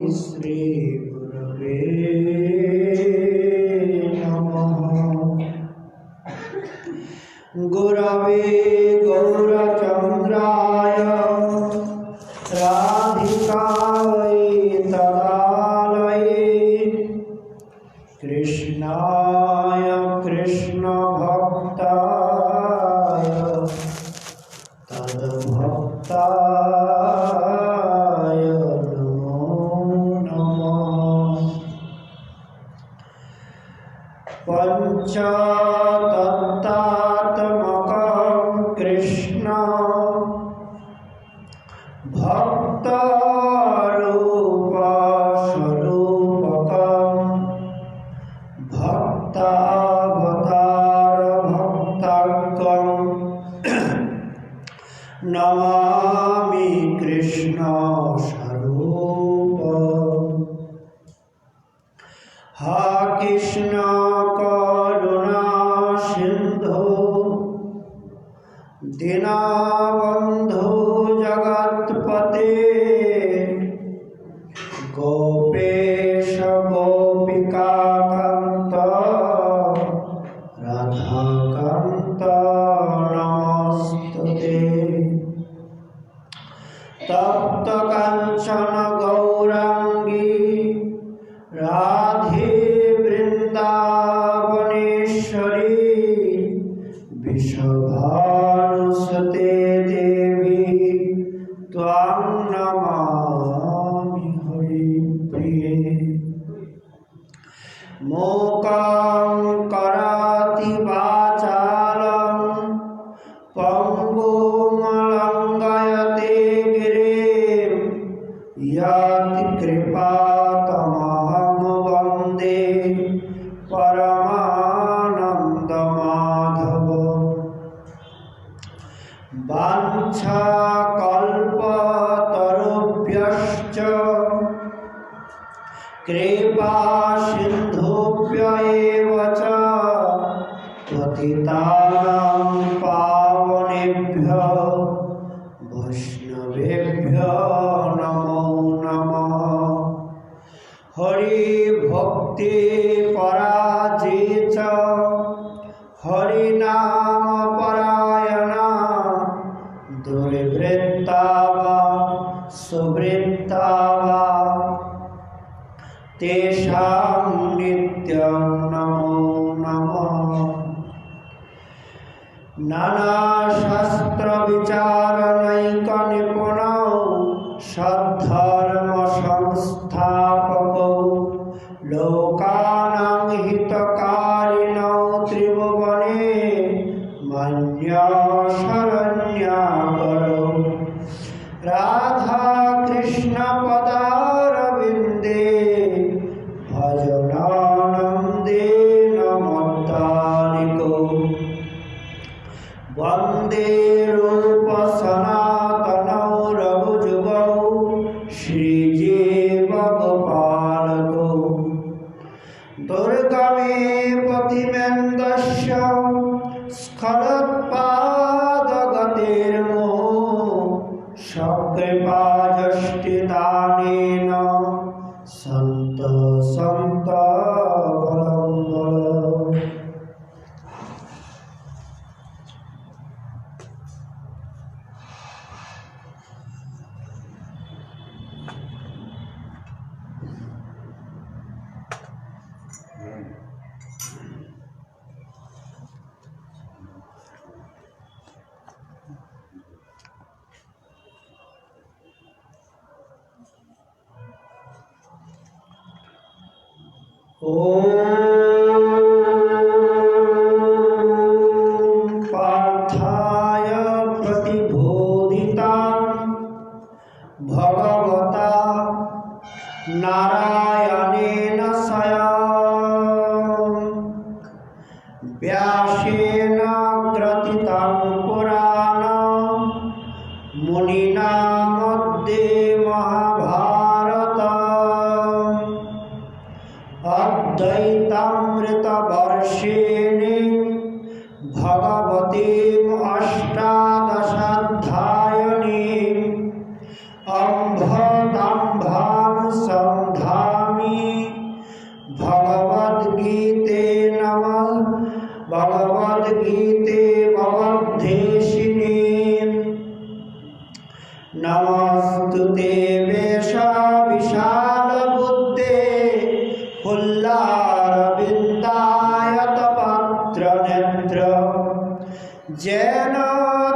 श्री गुरवे नमः। गुरवे गौरचन्द्राय राधिकायै तदालये कृष्णाय कृष्णभक्ताय तद्भक्ताय पंचतत्त्वात्मकं कृष्ण भक्तरूपस्वरूपकं भक्तावतार भक्तकं नमामि कृष्ण स्वरूपम्। हा कृष्ण करुणा सिंधु दीनबंधु जगत्पते गोपेश गोपिकाकांत राधाकांत नमस्तुते। तप्त कांचन गौरांगी राधे वृंदावनेश्वरी विश्वभानुसुते देवी त्वां नमामि हरिप्रिये। मूकं करोति वाचालं पंगुं लंघयते गिरिं यत्कृपातमहं वन्दे परमानन्दमाधव। वाञ्छाकल्पतरुभ्यश्च कृपासिन्धुभ्य एव च पतितानां पावनेभ्यो वैष्णवेभ्यो नमो नमः। हरि भक्ति पराजित हरिनाम परायणा दुर्वृत्ता वा सुवृत्ता वा तेषां नित्यं नमो नमः। नानाशास्त्र विचारणैकनिपुणौ सद्धर्म संस्थापकौ लोकानां हितकारिणौ त्रिभुवने मन्यशरण्यागरौ। राधा कृष्ण पदारविन्दे भजनानन्देन मद्दालिको वन्दे रूप सनातनौ रघुजुगौ श्रीजीव गोपालकौ। दुर्गमे पतिमेन्दस्य स्खलत्पादगतिर्मोह सकृपाजष्टिदानेन सन्त सन्त बलं। पार्थाय प्रतिबोधितां भगवता नारायणेन स्वयं व्यासेन ग्रथितं पुराणं मुनिना मध्ये महाभारतम् अद्वैतामृतवर्षेणि भगवतीम् अष्टादशाध्यायिनीम् अम्भदम्भानुसं विशाल बुद्धे फुल्लारविन्दायत पत्र नेत्र जेन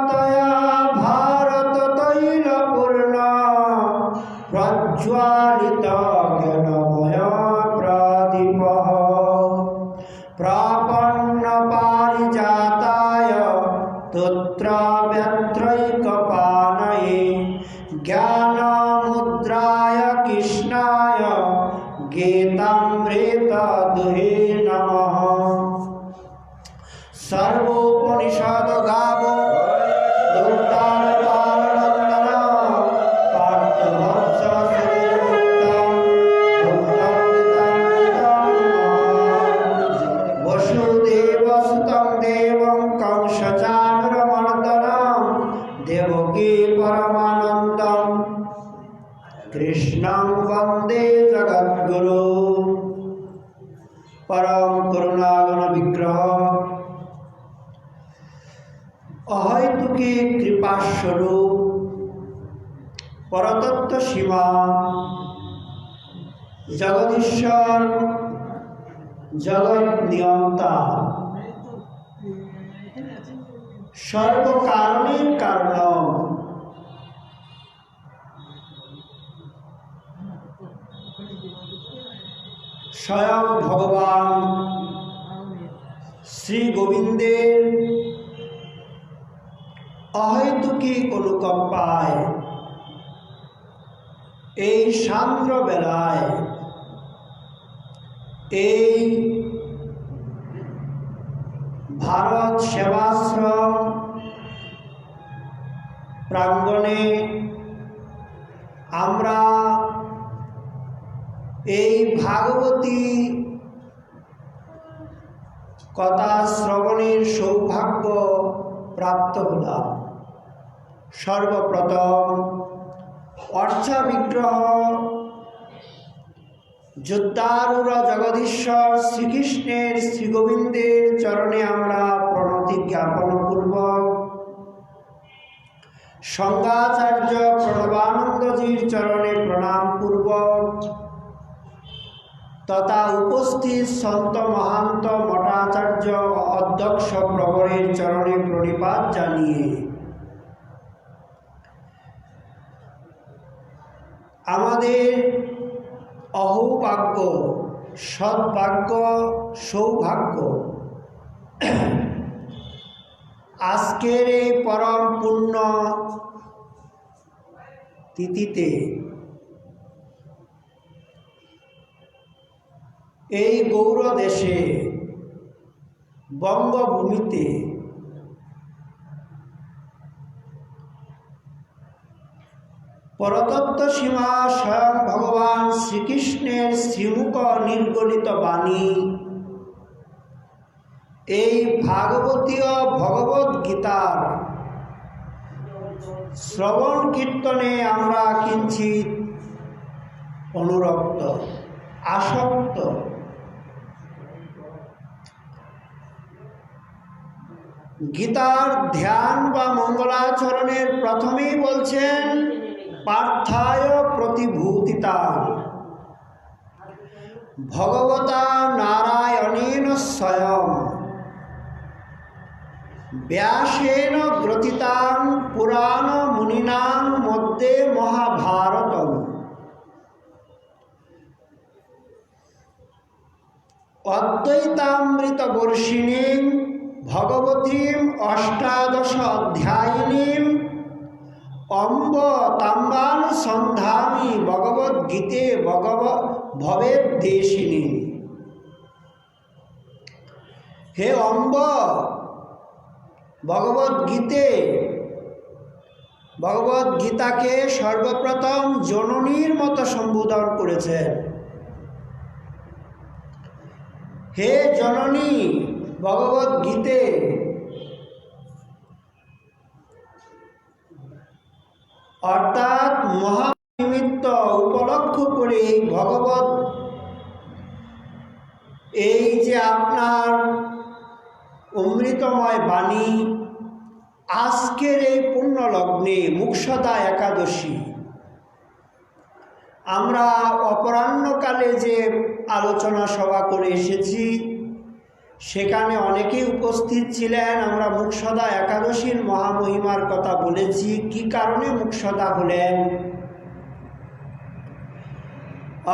तया भारत तैलपूर्ण प्रज्वालित ज्ञानमय प्रदीपः प्रापन्न पारिजाताय तत्र व्यत्रैकपाणये ज्ञानमुद्राय कृष्णाय गीतामृत दुहे नमः। सर्वोपनिषद गावो दुग्धान पालनन्दन पार्थवत्स श्रीमुक्तं दुग्धमृतं वसुदेवसुतं देवं कंसचाणूरमर्दनं देवकी परमानन्दं कृष्णं वन्दे जगद्गुरु। परम करुणागण विग्रह अहैतुकी कृपा स्वरूप परतत्व सीमा जगदीश्वर जगत नियंता सर्व कारणेर कारण स्वयं भगवान श्री गोविंदेर अहैतुकी अनुकंपाय এই সান্দ্র বেলায় এই ভারত সেবাশ্রম প্রাঙ্গণে আমরা এই ভাগবতী কথা শ্রবণের সৌভাগ্য প্রাপ্ত হলাম। সর্বপ্রথম অর্চা বিগ্রহ যোদ্ধারূঢ় জগদীশ্বর শ্রীকৃষ্ণের শ্রীগোবিন্দের চরণে আমরা প্রণতি জ্ঞাপন পূর্বক সংঘাচার্য প্রণবানন্দজির চরণে প্রণাম পূর্বক তথা উপস্থিত সন্ত মহান্ত মঠাচার্য অধ্যক্ষ প্রবরের চরণে প্রণিপাত জানিয়ে আমাদের অহৌভাগ্য সদ্ভাগ্য সৌভাগ্য আজকের এই পরম পুণ্য তিথিতে এই গৌর দেশে বঙ্গভূমিতে পরতত্ত্ব সীমা স্বয়ং ভগবান শ্রীকৃষ্ণের শ্রীমুখ নির্গলিত বাণী এই ভাগবতীয় ভগবদ গীতার শ্রবণ কীর্তনে আমরা কিঞ্চিত অনুরক্ত আসক্ত। গীতার ধ্যান বা মঙ্গলাচরণের প্রথমেই বলছেন পার্থায় প্রতিভূতিতা ভগবতা নারায়ণেন স্বয়ং ব্যাসেন গ্রথিতাং পুরাণ মুনিনাং মধ্যে মহাভারতম। অদ্বৈতামৃত বর্ষিণীং ভগবতীম অষ্টাদশ অধ্যায়িনীম অম্ব তাম্বানুসন্ধামি ভগবদ্গীতে ভবেদ্দেশিনী। হে অম্ব, ভগবদ্গীতাকে সর্বপ্রথম জননীর মতো সম্বোধন করেছেন। হে জননী ভগবদ্গীতে অর্থাৎ মহানিমিত্ত উপলক্ষ করে ভগবত এই যে আপনার অমৃতময় বাণী আজকের এই পুণ্য লগ্নে মুক্ষদা একাদশী আমরা অপরাহ্নকালে যে আলোচনা সভা করে এসেছি সেখানে অনেকেই উপস্থিত ছিলেন। আমরা মুক্ষদা একাদশীর মহামহিমার কথা বলেছি, কি কারণে মুক্ষদা হলেন।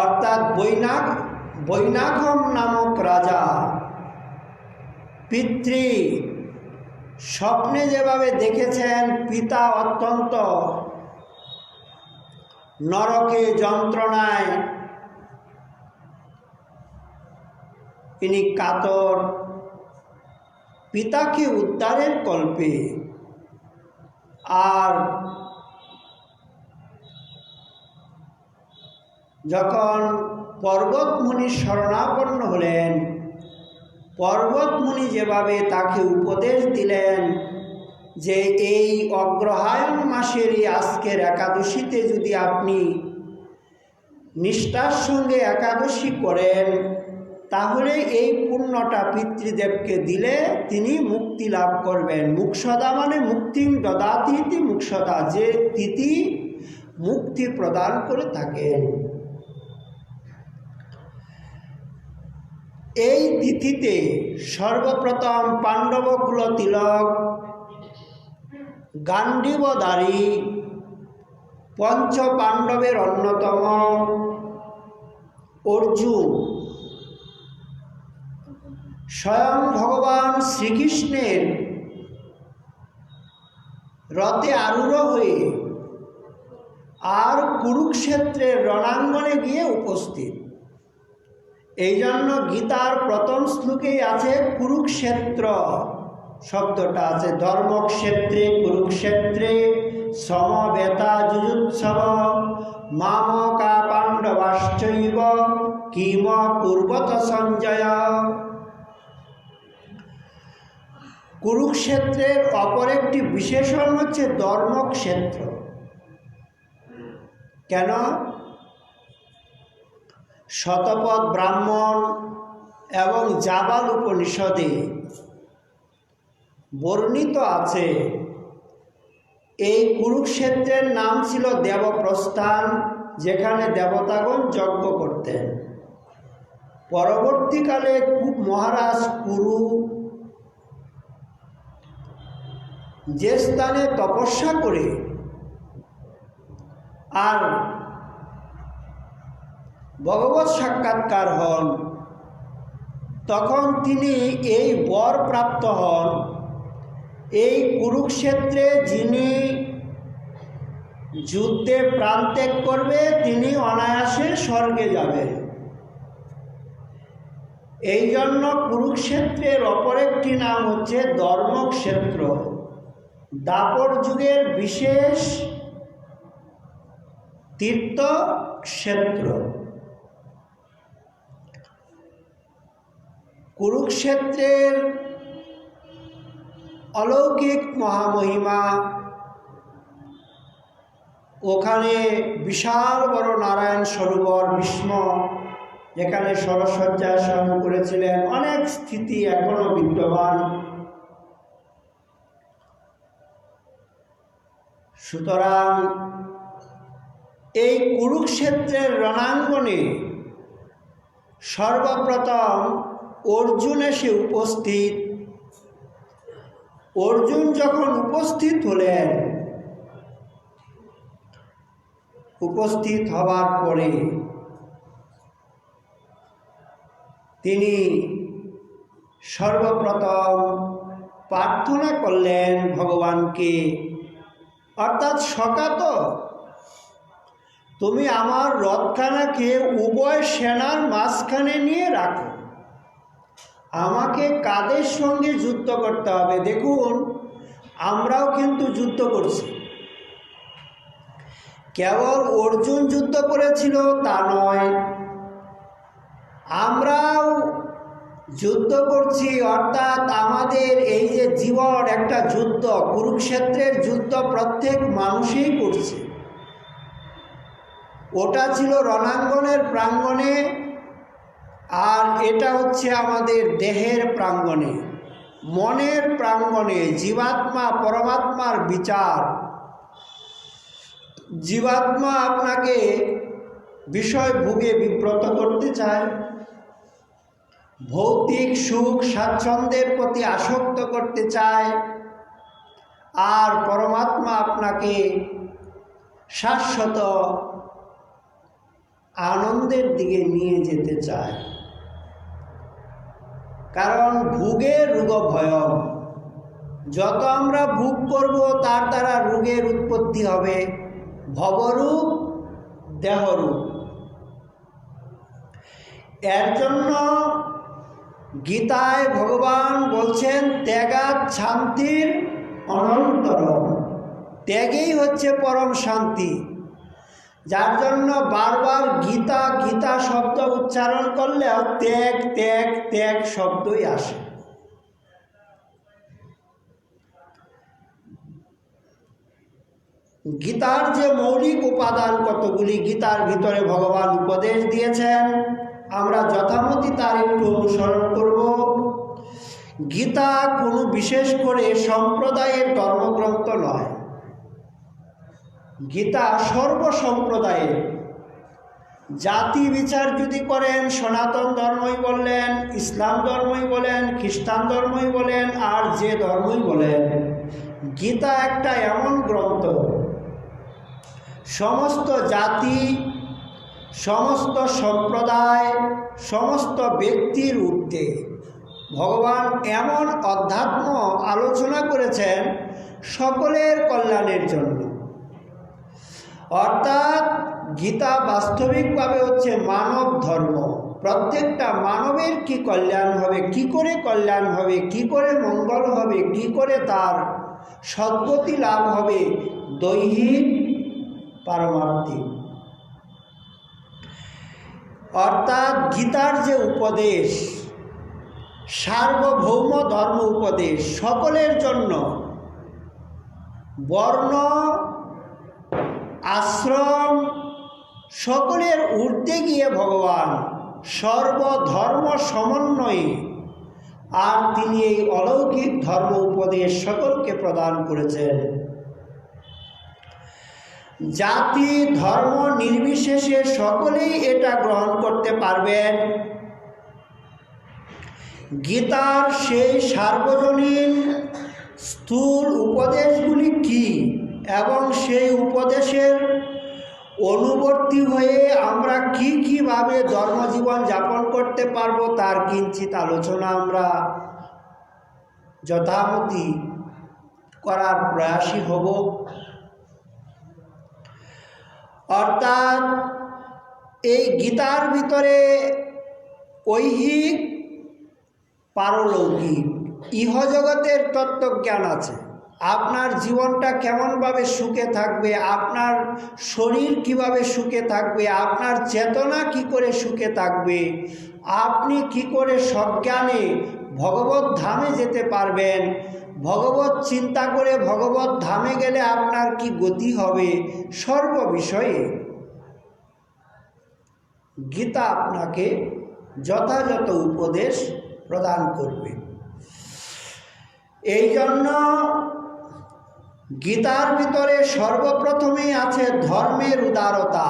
অর্থাৎ বৈনাঘম নামক রাজা পিতৃ স্বপ্নে যেভাবে দেখেছেন পিতা অত্যন্ত নরকে যন্ত্রণায় তিনি কাতর, পিতাকে উদ্ধারের কল্পে। আর যখন পর্বতমুনি শরণাপন্ন হলেন, পর্বতমুনি যেভাবে তাকে উপদেশ দিলেন যে এই অগ্রহায়ণ মাসেরই আজকের একাদশীতে যদি আপনি নিষ্ঠার সঙ্গে একাদশী করেন তাহলে এই পুণ্যটা পিতৃদেবকে দিলে তিনি মুক্তি লাভ করবেন। মুক্ষদা মানে মুক্তিং দদাতি ইতি মুক্ষদা, যে তিথি মুক্তি প্রদান করে থাকেন। এই তিথিতে সর্বপ্রথম পাণ্ডবকুল তিলক গান্ডীবধারী পঞ্চ পাণ্ডবের অন্যতম অর্জুন স্বয়ং ভগবান শ্রীকৃষ্ণের রথে আরূঢ় হয়ে আর কুরুক্ষেত্রের রণাঙ্গনে গিয়ে উপস্থিত। এই জন্য গীতার প্রথম শ্লোকেই আছে কুরুক্ষেত্র শব্দটা আছে। ধর্মক্ষেত্রে কুরুক্ষেত্রে সমবেতা যুযুৎসব মামকা পাণ্ডবাশ্চৈব কিম কুর্বত সঞ্জয়। কুরুক্ষেত্রের অপর একটি বিশেষণ হচ্ছে ধর্মক্ষেত্র। কেন? শতপথ ব্রাহ্মণ এবং জাবাল উপনিষদে বর্ণিত আছে এই কুরুক্ষেত্রের নাম ছিল দেবপ্রস্থান, যেখানে দেবতাগণ যজ্ঞ করতেন। পরবর্তীকালে মহারাজ কুরু যে স্থানে তপস্যা করে আর ভগবৎ সাক্ষাৎকার হন, তখন তিনি এই বর প্রাপ্ত হন এই কুরুক্ষেত্রে যিনি যুদ্ধে প্রাণ ত্যাগ করবে তিনি অনায়াসে স্বর্গে যাবেন। এই জন্য কুরুক্ষেত্রের অপর একটি নাম হচ্ছে ধর্মক্ষেত্র। দাপর যুগের বিশেষ তীর্থক্ষেত্র। কুরুক্ষেত্রের অলৌকিক মহামহিমা, ওখানে বিশাল বড় নারায়ণ সরোবর ভীষ্ম যেখানে সরসজ্জায় শয়ন করেছিলেন, অনেক স্মৃতি এখনো বিদ্যমান। সুতরাং এই কুরুক্ষেত্রের রণাঙ্গনে সর্বপ্রথম অর্জুন এসে উপস্থিত। অর্জুন যখন উপস্থিত হলেন, উপস্থিত হবার পরে তিনি সর্বপ্রথম প্রার্থনা করলেন ভগবানকে, অর্থাৎ সকাত তুমি আমার রথখানাকে উভয় সেনার মাঝখানে নিয়ে রাখো, আমাকে কাদের সঙ্গে যুদ্ধ করতে হবে। দেখুন, আমরাও কিন্তু যুদ্ধ করছি, কেবল অর্জুন যুদ্ধ করেছিল তা নয়, আমরাও যুদ্ধ করছি। অর্থাৎ আমাদের এই যে জীবন একটা যুদ্ধ, কুরুক্ষেত্রের যুদ্ধ প্রত্যেক মানুষই করছে। ওটা ছিল রণাঙ্গনের প্রাঙ্গণে, আর এটা হচ্ছে আমাদের দেহের প্রাঙ্গণে, মনের প্রাঙ্গণে। জীবাত্মা পরমাত্মার বিচার। জীবাত্মা আপনাকে বিষয় ভোগে বিব্রত করতে চায়, ভৌতিক সুখ স্বাচ্ছন্দ্যের প্রতি আসক্ত করতে চায়, আর পরমাত্মা আপনাকে শাশ্বত আনন্দের দিকে নিয়ে যেতে চায়। কারণ ভোগে রোগ ভয়ম, যত আমরা ভোগ করব তার দ্বারা রোগের উৎপত্তি হবে, ভবরূপ দেহরূপ। এর জন্য গীতায় ভগবান বলছেন ত্যাগাৎ শান্তির অনন্তরম, ত্যাগেই হচ্ছে পরম শান্তি। যার জন্য বারবার গীতা গীতা শব্দ উচ্চারণ করলেও ত্যাগ ত্যাগ ত্যাগ শব্দই আসে। গীতার যে মৌলিক উপাদান কতগুলি গীতার ভিতরে ভগবান উপদেশ দিয়েছেন, আমরা যথামতি তার একটু অনুসরণ করব। গীতা কোনো বিশেষ করে সম্প্রদায়ের ধর্মগ্রন্থ নয়, গীতা সর্বসম্প্রদায়ের। জাতি বিচার যদি করেন, সনাতন ধর্মই বললেন, ইসলাম ধর্মই বলেন, খ্রিস্টান ধর্মই বলেন, আর যে ধর্মই বলেন, গীতা একটা এমন গ্রন্থ সমস্ত জাতি, সমস্ত সম্প্রদায়, সমস্ত ব্যক্তির ঊর্ধ্বে ভগবান এমন অধ্যাত্ম আলোচনা করেছেন সকলের কল্যাণের জন্য। অর্থাৎ গীতা বাস্তবিকভাবে হচ্ছে মানব ধর্ম। প্রত্যেকটা মানবের কি কল্যাণ হবে, কি করে কল্যাণ হবে, কি করে মঙ্গল হবে, কি করে তার সদ্গতি লাভ হবে, দৈহিক পারমার্থিক। অর্থাৎ গীতার যে উপদেশ, সার্বভৌম ধর্ম উপদেশ, সকলের জন্য, বর্ণ আশ্রম সকলের ঊর্ধ্বে গিয়ে ভগবান সর্বধর্ম সমন্বয়ে আর তিনি এই অলৌকিক ধর্ম উপদেশ সকলকে প্রদান করেছেন। জাতি ধর্ম নির্বিশেষে সকলেই এটা গ্রহণ করতে পারবেন। গীতার সেই সার্বজনীন স্থূল উপদেশগুলি কি এবং সেই উপদেশের অনুবর্তী হয়ে আমরা কিভাবে ধর্মজীবন যাপন করতে পারবো তার কিঞ্চিত আলোচনা আমরা যথামতি করার প্রয়াসী হব। অর্থাৎ এই গীতার ভিতরে ঐহিক পারলৌকিক ইহজগতের তত্ত্বজ্ঞান আছে। আপনার জীবনটা কেমনভাবে সুখে থাকবে, আপনার শরীর কিভাবে সুখে থাকবে, আপনার চেতনা কি করে সুখে থাকবে, আপনি কি করে সজ্ঞানে ভগবত ধামে যেতে পারবেন, ভগবত চিন্তা করে ভগবত ধামে গেলে আপনার কি গতি হবে, সর্ববিষয়ে গীতা আপনাকে যথাযথ উপদেশ প্রদান করবে। এই জন্য গীতার ভিতরে সর্বপ্রথমেই আছে ধর্মের উদারতা।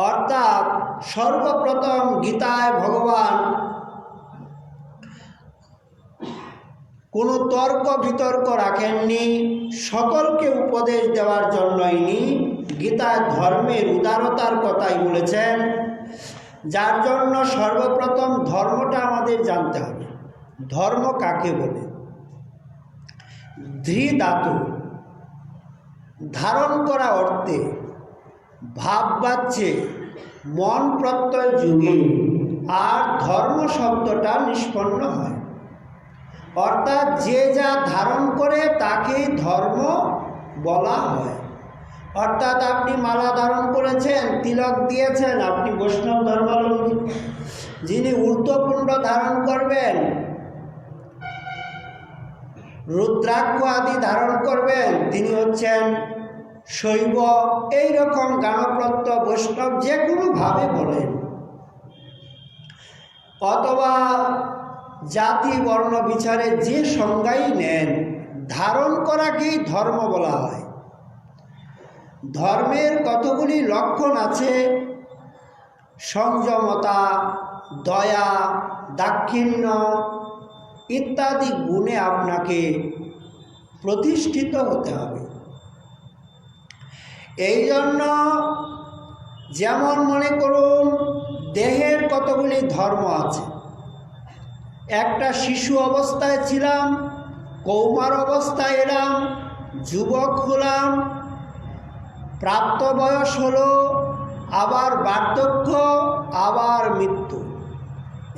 অর্থাৎ সর্বপ্রথম গীতায় ভগবান কোনো তর্ক বিতর্ক রাখেননি, সকলকে উপদেশ দেওয়ার জন্যই গীতায় ধর্মের উদারতার কথাই বলেছেন। যার জন্য সর্বপ্রথম ধর্মটা আমাদের জানতে হবে। ধর্ম কাকে বলে? ধৃ ধাতু ধারণ করা অর্থে, ভাববাচ্যে, মন প্রত্যয় যুগে, আর ধর্ম শব্দটা নিষ্পন্ন হয়। অর্থাৎ যে যা ধারণ করে তাকেই ধর্ম বলা হয়। অর্থাৎ আপনি মালা ধারণ করেছেন, তিলক দিয়েছেন, আপনি বৈষ্ণব ধর্মাবলম্বী। যিনি ঊর্ধ্বপুণ্ড ধারণ করবেন, রুদ্রাক্ষ আদি ধারণ করবেন, তিনি হচ্ছেন শৈব। এইরকম গানপ্রত্য বৈষ্ণব যে কোনোভাবে বলেন, অথবা জাতি বর্ণ বিচারে যে সংজ্ঞাই নেন, ধারণ করাকেই ধর্ম বলা হয়। ধর্মের কতগুলি লক্ষণ আছে, সংযমতা, দয়া, দাক্ষিণ্য ইত্যাদি গুণে আপনাকে প্রতিষ্ঠিত হতে হবে। এই জন্য যেমন মনে করুন দেহের কতগুলি ধর্ম আছে। একটা শিশু অবস্থায় ছিলাম, কৌমার অবস্থায় এলাম, যুবক হলাম, প্রাপ্তবয়স হলো, আবার বার্ধক্য, আবার মৃত্যু।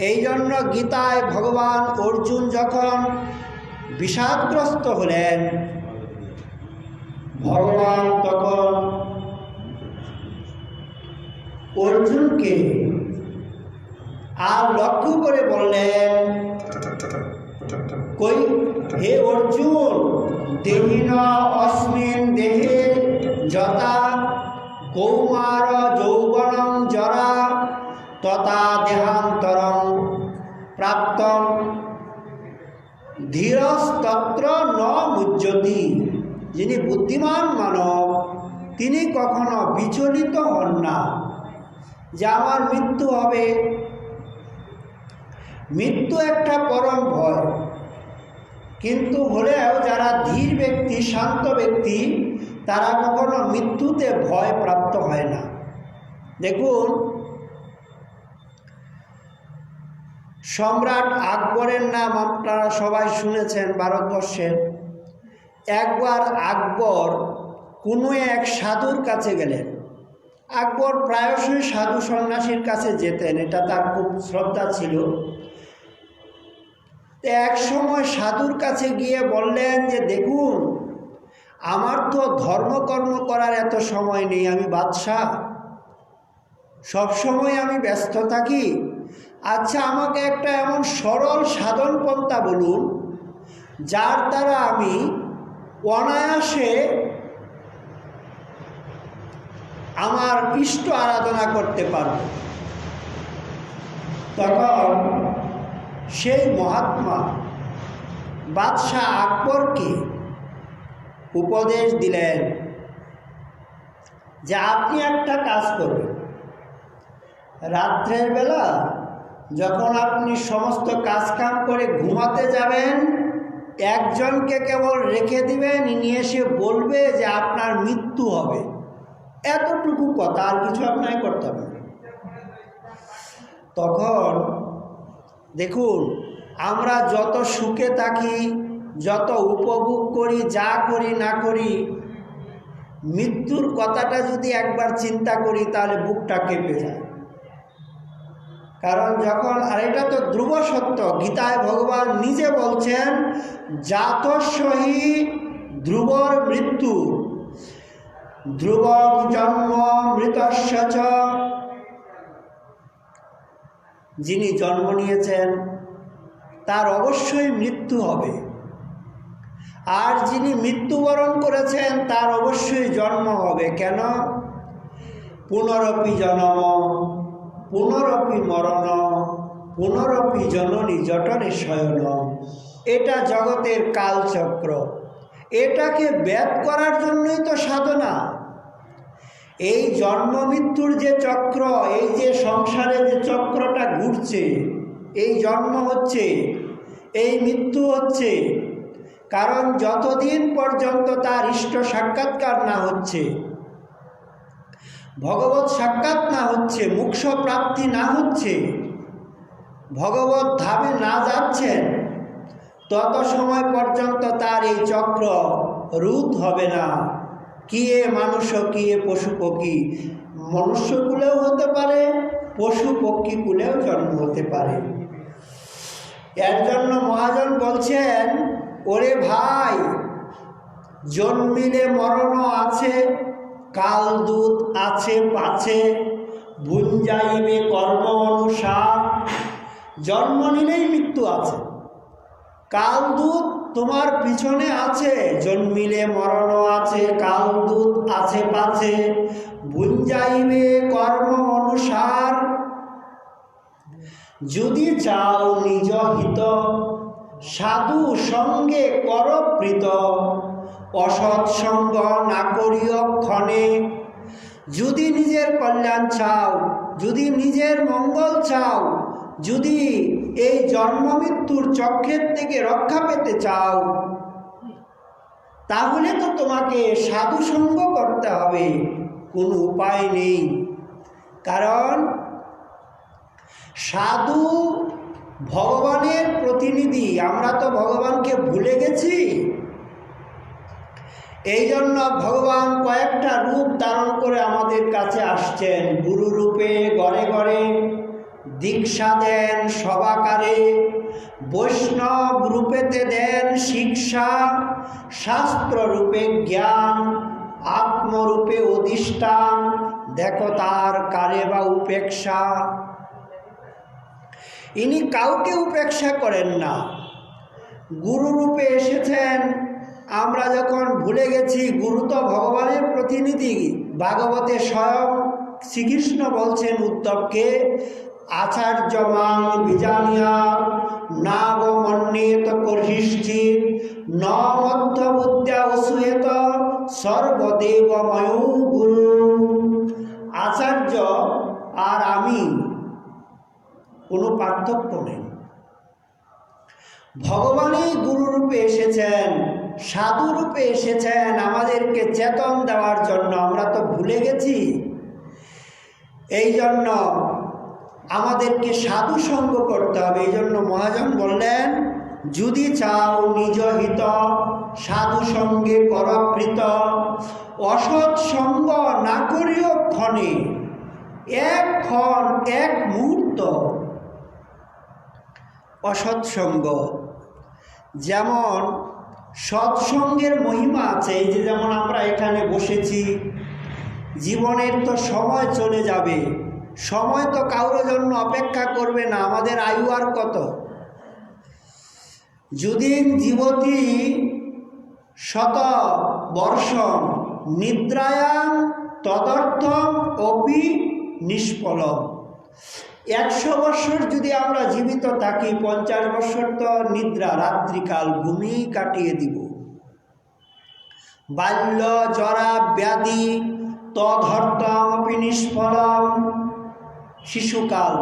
এই জন্য গীতায় ভগবান অর্জুন যখন বিষাদগ্রস্ত হলেন, ভগবান তখন অর্জুনকে আর লক্ষ্য করে বললেন, কই হে অর্জুন, দেহিন অস্মিন দেহে যথা কৌমার যৌবনং জরা তথা দেহান্তরং প্রাপ্তং ধীরস্তত্র ন মুহ্যতি। যিনি বুদ্ধিমান মানব তিনি কখনো বিচলিত হন না যে আমার মৃত্যু হবে। মৃত্যু একটা পরম ভয়, কিন্তু হলেও যারা ধীর ব্যক্তি, শান্ত ব্যক্তি, তারা কখনো মৃত্যুতে ভয় প্রাপ্ত হয় না। দেখুন সম্রাট আকবরের নাম আপনারা সবাই শুনেছেন ভারতবর্ষের। একবার আকবর কোনো এক সাধুর কাছে গেলেন। আকবর প্রায়শই সাধু সন্ন্যাসীর কাছে যেতেন, এটা তার খুব শ্রদ্ধা ছিল। এক সময় সাধুর কাছে গিয়ে বললেন যে দেখুন, আমার তো ধর্মকর্ম করার এত সময় নেই, আমি বাদশাহ, সবসময় আমি ব্যস্ত থাকি। আচ্ছা আমাকে একটা এমন সরল সাধন পন্থা বলুন যার দ্বারা আমি অনায়াসে আমার ইষ্ট আরাধনা করতে পারব। তখন সেই মহাত্মা বাদশাহ আকবরকে উপদেশ দিলেন যে আপনি একটা কাজ করবেন, রাত্রের বেলা যখন আপনি সমস্ত কাজকাম করে ঘুমাতে যাবেন, একজনকে কেবল রেখে দিবেন, নিয়ে এসে বলবে যে আপনার মৃত্যু হবে। এতটুকু কথা, আর কিছু আপনাকে করতে হবে। তখন দেখুন আমরা যত সুখে থাকি, যত উপভোগ করি, যা করি না করি, মৃত্যুর কথাটা যদি একবার চিন্তা করি তাহলে বুকটা কেঁপে যায়। কারণ যখন, আর এটা তো ধ্রুব সত্য, গীতায় ভগবান নিজে বলছেন জাতস্যহি ধ্রুবর মৃত্যু ধ্রুব জন্ম মৃতস্য চ। যিনি জন্ম নিয়েছেন তার অবশ্যই মৃত্যু হবে, আর যিনি মৃত্যুবরণ করেছেন তার অবশ্যই জন্ম হবে। কেন? পুনরপি জন্ম পুনরপি মরণ পুনরপি জননী জঠরে শয়ন। এটা জগতের কালচক্র, এটাকে ব্যাদ করার জন্যই তো সাধনা। এই জন্ম মৃত্যুর যে চক্র, এই যে সংসারে যে চক্রটা ঘুরছে, এই জন্ম হচ্ছে, এই মৃত্যু হচ্ছে, কারণ যতদিন পর্যন্ত তার ইষ্ট সাক্ষাৎকার না হচ্ছে, ভগবত সাক্ষাৎ না হচ্ছে, মোক্ষ প্রাপ্তি না হচ্ছে, ভগবত ধামে না যাচ্ছেন, তত সময় পর্যন্ত তার এই চক্র রোধ হবে না। কিয়ে মানুষ, কিয়ে পশু পক্ষী, মনুষ্যকুলেও হতে পারে, পশু পক্ষী কুলেও জন্ম হতে পারে। এর জন্য মহাজন বলছেন, ওরে ভাই, জন্মিলে মরণ আছে, কালদূত আছে পাছে, ভুঞ্জাইবে কর্ম অনুসার। জন্ম নিলেই মৃত্যু আছে, কালদূত তোমার পিছনে আছে, জন্মিলে মরণ আছে, কালদূত আছে পাছে, ভুঞ্জাইবে কর্ম অনুসার। যদি চাও নিজ হিত, সাধু সঙ্গে কর প্রীত, অসৎসঙ্গ না করিও ক্ষণে। যদি নিজের কল্যাণ চাও, যদি নিজের মঙ্গল চাও, যদি এই জন্ম মৃত্যুর চক্রের থেকে রক্ষা পেতে চাও, তাহলে তো তোমাকে সাধুসঙ্গ করতে হবে, কোনো উপায় নেই। কারণ সাধু ভগবানের প্রতিনিধি, আমরা তো ভগবানকে ভুলে গেছি। এই জন্য ভগবান কয়েকটা রূপ ধারণ করে আমাদের কাছে আসছেন। গুরু রূপে ঘরে ঘরে দীক্ষা দেন সবাকারে, বৈষ্ণব রূপেতে দেন শিক্ষা, শাস্ত্র রূপে জ্ঞান, আত্মরূপে অধিষ্ঠান, দেখো তার কারে বা উপেক্ষা। ইনি কাউকে উপেক্ষা করেন না। গুরু রূপে এসেছেন, আমরা যখন ভুলে গেছি গুরু তো ভগবানের প্রতিনিধি। ভাগবতে স্বয়ং শ্রীকৃষ্ণ বলছেন উদ্ধবকে, আচার্য মাং বিজানিয়া নাবমন্যেত কর্হিষ্ঠিত ন মধ্য বুদ্ধ্যা অসূয়েত সর্বদেবময় গুরু। আচার্য আর আমি কোনো পার্থক্য নেই। ভগবানই গুরু রূপে এসেছেন, সাধু রূপে এসেছেন আমাদেরকে চেতন দেওয়ার জন্য। আমরা তো ভুলে গেছি। এই জন্য আমাদেরকে সাধু সঙ্গ করতে হবে। এই জন্য মহাজন বললেন, যদি চাও নিজ হিত সাধু সঙ্গে করপ্রীত, অসৎ সঙ্গ না করিও ক্ষণে। এক ক্ষণ, এক মুহূর্ত অসৎসঙ্গ। যেমন সৎসঙ্গের মহিমা আছে। এই যে যেমন আমরা এখানে বসেছি, জীবনের তো সময় চলে যাবে, সময় তো কারোর জন্য অপেক্ষা করবে না। আমাদের আয়ু আর কত? যদি জীবতি শত বর্ষম নিদ্রায়াং তদর্থম অপি নিষ্ফলম। 100 বৎসর যদি আমরা জীবিত থাকি, 50 বৎসর তো নিদ্রা, রাত্রিকাল ঘুমিয়ে কাটিয়ে দিব। বাল্য জরা ব্যাধি তদর্থম অপি নিষ্ফলম। শিশুকাল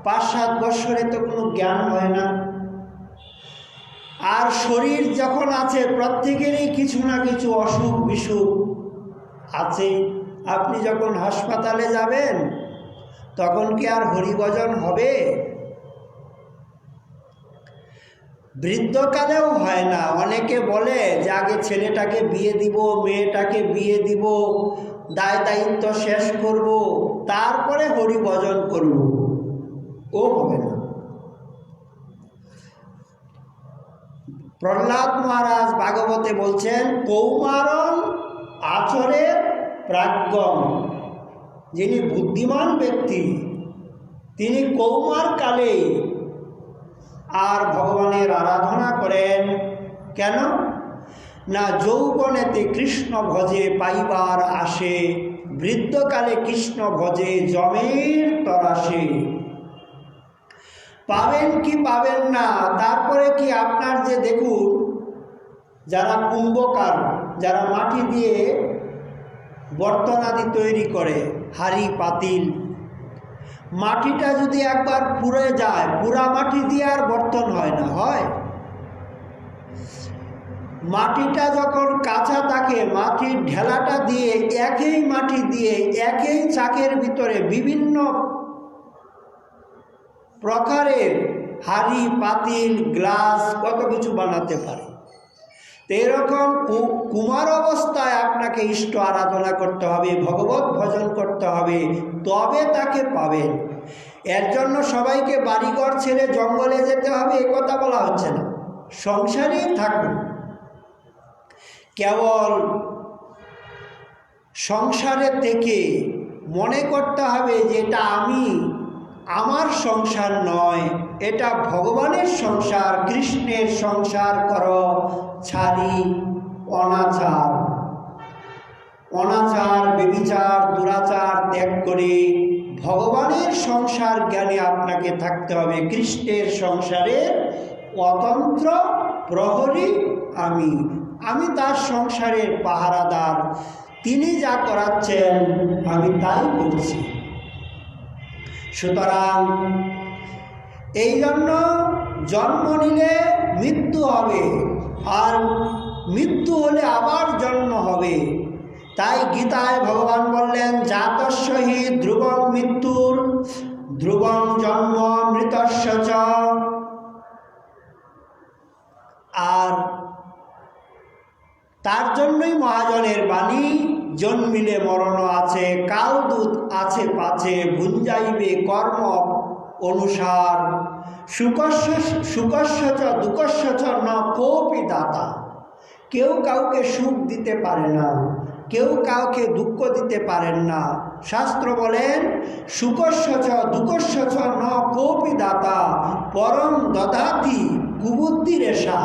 5-7 বৎসরে তো কোনো জ্ঞান হয় না। আর শরীর যখন আছে, প্রত্যেকেরই কিছু না কিছু অসুখ বিসুখ আছে। আপনি যখন হাসপাতালে যাবেন, তখন কি আর হরিভজন হবে? বৃদ্ধকালেও হয় না। অনেকে বলে যে আগে ছেলেটাকে বিয়ে দিব, মেয়েটাকে বিয়ে দিব, দায় দায়িত্ব শেষ করব, তারপরে হরিভজন করব। ও হবে না। প্রহ্লাদ মহারাজ ভাগবতে বলছেন, কৌমারম আচরে প্রাজ্ঞম। যিনি বুদ্ধিমান ব্যক্তি, তিনি কৌমার কালে আর ভগবানের আরাধনা করেন। কেন না? যৌবনেতে কৃষ্ণ ভজে পাইবার আসে, বৃদ্ধকালে কৃষ্ণ ভজে জমের তরাসে। পাবেন কি পাবেন না, তারপরে কি আপনার যে দেখুন, যারা কুম্ভকার, যারা মাটি দিয়ে বর্তন আদি তৈরি করে, হাড়ি পাতিল, মাটিটা যদি একবার পুড়ে যায়, পুরা মাটি দিয়ে আর বর্তন হয় না, হয়? মাটিটা যখন কাঁচা থাকে, মাটির ঢেলাটা দিয়ে, একই মাটি দিয়ে একই চাকের ভিতরে বিভিন্ন প্রকারের হাড়ি পাতিল গ্লাস কত কিছু বানাতে পারে। তো এরকম কুমার অবস্থায় আপনাকে ইষ্ট আরাধনা করতে হবে, ভগবত ভজন করতে হবে, তবে তাকে পাবেন। এর জন্য সবাইকে বাড়িঘর ছেড়ে জঙ্গলে যেতে হবে এ কথা বলা হচ্ছে না। সংসারেই থাকুন, কেবল সংসারে থেকে মনে করতে হবে যে এটা আমার সংসার নয়, এটা ভগবানের সংসার, কৃষ্ণের সংসার করো, ছাড়ি অনাচার ব্যভিচার দুরাচার ত্যাগ করে ভগবানের সংসার জ্ঞানে আপনাকে থাকতে হবে। কৃষ্ণের সংসারের অতন্ত্র প্রহরী আমি। আমি তার সংসারের পাহারাদার, তিনি যা করাচ্ছেন আমি তাই করছি। সুতরাং এই জন্য জন্ম নিলে মৃত্যু হবে, আর মৃত্যু হলে আবার জন্ম হবে। তাই গীতায় ভগবান বললেন, জাতস্য হি ধ্রুবং মৃত্যুর ধ্রুবং জন্ম মৃতস্য চ। আর তার জন্যই মহাজনের বাণী, জন্মিলে মরণ আছে, কালদূত আছে পাছে, ভুঞ্জাইবে কর্ম অনুসার, সুখস্য চ দুঃখস্য চ ন কোপি দাতা। কেউ কাউকে সুখ দিতে পারে না, কেউ কাউকে দুঃখ দিতে পারেন না। শাস্ত্র বলেন, সুখস্য চ দুঃখস্য চ ন কোপি দাতা পরম দদাতি কুবুদ্ধি রেশা।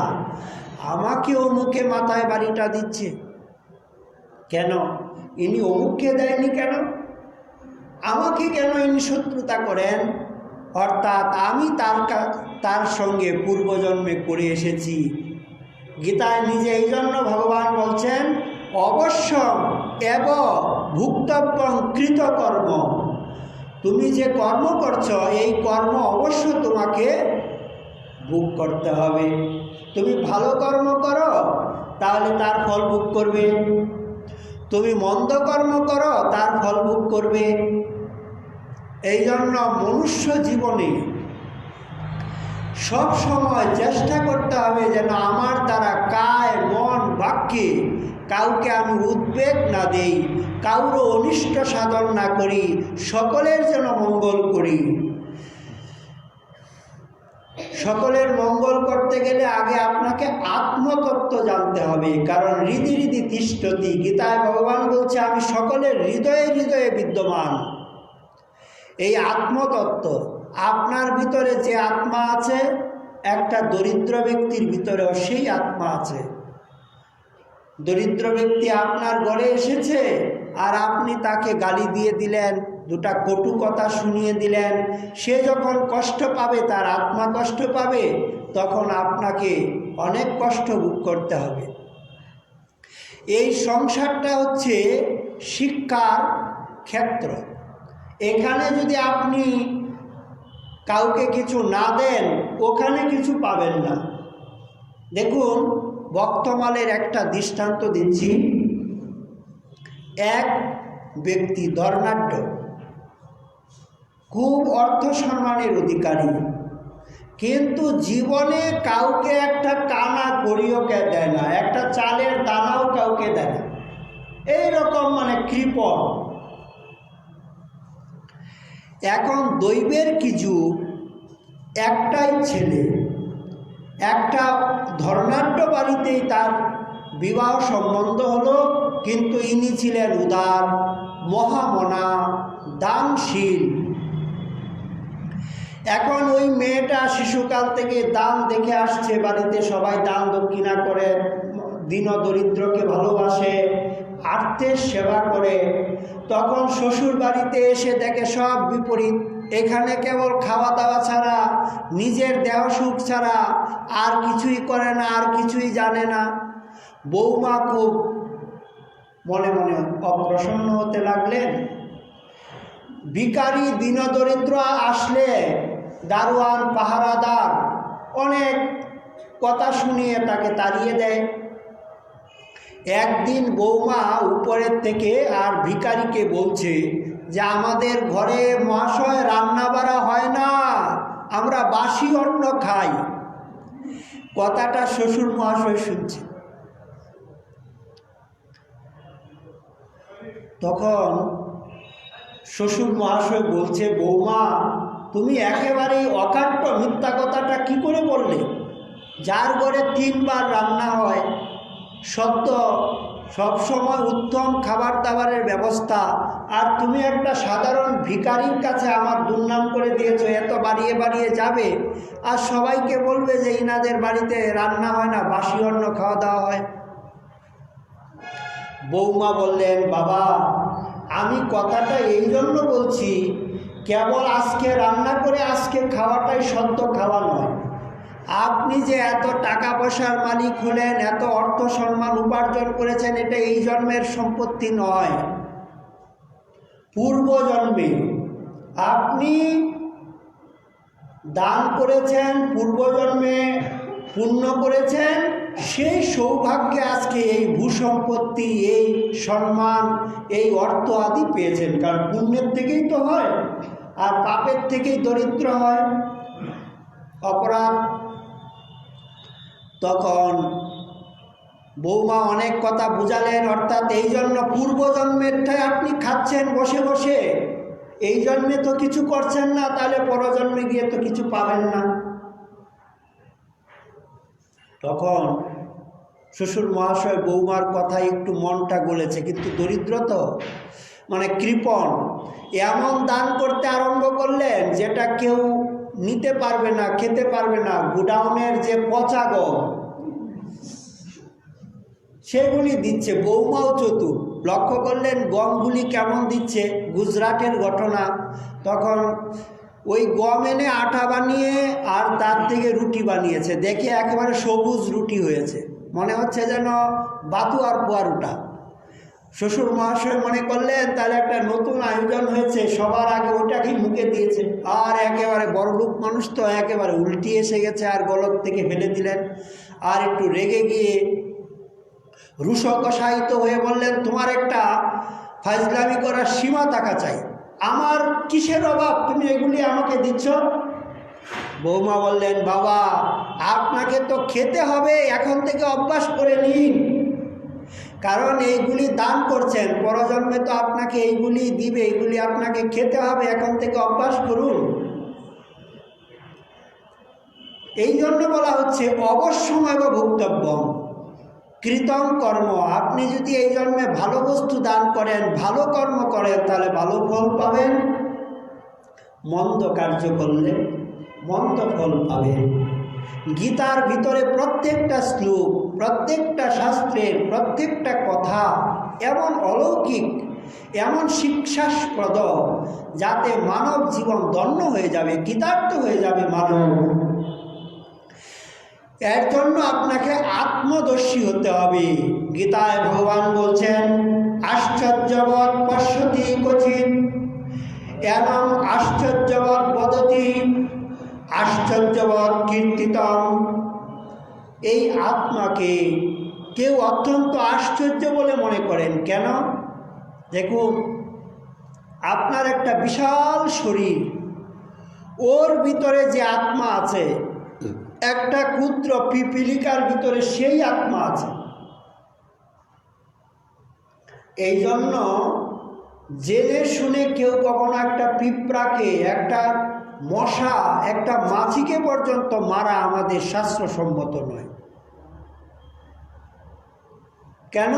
আমাকে অমুকে মাথায় বাড়িটা দিচ্ছে কেন? ইনি অমুককে দেয়নি কেন? আমাকে কেন ইনি শত্রুতা করেন? অর্থাৎ আমি তার সঙ্গে পূর্বজন্মে করে এসেছি। গীতায় নিজে এই জন্য ভগবান বলছেন, অবশ্যম এব ভুক্তব্যং কৃতকর্ম। তুমি যে কর্ম করছো, এই কর্ম অবশ্য তোমাকে ভোগ করতে হবে। তুমি ভালো কর্ম করো, তাহলে তার ফল ভোগ করবে। তুমি মন্দ কর্ম করো, তার ফল ভোগ করবে। এই জন্য মনুষ্য জীবনে সব সময় চেষ্টা করতে হবে যেন আমার দ্বারা কায় মন বাক্যে কাউকে আমি উদ্বেগ না দেই, কাউরও অনিষ্ট সাধন না করি, সকলের যেন মঙ্গল করি। সকলের মঙ্গল করতে গেলে আগে আপনাকে আত্মতত্ত্ব জানতে হবে, কারণ হৃদি হৃদি তিষ্ঠতি। গীতায় ভগবান বলছে, আমি সকলের হৃদয়ে হৃদয়ে বিদ্যমান। এই আত্মতত্ত্ব, আপনার ভিতরে যে আত্মা আছে, একটা দরিদ্র ব্যক্তির ভিতরেও সেই আত্মা আছে। দরিদ্র ব্যক্তি আপনার ঘরে এসেছে, আর আপনি তাকে গালি দিয়ে দিলেন, দুটা কটু কথা শুনিয়ে দিলেন। সে যখন কষ্ট পাবে, তার আত্মা কষ্ট পাবে, তখন আপনাকে অনেক কষ্ট ভোগ করতে হবে। এই সংসারটা হচ্ছে শিক্ষার ক্ষেত্র। এখানে যদি আপনি কাউকে কিছু না দেন, ওখানে কিছু পাবেন না। দেখুন, বক্তমালের একটা দৃষ্টান্ত দিচ্ছি। এক ব্যক্তি ধর্মাঢ্য, খুব অর্থ সম্মানের অধিকারী, কিন্তু জীবনে কাউকে একটা কানা করিও দেয় না, একটা চালের দানাও কাউকে দেয় না। এইরকম মানে কৃপণ। এখন দৈবের কি যুগ, একটাই ছেলে, একটা ধর্মাঢ্য বাড়িতেই তার বিবাহ সম্বন্ধ হলো, কিন্তু ইনি ছিলেন উদার, মহামনা, দানশীল। এখন ওই মেয়েটা শিশুকাল থেকে দান দেখে আসছে, বাড়িতে সবাই দান দক্ষিণা করে, দীন দরিদ্রকে ভালোবাসে, আর্তের সেবা করে। তখন শ্বশুর বাড়িতে এসে দেখে সব বিপরীত। এখানে কেবল খাওয়া দাওয়া ছাড়া, নিজের দেহ সুখ ছাড়া আর কিছুই করে না, আর কিছুই জানে না। বৌমা খুব মনে মনে অপ্রসন্ন হতে লাগলেন। ভিখারি দীনদরিদ্র আসলে দারোয়ান পাহারাদার অনেক কথা শুনিয়ে তাকে তাড়িয়ে দেয়। একদিন বৌমা উপরের থেকে আর ভিখারিকে বলছে যে, আমাদের ঘরে মহাশয় রান্না বাড়া হয় না, আমরা বাসি অন্ন খাই। কথাটা শ্বশুর মহাশয় শুনছে। তখন শ্বশুর মহাশয় বলছে, বৌমা তুমি একেবারেই অকাট্য, মিথ্যা কথাটা কি করে বললে? যার ঘরে 3 বার রান্না হয়, সত্য সবসময় উত্তম খাবার দাবারের ব্যবস্থা, আর তুমি একটা সাধারণ ভিখারির কাছে আমার দুর্নাম করে দিয়েছো, এত বাড়িয়ে বাড়িয়ে যাবে আর সবাইকে বলবে যে ইনাদের বাড়িতে রান্না হয় না, বাসি অন্ন খাওয়া দাওয়া হয়। বৌমা বললেন, বাবা আমি কথাটা এই জন্য বলছি, কেবল আজকে রান্না করে আজকে খাওয়াটাই সত্য খাওয়া নয়। আপনি যে এত টাকা পয়সার মালিক হলেন, এত অর্থ সম্মান উপার্জন করেছেন, এটা এই জন্মের সম্পত্তি নয়, পূর্বজন্মে আপনি দান করেছেন, পূর্বজন্মে পুণ্য করেছেন, সেই সৌভাগ্যে আজকে এই ভূসম্পত্তি, এই সম্মান, এই অর্থ আদি পেয়েছেন। কারণ পুণ্যের থেকেই তো হয়, আর পাপের থেকেই দরিদ্র হয়, অপরাধ। তখন বৌমা অনেক কথা বুঝালেন, অর্থাৎ এই জন্য পূর্বজন্মেরটাই আপনি খাচ্ছেন বসে বসে, এই জন্মে তো কিছু করছেন না, তাহলে পরজন্মে গিয়ে তো কিছু পাবেন না। তখন শ্বশুর মহাশয় বৌমার কথা একটু মনটা গলেছে, কিন্তু দরিদ্র তো, মানে কৃপণ, এমন দান করতে আরম্ভ করলেন যেটা কেউ নিতে পারবে না, খেতে পারবে না। গোডাউনের যে পচা গম সেগুলি দিচ্ছে। বৌমাও চতুর, লক্ষ্য করলেন গমগুলি কেমন দিচ্ছে, গুজরাটের ঘটনা। তখন ওই গম এনে আটা বানিয়ে আর তার থেকে রুটি বানিয়েছে, দেখে একেবারে সবুজ রুটি হয়েছে, মনে হচ্ছে যেন বাতু আর পোয়ারুটা। শ্বশুর মহাশয় মনে করলেন তাহলে একটা নতুন আয়োজন হয়েছে, সবার আগে ওটাকেই মুখে দিয়েছে। আর একেবারে বড়লোক মানুষ তো, একেবারে উল্টি এসে গেছে, আর গলদ থেকে ফেলে দিলেন। আর একটু রেগে গিয়ে রুষকষায়িত হয়ে বললেন, তোমার একটা ফাজলামি করার সীমা থাকা চাই, আমার কিসের অভাব, তুমি এগুলি আমাকে দিচ্ছ? বৌমা বললেন, বাবা আপনাকে তো খেতে হবে, এখন থেকে অভ্যাস করে নিন, কারণ এইগুলি দান করছেন, পরজন্মে তো আপনাকে এইগুলি দিবে, এইগুলি আপনাকে খেতে হবে, এখন থেকে অভ্যাস করুন। এই জন্য বলা হচ্ছে অবশ্যমেব ভোক্তব্যম কৃতং কর্ম। আপনি যদি এই জন্মে ভালো বস্তু দান করেন, ভালো কর্ম করেন, তাহলে ভালো ফল পাবেন, মন্দ কার্য করলে মন্দ ফল পাবেন। গীতার ভিতরে প্রত্যেকটা শ্লোক, প্রত্যেকটা শাস্ত্রের প্রত্যেকটা কথা এমন অলৌকিক, এমন শিক্ষাস্পদ, যাতে মানব জীবন ধন্য হয়ে যাবে, কৃতার্থ হয়ে যাবে মানব। এর জন্য আপনাকে আত্মদর্শী হতে হবে। গীতায় ভগবান বলছেন, আশ্চর্যবৎ পশ্যতি ক্বচিৎ এবং আশ্চর্যবৎ বদতি আশ্চর্যবৎ কীর্তিতম। এই আত্মাকে কেউ অত্যন্ত আশ্চর্য বলে মনে করেন। কেন? দেখুন, আপনার একটা বিশাল শরীর, ওর ভিতরে যে আত্মা আছে, একটা ক্ষুদ্র পিপিলিকার ভিতরে সেই আত্মা আছে। এই জন্য জেনে শুনে কেউ কখনো একটা পিঁপড়াকে, একটা মশা, একটা মাছিকে পর্যন্ত মারা আমাদের শাস্ত্রসম্মত নয়। কেন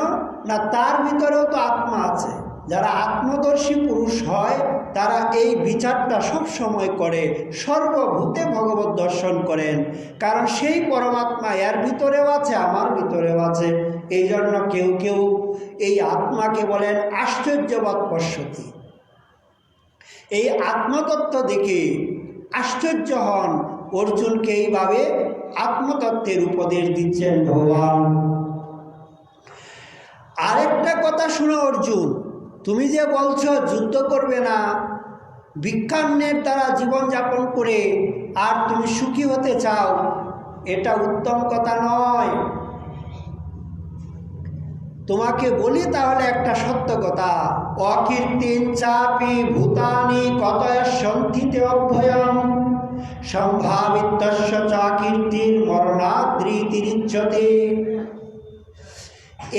না, তার ভিতরেও তো আত্মা আছে। যারা আত্মদর্শী পুরুষ হয় তারা এই বিচারটা সব সময় করে, সর্বভূতে ভগবত দর্শন করেন, কারণ সেই পরমাত্মা এর ভিতরেও আছে, আমার ভিতরেও আছে। এই জন্য কেউ কেউ এই আত্মাকে বলেন আশ্চর্যবৎ পশ্যতি। এই আত্মতত্ত্ব দেখে আশ্চর্য হন। অর্জুনকে এইভাবে আত্মতত্ত্বের উপদেশ দিচ্ছেন ভগবান। আরেকটা কথা শুনো অর্জুন, তুমি যে বলছো যুদ্ধ করবে না, ভিক্ষান্নের দ্বারা জীবনযাপন করে আর তুমি সুখী হতে চাও, এটা উত্তম কথা নয়। তোমাকে বলি তাহলে একটা সত্য কথা, অকীর্তিন চাপি ভূতানি কতয় সন্ধিতে অভ্যয়ম সম্ভাবিতস্য চাকীর্তির মরণাদ্রিতিরিচ্যতে।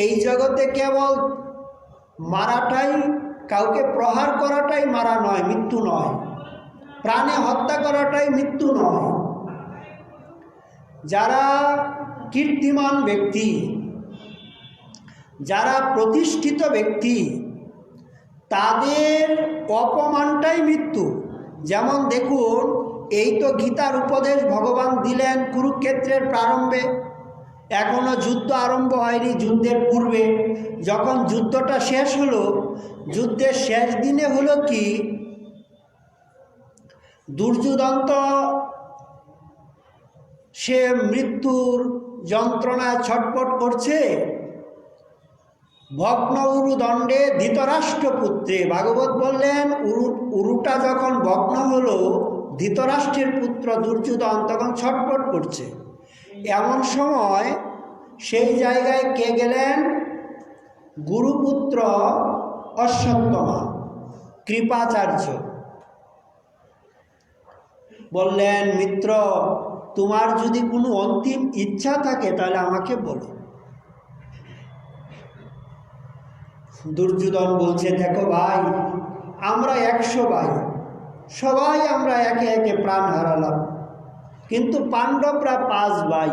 এই জগতে কেবল মারাটাই, কাউকে প্রহার করাটাই মারা নয়, মৃত্যু নয়। প্রাণে হত্যা করাটাই মৃত্যু নয়। যারা কীর্তিমান ব্যক্তি, যারা প্রতিষ্ঠিত ব্যক্তি, তাদের অপমানটাই মৃত্যু। যেমন দেখুন, এই তো গীতার উপদেশ ভগবান দিলেন কুরুক্ষেত্রের প্রারম্ভে, এখনো যুদ্ধ আরম্ভ হয়নি। যুদ্ধের পূর্বে যখন যুদ্ধটা শেষ হলো, যুদ্ধের শেষ দিনে হলো কি, দুর্যোধন তো সে মৃত্যুর যন্ত্রণায় ছটফট করছে। ভগ্ন উরুদণ্ডে ধৃতরাষ্ট্রপুত্রে, ভাগবত বললেন উরুটা যখন ভগ্ন হলো, ধৃতরাষ্ট্রের পুত্র দুর্যোধন তখন ছটফট করছে। এমন সময় সেই জায়গায় কে গেলেন? গুরুপুত্র অশ্বত্থমা, কৃপাচার্য। বললেন, মিত্র, তোমার যদি কোনো অন্তিম ইচ্ছা থাকে তাহলে আমাকে বলো। দুর্যোধন বলছে, দেখো ভাই, আমরা 100 ভাই, সবাই আমরা একে একে প্রাণ হারালাম, কিন্তু পাণ্ডবরা 5 ভাই,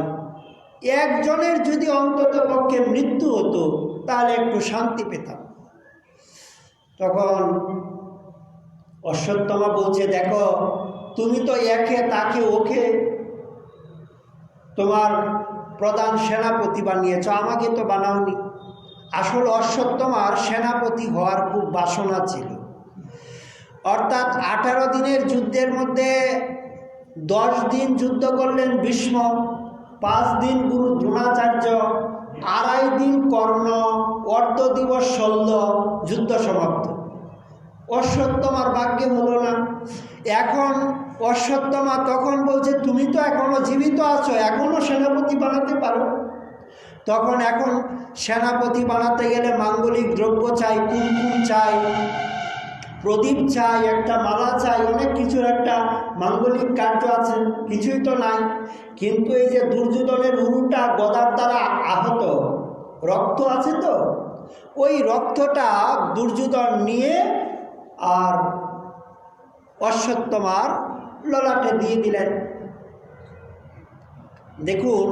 একজনের যদি অন্তত পক্ষে মৃত্যু হতো তাহলে একটু শান্তি পেতাম। তখন অশ্বত্থমা বলছে, দেখো, তুমি তো একে তাকে ওকে তোমার প্রধান সেনাপতি বানিয়েছ, আমাকে তো বানাওনি। আসলে অশ্বত্থমার সেনাপতি হওয়ার খুব বাসনা ছিল। অর্থাৎ 18 দিনের যুদ্ধের মধ্যে 10 দিন যুদ্ধ করলেন ভীষ্ম, 5 দিন গুরু দ্রোণাচার্য, 2.5 দিন কর্ণ, অর্ধ দিবস শল্য, যুদ্ধ সমাপ্ত। অশ্বত্থমার ভাগ্যে হলো না। এখন অশ্বত্থমা তখন বলছে, তুমি তো এখনো জীবিত আছো, এখনো সেনাপতি বানাতে পারো। তখন এখন সেনাপতি বানাতে গেলে মাঙ্গলিক দ্রব্য চাই, কুমকুম চাই, প্রদীপ চাই, একটা মালা চাই, অনেক কিছুর একটা মাঙ্গলিক কার্য আছে, কিছুই তো নাই। কিন্তু এই যে দুর্যোধনের উরুটা গদার দ্বারা আহত, রক্ত আছে, তো ওই রক্তটা দুর্যোধন নিয়ে আর অশ্বত্থমার ললাটে দিয়ে দিলেন। দেখুন,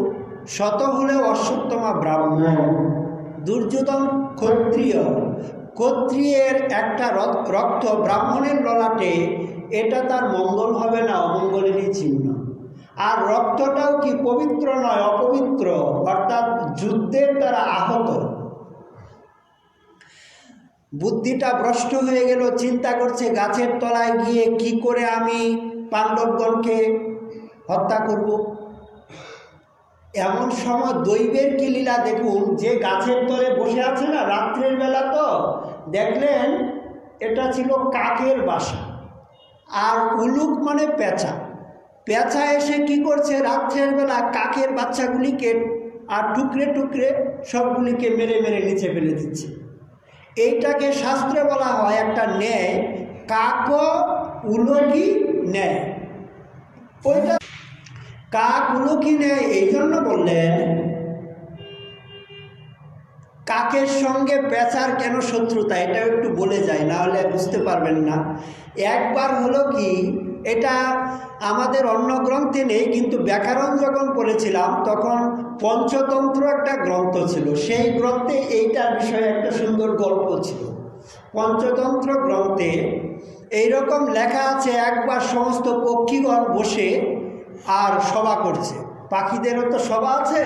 শত হলেও অশ্বত্থমা ব্রাহ্মণ, দুর্যোধন ক্ষত্রিয়। ক্ষত্রিয়ের একটা রক্ত ব্রাহ্মণের ললাটে, এটা তার মঙ্গল হবে না, অমঙ্গলেরই চিহ্ন। আর রক্তটাও কি পবিত্র নয়, অপবিত্র, অর্থাৎ যুদ্ধের দ্বারা আহত। বুদ্ধিটা ভ্রষ্ট হয়ে গেল, চিন্তা করছে গাছের তলায় গিয়ে কি করে আমি পাণ্ডবগণকে হত্যা করব। এমন সময় দৈবের কি লীলা দেখুন, যে গাছের তলে বসে আছে না, রাত্রের বেলা তো দেখলেন এটা ছিল কাকের বাসা। আর উলুক মানে পেঁচা। পেঁচা এসে কি করছে, রাত্রের বেলা কাকের বাচ্চাগুলিকে আর টুকরে টুকরে সবগুলিকে মেরে মেরে নিচে ফেলে দিচ্ছে। এইটাকে শাস্ত্রে বলা হয় একটা ন্যায়, কাক উলকি ন্যায়। ওইটা কাক উলকি ন্যায় এই জন্য বললেন, কাকের সঙ্গে পেঁচার কেন শত্রুতা, এটা একটু বলে যায়, না হলে বুঝতে পারবেন না। একবার হলো কি, এটা আমাদের অন্য গ্রন্থে নেই, কিন্তু ব্যাকরণ যখন পড়েছিলাম তখন পঞ্চতন্ত্র একটা গ্রন্থ ছিল, সেই গ্রন্থে এইটার বিষয়ে একটা সুন্দর গল্প ছিল। পঞ্চতন্ত্র গ্রন্থে এইরকম লেখা আছে, একবার সমস্ত পক্ষীগণ বসে আর সভা করছে। পাখিদেরও তো সভা আছে।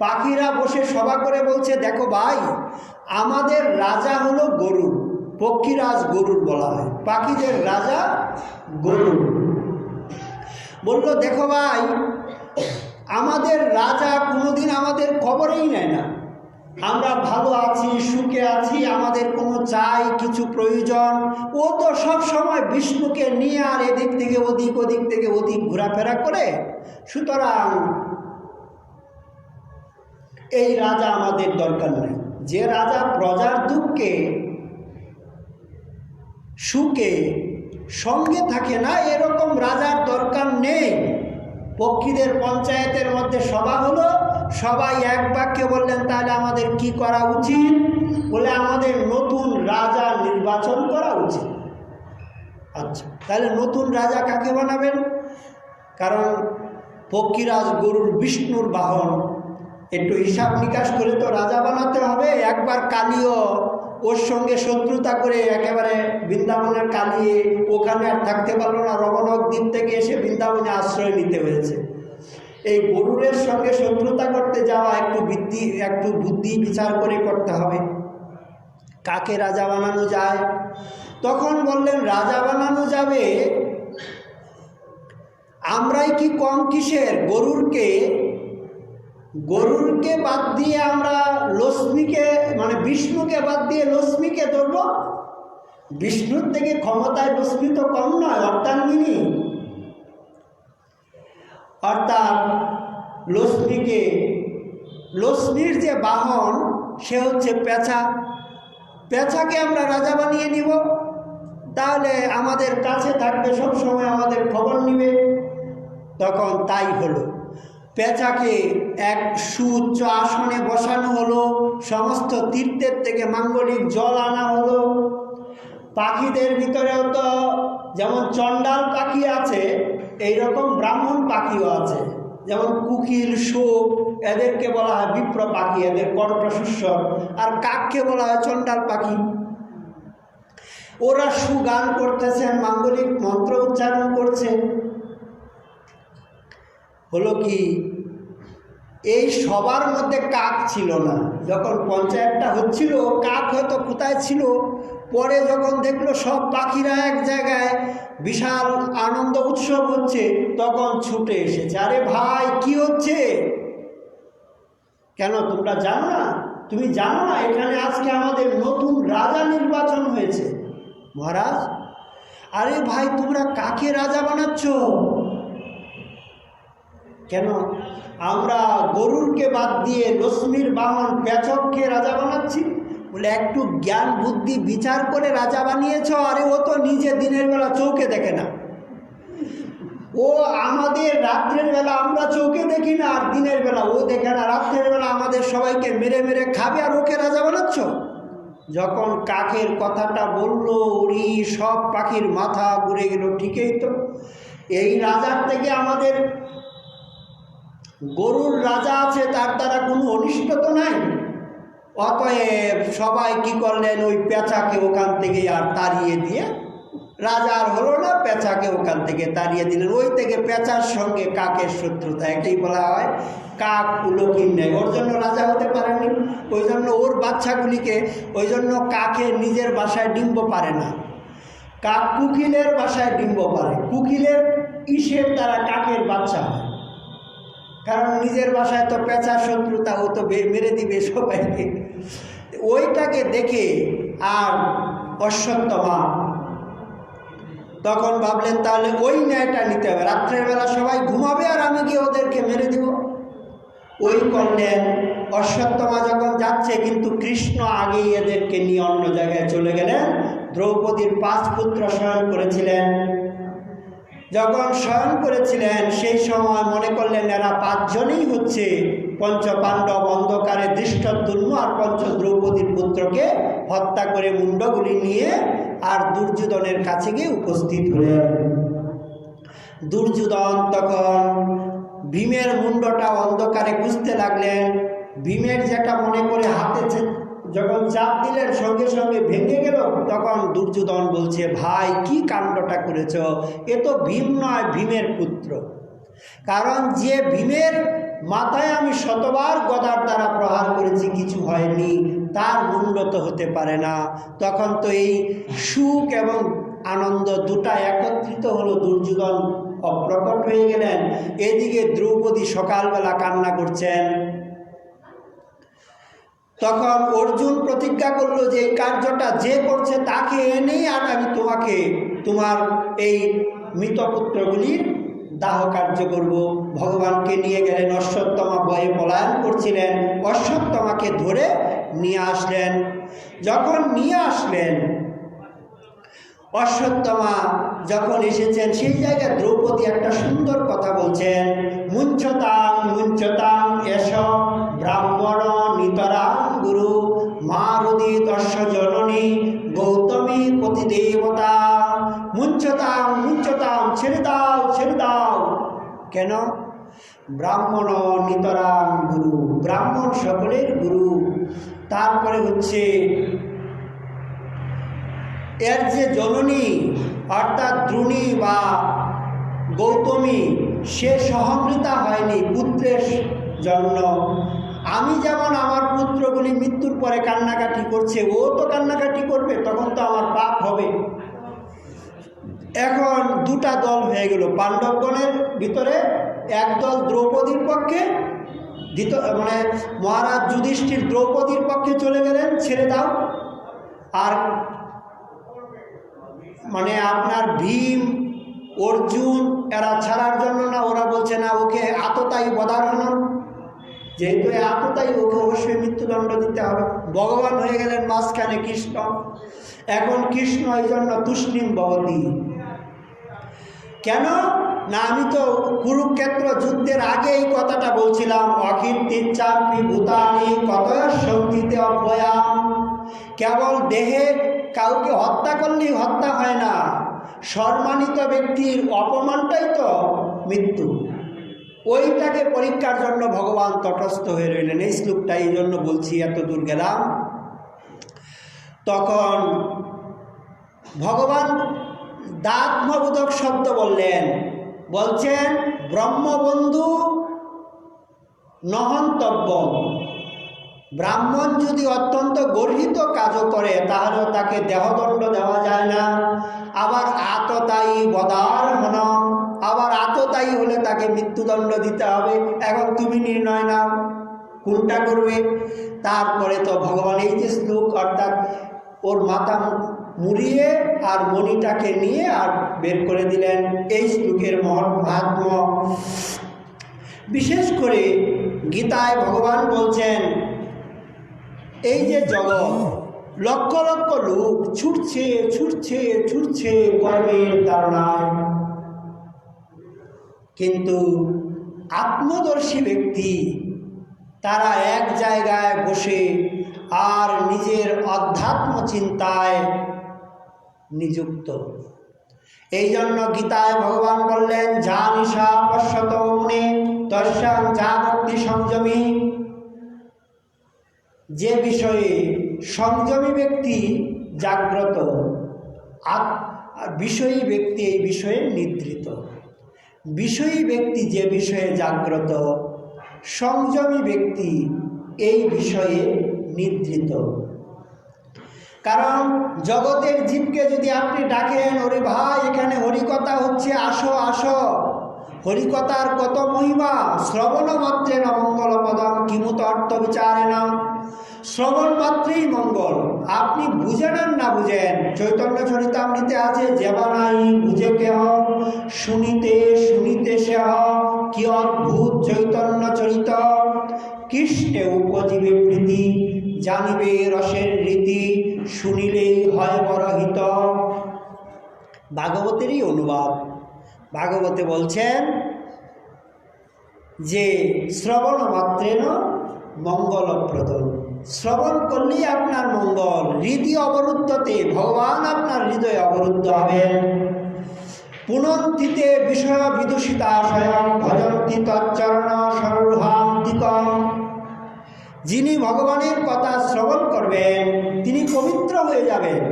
পাখিরা বসে সভা করে বলছে, দেখো ভাই, আমাদের রাজা হলো গরু, পক্ষীরাজ গরুর বলা হয়, পাখিদের রাজা গরু। বলল, দেখো ভাই, আমাদের রাজা কোনোদিন আমাদের খবরেই নেয় না, আমরা ভালো আছি, সুখে আছি, আমাদের কোনো চাই কিছু প্রয়োজন, ও তো সব সময় বিষ্ণুকে নিয়ে আর এদিক থেকে ওদিক, ওদিক থেকে ওদিক ঘোরাফেরা করে। সুতরাং এই রাজা আমাদের দরকার নেই। যে রাজা প্রজার দুঃখে সুখে সঙ্গে থাকে না, এরকম রাজার দরকার নেই। পক্ষীদের পঞ্চায়েতের মধ্যে সভা হলো, সবাই এক বাক্যে বললেন, তাহলে আমাদের কি করা উচিত? বলে, আমাদের নতুন রাজা নির্বাচন করা উচিত। আচ্ছা, তাহলে নতুন রাজা কাকে বানাবেন? কারণ পক্ষীরাজ গরুর বিষ্ণুর বাহন, একটু হিসাব নিকাশ করে তো রাজা বানাতে হবে। একবার কালিও ওর সঙ্গে শত্রুতা করে একেবারে বৃন্দাবনের কালিয়ে ওখানে আর থাকতে পারলো না, রমণক দ্বীপ থেকে এসে বৃন্দাবনে আশ্রয় নিতে হয়েছে। এই গরুরের সঙ্গে শত্রুতা করতে যাওয়া একটু বুদ্ধি বিচার করে করতে হবে। কাকে রাজা বানানো যায়? তখন বললেন, রাজা বানানো যাবে আমরাই কি কম কিসের? গরুরকে বাদ দিয়ে আমরা লক্ষ্মীকে মানে বিষ্ণুকে বাদ দিয়ে লক্ষ্মীকে ধরব? বিষ্ণুর থেকে ক্ষমতায় লক্ষ্মী তো কম নয়, অর্ধাঙ্গিনী। অর্থাৎ লক্ষ্মীর যে বাহন সে হচ্ছে পেঁচা। পেঁচাকে আমরা রাজা বানিয়ে নিব, তাহলে আমাদের কাছে থাকবে, সবসময় আমাদের খবর নিবে। তখন তাই হলো, পেঁচাকে এক সুউচ্চ আসনে বসানো হলো, সমস্ত তীর্থের থেকে মাঙ্গলিক জল আনা হলো। পাখিদের ভিতরেও তো যেমন চণ্ডাল পাখি আছে, এইরকম ব্রাহ্মণ পাখিও আছে। যেমন কুকিল, শোক, এদেরকে বলা হয় বিপ্র পাখি, এদের কণ্ঠস্বর। আর কাককে বলা হয় চণ্ডাল পাখি। ওরা সুগান করতেছেন, মাঙ্গলিক মন্ত্র উচ্চারণ করছে। হলো কি, এই সবার মধ্যে কাক ছিল না। যখন পঞ্চায়েতটা হচ্ছিল, কাক হয়তো কোথায় ছিল, পরে যখন দেখলো সব পাখিরা এক জায়গায় বিশাল আনন্দ উৎসব হচ্ছে, তখন ছুটে এসেছে। আরে ভাই, কি হচ্ছে? কেন তোমরা জানো না? তুমি জানো না এখানে আজকে আমাদের নতুন রাজা নির্বাচন হয়েছে? মহারাজ, আরে ভাই, তোমরা কাকে রাজা বানাচ্ছ? কেন? আমরা গরুরকে বাদ দিয়ে লক্ষ্মীর বাহন পেঁচককে রাজা বানাচ্ছি। বলে একটু জ্ঞান বুদ্ধি বিচার করে রাজা বানিয়েছ। আরে ও তো নিজে দিনের বেলা চৌকে দেখে না। ও আমাদের রাত্রের বেলা আমরা চৌকে দেখি না, আর দিনের বেলা ও দেখে না। রাত্রের বেলা আমাদের সবাইকে মেরে মেরে খাবে, আর ওকে রাজা বানাচ্ছ? যখন কাকের কথাটা বললো, উড়ি সব পাখির মাথা ঘুরে গেল। ঠিকই তো, এই রাজার থেকে আমাদের গরুর রাজা আছে, তার দ্বারা কোনো অনিষ্ট তো নাই। অতএব সবাই কি করলেন, ওই পেঁচাকে ওখান থেকে আর তাড়িয়ে দিয়ে, রাজা আর হলো না, পেঁচাকে ওখান থেকে তাড়িয়ে দিলেন। ওই থেকে পেঁচার সঙ্গে কাকের শত্রুতা। এটাই বলা হয় কাক উলকির নেই। ওর জন্য রাজা হতে পারেনি, ওই জন্য ওর বাচ্চাগুলিকে, ওই জন্য কাকে নিজের বাসায় ডিম্ব পারে না। কাক কুকিলের বাসায় ডিম্ব পারে, কুকিলের ইসের দ্বারা কাকের বাচ্চা হয়। কারণ নিজের বাসায় তো পেঁচার শত্রুতা, ও তো মেরে দিবে সবাইকে। ওইটাকে দেখে আর অশ্বত্থমা তখন ভাবলেন, তাহলে ওই ন্যায়টা নিতে হবে। রাত্রের বেলা সবাই ঘুমাবে, আর আমি গিয়ে ওদেরকে মেরে দিব। ওই করলেন। অশ্বত্থমা যখন যাচ্ছে, কিন্তু কৃষ্ণ আগেই এদেরকে নিয়ে অন্য জায়গায় চলে গেলেন। দ্রৌপদীর 5 পুত্র শয়ন করেছিলেন। যখন শয়ন করেছিলেন, সেই সময় মনে করলেন এরা 5 জনেই হচ্ছে পঞ্চপাণ্ডব, অন্ধকারে দৃষ্টদ্যুম্ন আর দ্রৌপদীর পুত্রকে হত্যা করে মুন্ডগুলি নিয়ে আর দুর্যোধনের কাছে গিয়ে উপস্থিত হলেন। দুর্যোধন তখন ভীমের মুন্ডটা অন্ধকারে খুঁজতে লাগলেন। ভীমের যেটা মনে করে হাতে যখন চাপ দিলেন, সঙ্গে সঙ্গে ভেঙে গেল। তখন দুর্যোধন বলছে, ভাই কি কাণ্ডটা করেছ? এ তো ভীম নয়, ভীমের পুত্র। কারণ যে ভীমের মাথায় আমি শতবার গদার দ্বারা প্রহার করেছি, কিছু হয়নি, তার মুন্ড তো হতে পারে না। তখন তো এই সুখ এবং আনন্দ দুটা একত্রিত হলো। দুর্যোধন অপ্রকট হয়ে গেলেন। এদিকে দ্রৌপদী সকালবেলা কান্না করছেন। তখন অর্জুন প্রতিজ্ঞা করলো যে এই কার্যটা যে করছে তাকে এনেই আর আমি তোমাকে তোমার এই মৃতপুত্রগুলির দাহ কার্য করব। ভগবানকে নিয়ে গেলেন। অশ্বত্থমা ভয়ে পলায়ন করছিলেন। অশ্বত্থমাকে ধরে নিয়ে আসলেন। যখন নিয়ে আসলেন, অশ্বত্থমা যখন এসেছেন, সেই জায়গায় দ্রৌপদী একটা সুন্দর কথা বলছেন, মুঞ্চতাং মুঞ্চতাং এস ব্রাহ্মণ নিতরাং গুরু মারুদি দর্শ জননী গৌতমী পতিদেবতা। মুঞ্চতাং মুঞ্চতাং, ছেড়ে দাও ছেড়ে দাও। কেন? ব্রাহ্মণ নিতরাং গুরু, ব্রাহ্মণ সকলের গুরু। তারপরে হচ্ছে এর যে জননী অর্থাৎ দ্রোণী বা গৌতমী, সে সহমৃতা হয়নি পুত্রের জন্য। আমি যেমন আমার পুত্রগুলি মৃত্যুর পরে কান্নাকাটি করছে, ও তো কান্নাকাটি করবে, তখন তো আমার পাপ হবে। এখন দুটা দল হয়ে গেল, পাণ্ডবগণের ভিতরে এক দল দ্রৌপদীর পক্ষে, মানে মহারাজ যুধিষ্ঠির দ্রৌপদীর পক্ষে চলে গেলেন, ছেড়ে দাও। আর মানে আপনার ভীম, অর্জুন এরা ছাড়ার জন্য না, ওরা বলছে না, ওকে আততায়ী বদারহনন, যেহেতু আততায়ী ওকে অবশ্যই মৃত্যুদণ্ড দিতে হবে। ভগবান হয়ে গেলেন মাঝখানে কৃষ্ণ। এখন কৃষ্ণ এই জন্য তুষ্ণীম ভবতি, কেন না, আমি তো কুরুক্ষেত্র যুদ্ধের আগে এই কথাটা বলছিলাম, অকীর্তিচ্ছাপি ভূতানি কতয় শক্তিতে অব্যয়াম। কেবল দেহে কাউকে হত্যা করলেই হত্যা হয় না, সম্মানিত ব্যক্তির অপমানটাই তো মৃত্যু। ওইটাকে পরীক্ষার জন্য ভগবান তটস্থ হয়ে রইলেন। এই শ্লোকটা এই জন্য বলছি, এত দূর গেলাম। তখন ভগবান দাত্মবোধক শব্দ বললেন, বলছেন ব্রহ্মবন্ধু নহন্তব্য। ব্রাহ্মণ যদি অত্যন্ত গর্হিত কাজও করে তাহলেও তাকে দেহদণ্ড দেওয়া যায় না। আবার আততায়ী বদারহন, আবার আততায়ী হলে তাকে মৃত্যুদণ্ড দিতে হবে। এখন তুমি নির্ণয় নাও কোনটা করবে। তারপরে তো ভগবান এই যে শ্লোক, অর্থাৎ ওর মাথা মুড়িয়ে আর মণিটাকে নিয়ে আর বের করে দিলেন। এই শ্লোকের মহাত্ম্য বিশেষ করে গীতায় ভগবান বলছেন, এই যে জগৎ লক্ষ লক্ষ লোক ছুটছে ছুটছে ছুটছে কর্মের তাড়নায়, কিন্তু আত্মদর্শী ব্যক্তি তারা এক জায়গায় বসে আর নিজের অধ্যাত্ম চিন্তায় নিযুক্ত। এই জন্য গীতায় ভগবান বললেন, যা নিশা পশ্যত মুনে তস্যাং জাগর্তি সংযমী। যে বিষয়ে সংযমী ব্যক্তি জাগ্রত, আর বিষয়ী ব্যক্তি এই বিষয়ে নিদ্রিত। বিষয়ী ব্যক্তি যে বিষয়ে জাগ্রত, সংযমী ব্যক্তি এই বিষয়ে নিদ্রিত। কারণ জগতের জীবকে যদি আপনি ডাকেন, ওরে ভাই এখানে হরিকথা হচ্ছে, আসো আসো, হরিকথার কত মহিমা, শ্রবণ মাত্রে না মঙ্গল পদম কিমুত অর্থ বিচারে না, শ্রবণ মাত্রেই মঙ্গল। আপনি বুঝেন আর না বুঝেন, চৈতন্য চরিতামৃতে আছে, যেবা নাই বুঝে কেহ শুনিতে শুনিতে সেহ, কি অদ্ভুত চৈতন্য চরিত, কৃষ্ণে উপজীবে প্রীতি, জানিবে রসের রীতি, শুনিলেই হয় বড়হিত। ভাগবতেরই অনুবাদ। ভাগবতে বলছেন যে শ্রবণ মাত্রেন মঙ্গলপ্রদ, শ্রবণ করলেই আপনার মঙ্গল। রীতি অবরুদ্ধতে ভগবান আপনার হৃদয়ে অবরুদ্ধ হবেন। পুনন্তিতে বিষয় বিদূষিতা স্বয়ং ভজন্তি তচ্চরণ সরোহান্তিকম। যিনি ভগবানের কথা শ্রবণ করবেন তিনি পবিত্র হয়ে যাবেন।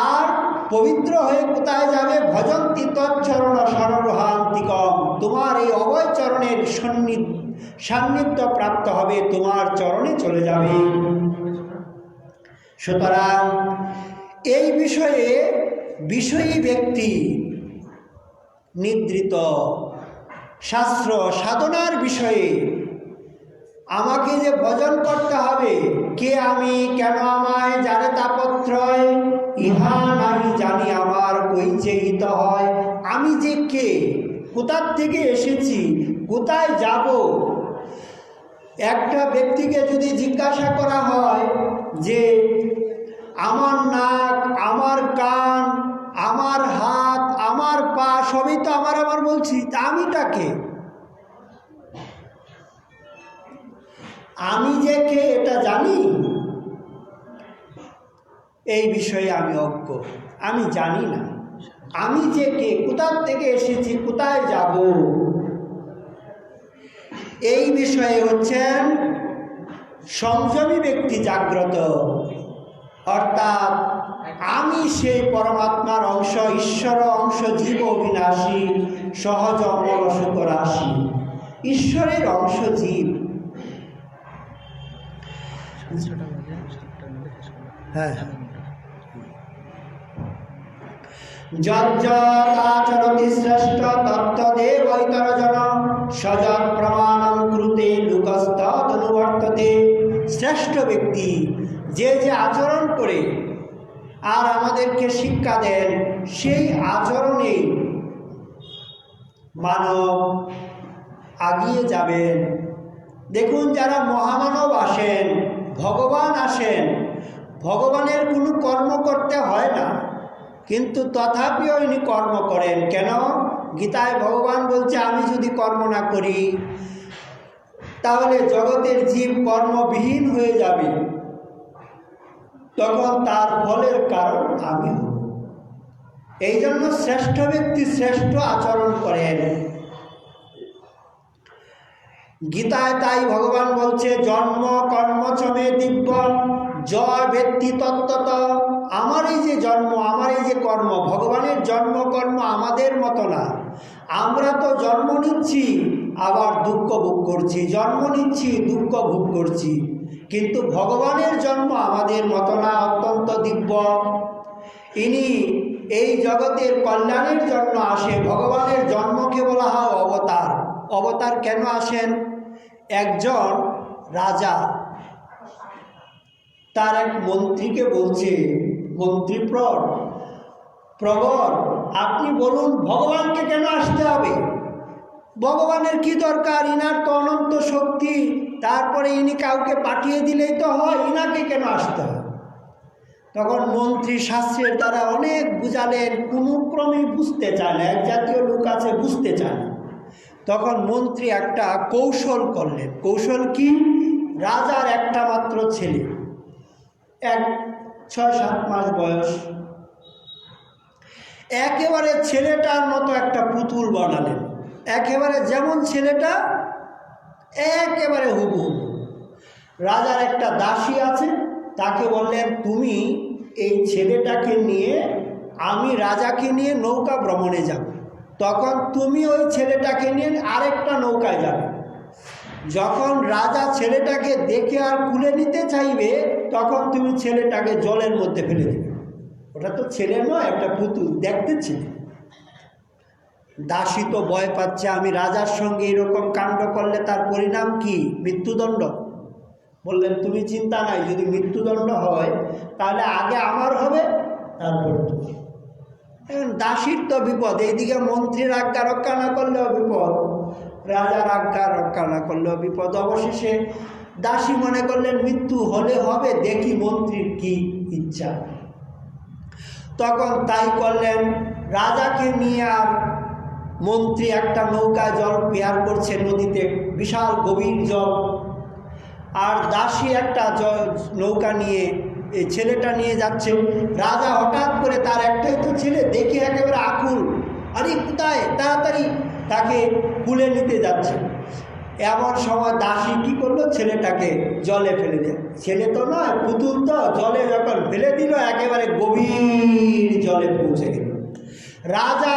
আর পবিত্র হয়ে কোথায় যাবে? ভজন্তি তচ্চরণ সরোহান্তিকম। তোমার এই অভয় চরণের সান্নিধ্য প্রাপ্ত হবে, তোমার চরণে চলে যাবে। সুতরাং এই বিষয়ে বিষয়ী ব্যক্তি নিদ্রিত। শাস্ত্র সাধনার বিষয়ে আমাকে যে ভজন করতে হবে, কে আমি, কেন আমায়, যারে তাপত্রয়, ইহা নাহি জানি আমার কইছে হিত হয়। আমি যে কে, কোথার থেকে এসেছি, কোথায় যাব। একটা ব্যক্তিকে যদি জিজ্ঞাসা করা হয় যে আমার নাক, আমার কান, আমার হাত, আমার পা সবই তো আমার আমার বলছি, তা আমিটাকে, আমি যে কে এটা জানি? এই বিষয়ে আমি অজ্ঞ, আমি জানি না আমি যে কে, কোথার থেকে এসেছি, কোথায় যাব। এই বিষয়ে হচ্ছেন সংযমী ব্যক্তি জাগ্রত। অর্থাৎ আমি সেই পরমাত্মার অংশ, ঈশ্বর অংশ, জীব অবিনাশী, সহজ অমর সুখ রাশি, ঈশ্বরের অংশ জীব। হ্যাঁ, যজ্জতাচরতি শ্রেষ্ঠ তত্ত্বদেবৈতরজন সযৎ প্রমাণং কৃতে লোকস্তদনুবর্ততে। শ্রেষ্ঠ ব্যক্তি যে যে আচরণ করে আর আমাদেরকে শিক্ষা দেন, সেই আচরণে মানব আগিয়ে যাবেন। দেখুন, যারা মহামানব আসেন, ভগবান আসেন, ভগবানের কোনো কর্ম করতে হয় না, কিন্তু তথাপিও ইনি কর্ম করেন। কেন? গীতায় ভগবান বলছে, আমি যদি কর্ম না করি তাহলে জগতের জীব কর্মবিহীন হয়ে যাবে, তখন তার ফলের কারণ আমি হব। এই জন্য শ্রেষ্ঠ ব্যক্তি শ্রেষ্ঠ আচরণ করেন। গীতায় তাই ভগবান বলছে, জন্ম কর্ম চমে দিব্য জয় ব্যক্তি তত্ত্বত। আমার এই যে জন্ম, আমার এই যে কর্ম, ভগবানের জন্ম কর্ম আমাদের মতো না। আমরা তো জন্ম নিচ্ছি আবার দুঃখ ভোগ করছি, জন্ম নিচ্ছি দুঃখ ভোগ করছি, কিন্তু ভগবানের জন্ম আমাদের মতো না, অত্যন্ত দিব্য। ইনি এই জগতের কল্যাণের জন্য আসে। ভগবানের জন্মকে বলা হয় অবতার। অবতার কেন আসেন? একজন রাজা তার এক মন্ত্রীকে বলছে, প্রবর, আপনি বলুন ভগবানকে কেন আসতে হবে? ভগবানের কি দরকার? ইনার তো অনন্ত শক্তি, তারপরে ইনি কাউকে পাঠিয়ে দিলেই তো হয়, ইনাকে কেন আসতে হয়? তখন মন্ত্রী শাস্ত্রের দ্বারা অনেক বুঝালেন, কোনো ক্রমেই বুঝতে চায় না, এক জাতীয় লোক আছে বুঝতে চায় না। তখন মন্ত্রী একটা কৌশল করলেন। কৌশল কি? রাজার একটা মাত্র ছেলে, 6-7 মাস বয়স, একেবারে ছেলেটার মতো একটা পুতুল বানালেন, একেবারে যেমন ছেলেটা একেবারে হুবহু। রাজার একটা দাসী আছে, তাকে বললেন, তুমি এই ছেলেটাকে নিয়ে, আমি রাজাকে নিয়ে নৌকা ভ্রমণে যাব, তখন তুমি ওই ছেলেটাকে নিয়ে আরেকটা নৌকায় যাবে। যখন রাজা ছেলেটাকে দেখে আর কুলে নিতে চাইবে, তখন তুমি ছেলেটাকে জলের মধ্যে ফেলে দেবে। ওটা তো ছেলে নয়, একটা পুতুল, দেখতে ছেলে। দাসী তো ভয় পাচ্ছে, আমি রাজার সঙ্গে এরকম কাণ্ড করলে তার পরিণাম কি? মৃত্যুদণ্ড। বললেন, তুমি চিন্তা নাই, যদি মৃত্যুদণ্ড হয় তাহলে আগে আমার হবে, তারপরে তুমি। এখন দাসীর তো বিপদ, এইদিকে মন্ত্রীর আজ্ঞা রক্ষা না করলেও বিপদ, রাজার আজ্ঞা রক্ষা না করলেও বিপদ। অবশেষে দাসী মনে করলেন মৃত্যু হলে হবে, দেখি মন্ত্রীর কি ইচ্ছা। তখন তাই করলেন, রাজাকে নিয়ে আর মন্ত্রী একটা নৌকায় জল পেয়ার করছে নদীতে, বিশাল গভীর জল, আর দাসী একটা নৌকা নিয়ে এই ছেলেটা নিয়ে যাচ্ছে। রাজা হঠাৎ করে, তার একটাই তো ছেলে, দেখে একেবারে আকুল, আরে কোথায়, তাড়াতাড়ি তাকে কুলে নিতে যাচ্ছে। এমন সময় দাসী কি করলো? ছেলেটাকে জলে ফেলে দেয়। ছেলে তো নয়, পুতুল তো, জলে যখন ফেলে দিল একেবারে গভীর জলে পৌঁছে গেল। রাজা,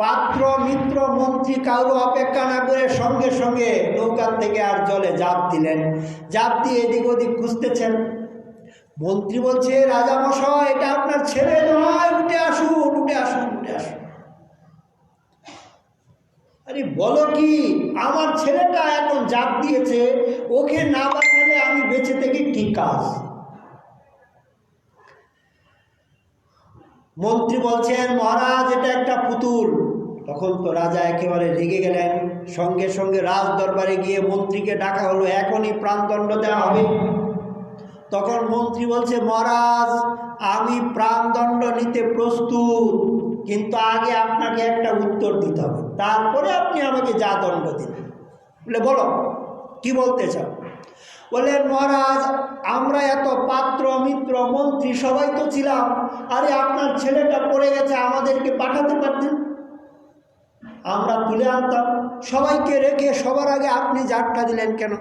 পাত্র, মিত্র, মন্ত্রী কারো অপেক্ষা না করে সঙ্গে সঙ্গে নৌকার থেকে আর জলে ঝাঁপ দিলেন। ঝাঁপ দিয়ে এদিক ওদিক খুঁজতেছেন। মন্ত্রী বলছে, রাজামশাই, এটা আপনার ছেলে নয়, উঠে আসুন, উঠে আসুন, উঠে আসুন। আরে বলো কি? আমার ছেলেটা এখন ঝাঁপ দিয়েছে, ওকে না বাঁচালে আমি বেঁচে থেকে কি কাজ? মন্ত্রী বলছেন, মহারাজ, এটা একটা পুতুল। তখন তো রাজা একেবারে রেগে গেলেন। সঙ্গে সঙ্গে রাজ দরবারে গিয়ে মন্ত্রীকে ডাকা হলো, এখনই প্রাণদণ্ড দেওয়া হবে। তখন মন্ত্রী বলছে, মহারাজ, আমি প্রাণদণ্ড নিতে প্রস্তুত, কিন্তু আগে আপনাকে একটা উত্তর দিতে হবে, তারপরে আপনি আমাকে যা দণ্ড দিন। বলে, বলো কি বলতে চাও? বললেন, মহারাজ, আমরা এত পাত্র, মিত্র, মন্ত্রী সবাই তো ছিলাম, আরে আপনার ছেলেটা পড়ে গেছে, আমাদেরকে পাঠাতে পারতেন, আমরা তুলে আনতাম। সবাইকে রেখে সবার আগে আপনি জাটটা দিলেন কেন?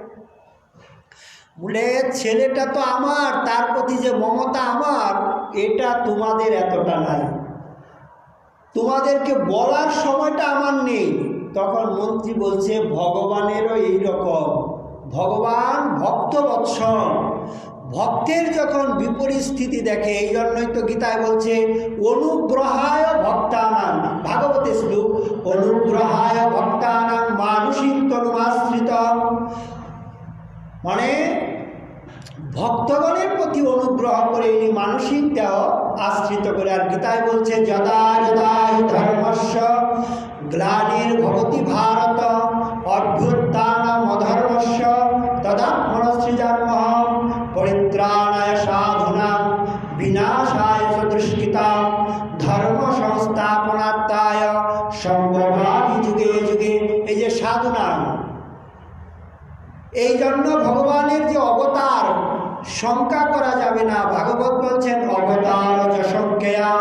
বলে, ছেলেটা তো আমার, তার প্রতি যে মমতা আমার, এটা তোমাদের এতটা নাই, তোমাদেরকে বলার সময়টা আমার নেই। তখন মন্ত্রী বলছে, ভগবানেরও এই রকম, ভগবান ভক্তবৎসল, ভক্তের যখন বিপরীত স্থিতি দেখে, এই জন্যই তো গীতায় বলছে অনুগ্রহায় ভক্তানাং, ভাগবতে শ্লোক, অনুগ্রহায় ভক্তানাং মানসিক তনুমাশ্রিত, মানে ভক্তগণের প্রতি অনুগ্রহ করে ইনি মানসিক দেহ আশ্রিত করে। আর গীতায় বলছে যদা যদা হি ধর্মস্য গ্লানির্ভবতি ভারত অভ্যুত্থানম অধর্মস্য তদাত্মনঃসৃজাম্যহং পরিত্রাণায় সাধুনাং বিনাশায় চ দুষ্কৃতাং ধর্ম সংস্থাপনার্থায় সম্ভবামি যুগে যুগে। এই যে সাধুনাং, এই জন্য ভগবানের যে অবতার শঙ্কা করা যাবে না। ভাগবত বলছেন অবতার যশঙ্কেয়া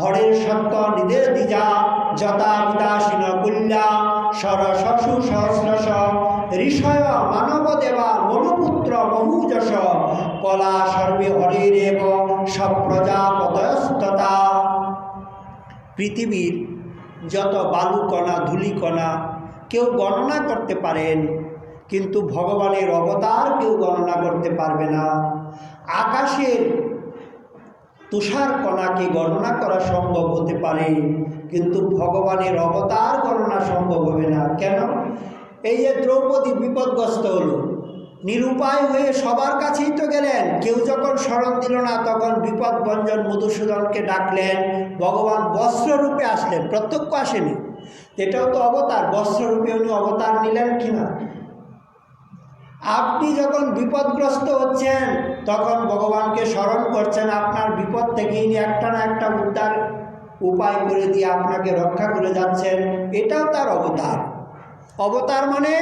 হরের সত্য নিদের দ্বিজা যতা বিদাসীন কুল্যা সরসু সহস্রশ ঋষয় মানব দেবা মনুপুত্র বহুযশ কলা সর্বে হরেরেব সপ্রজাপদস্ততা। পৃথিবীর যত বালুকণা ধূলিকণা কেউ গণনা করতে পারেন, কিন্তু ভগবানের অবতার কেউ গণনা করতে পারবে না। আকাশের তুষার কণাকে গণনা করা সম্ভব হতে পারে, কিন্তু ভগবানের অবতার গণনা সম্ভব হবে না। কেন? এই যে দ্রৌপদী বিপদগ্রস্ত হলো, নিরুপায় হয়ে সবার কাছেই তো গেলেন, কেউ যখন শরণ দিল না তখন বিপদভঞ্জন মধুসূদনকে ডাকলেন, ভগবান বস্ত্ররূপে আসলেন, প্রত্যক্ষ আসেনি, এটাও তো অবতার, বস্ত্ররূপে উনি অবতার নিলেন কিনা। আপনি যখন বিপদগ্রস্ত হচ্ছেন তখন ভগবানকে স্মরণ করছেন, আপনার বিপদ থেকে ইনি একটা না একটা উদ্ধার উপায় করে দিয়ে আপনাকে রক্ষা করে যাচ্ছেন, এটাও তার অবতার। অবতার মানে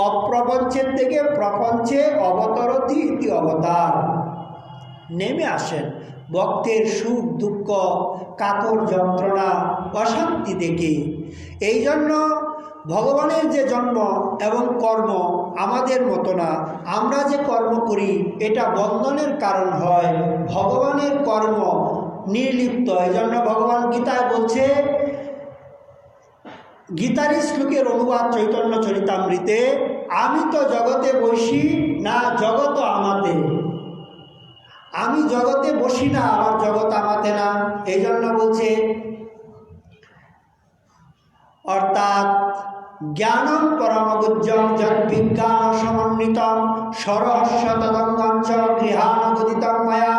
অপ্রপঞ্চের থেকে প্রপঞ্চে অবতরতি ইতি অবতার, নেমে আসেন ভক্তের সুখ দুঃখ কাতর যন্ত্রণা অশান্তি দেখে। এই জন্য ভগবানের যে জন্ম এবং কর্ম আমাদের মতো না, আমরা যে কর্ম করি এটা বন্ধনের কারণ হয়, ভগবানের কর্ম নির্লিপ্ত। এই জন্য ভগবান গীতায় বলছে, গীতার শ্লোকের অনুবাদ চৈতন্য চরিতামৃতে, আমি তো জগতে বসি না জগৎ আমাতে, আমি জগতে বসি না আবার জগৎ আমাতে না। এই জন্য বলছে, অর্থাৎ জ্ঞানম পরমগুজ্জম যদ্বিজ্ঞান সমন্বিতম সরহস্য তদঙ্গঞ্চ গৃহানুগদিতম ময়া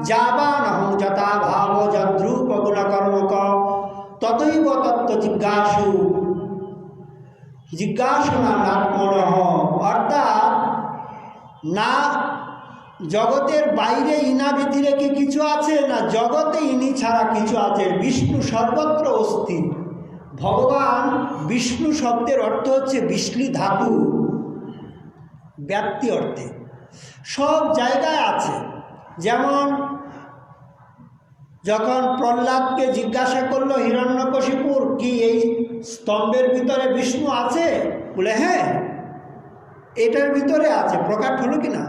যাবানহং যথা ভাব যদ্রূপ গুণকর্মক ততৈব তত্ত্ব জিজ্ঞাসু জিজ্ঞাসনা নাত্মনঃ। অর্থাৎ না জগতের বাইরে ইনা ভিতরে কি কিছু আছে, না জগতে ইনি ছাড়া কিছু আছে। বিষ্ণু সর্বত্র অস্থির। ভগবান বিষ্ণু শব্দের অর্থ হচ্ছে বিষ্লি ধাতু, ব্যাপ্তি অর্থে সব জায়গায় আছে। যেমন যখন প্রহ্লাদকে জিজ্ঞাসা করলো হিরণ্যকশিপুর, কি এই স্তম্ভের ভিতরে বিষ্ণু আছে? বলে হ্যাঁ, এটার ভিতরে আছে। প্রকাশ হলো কি না?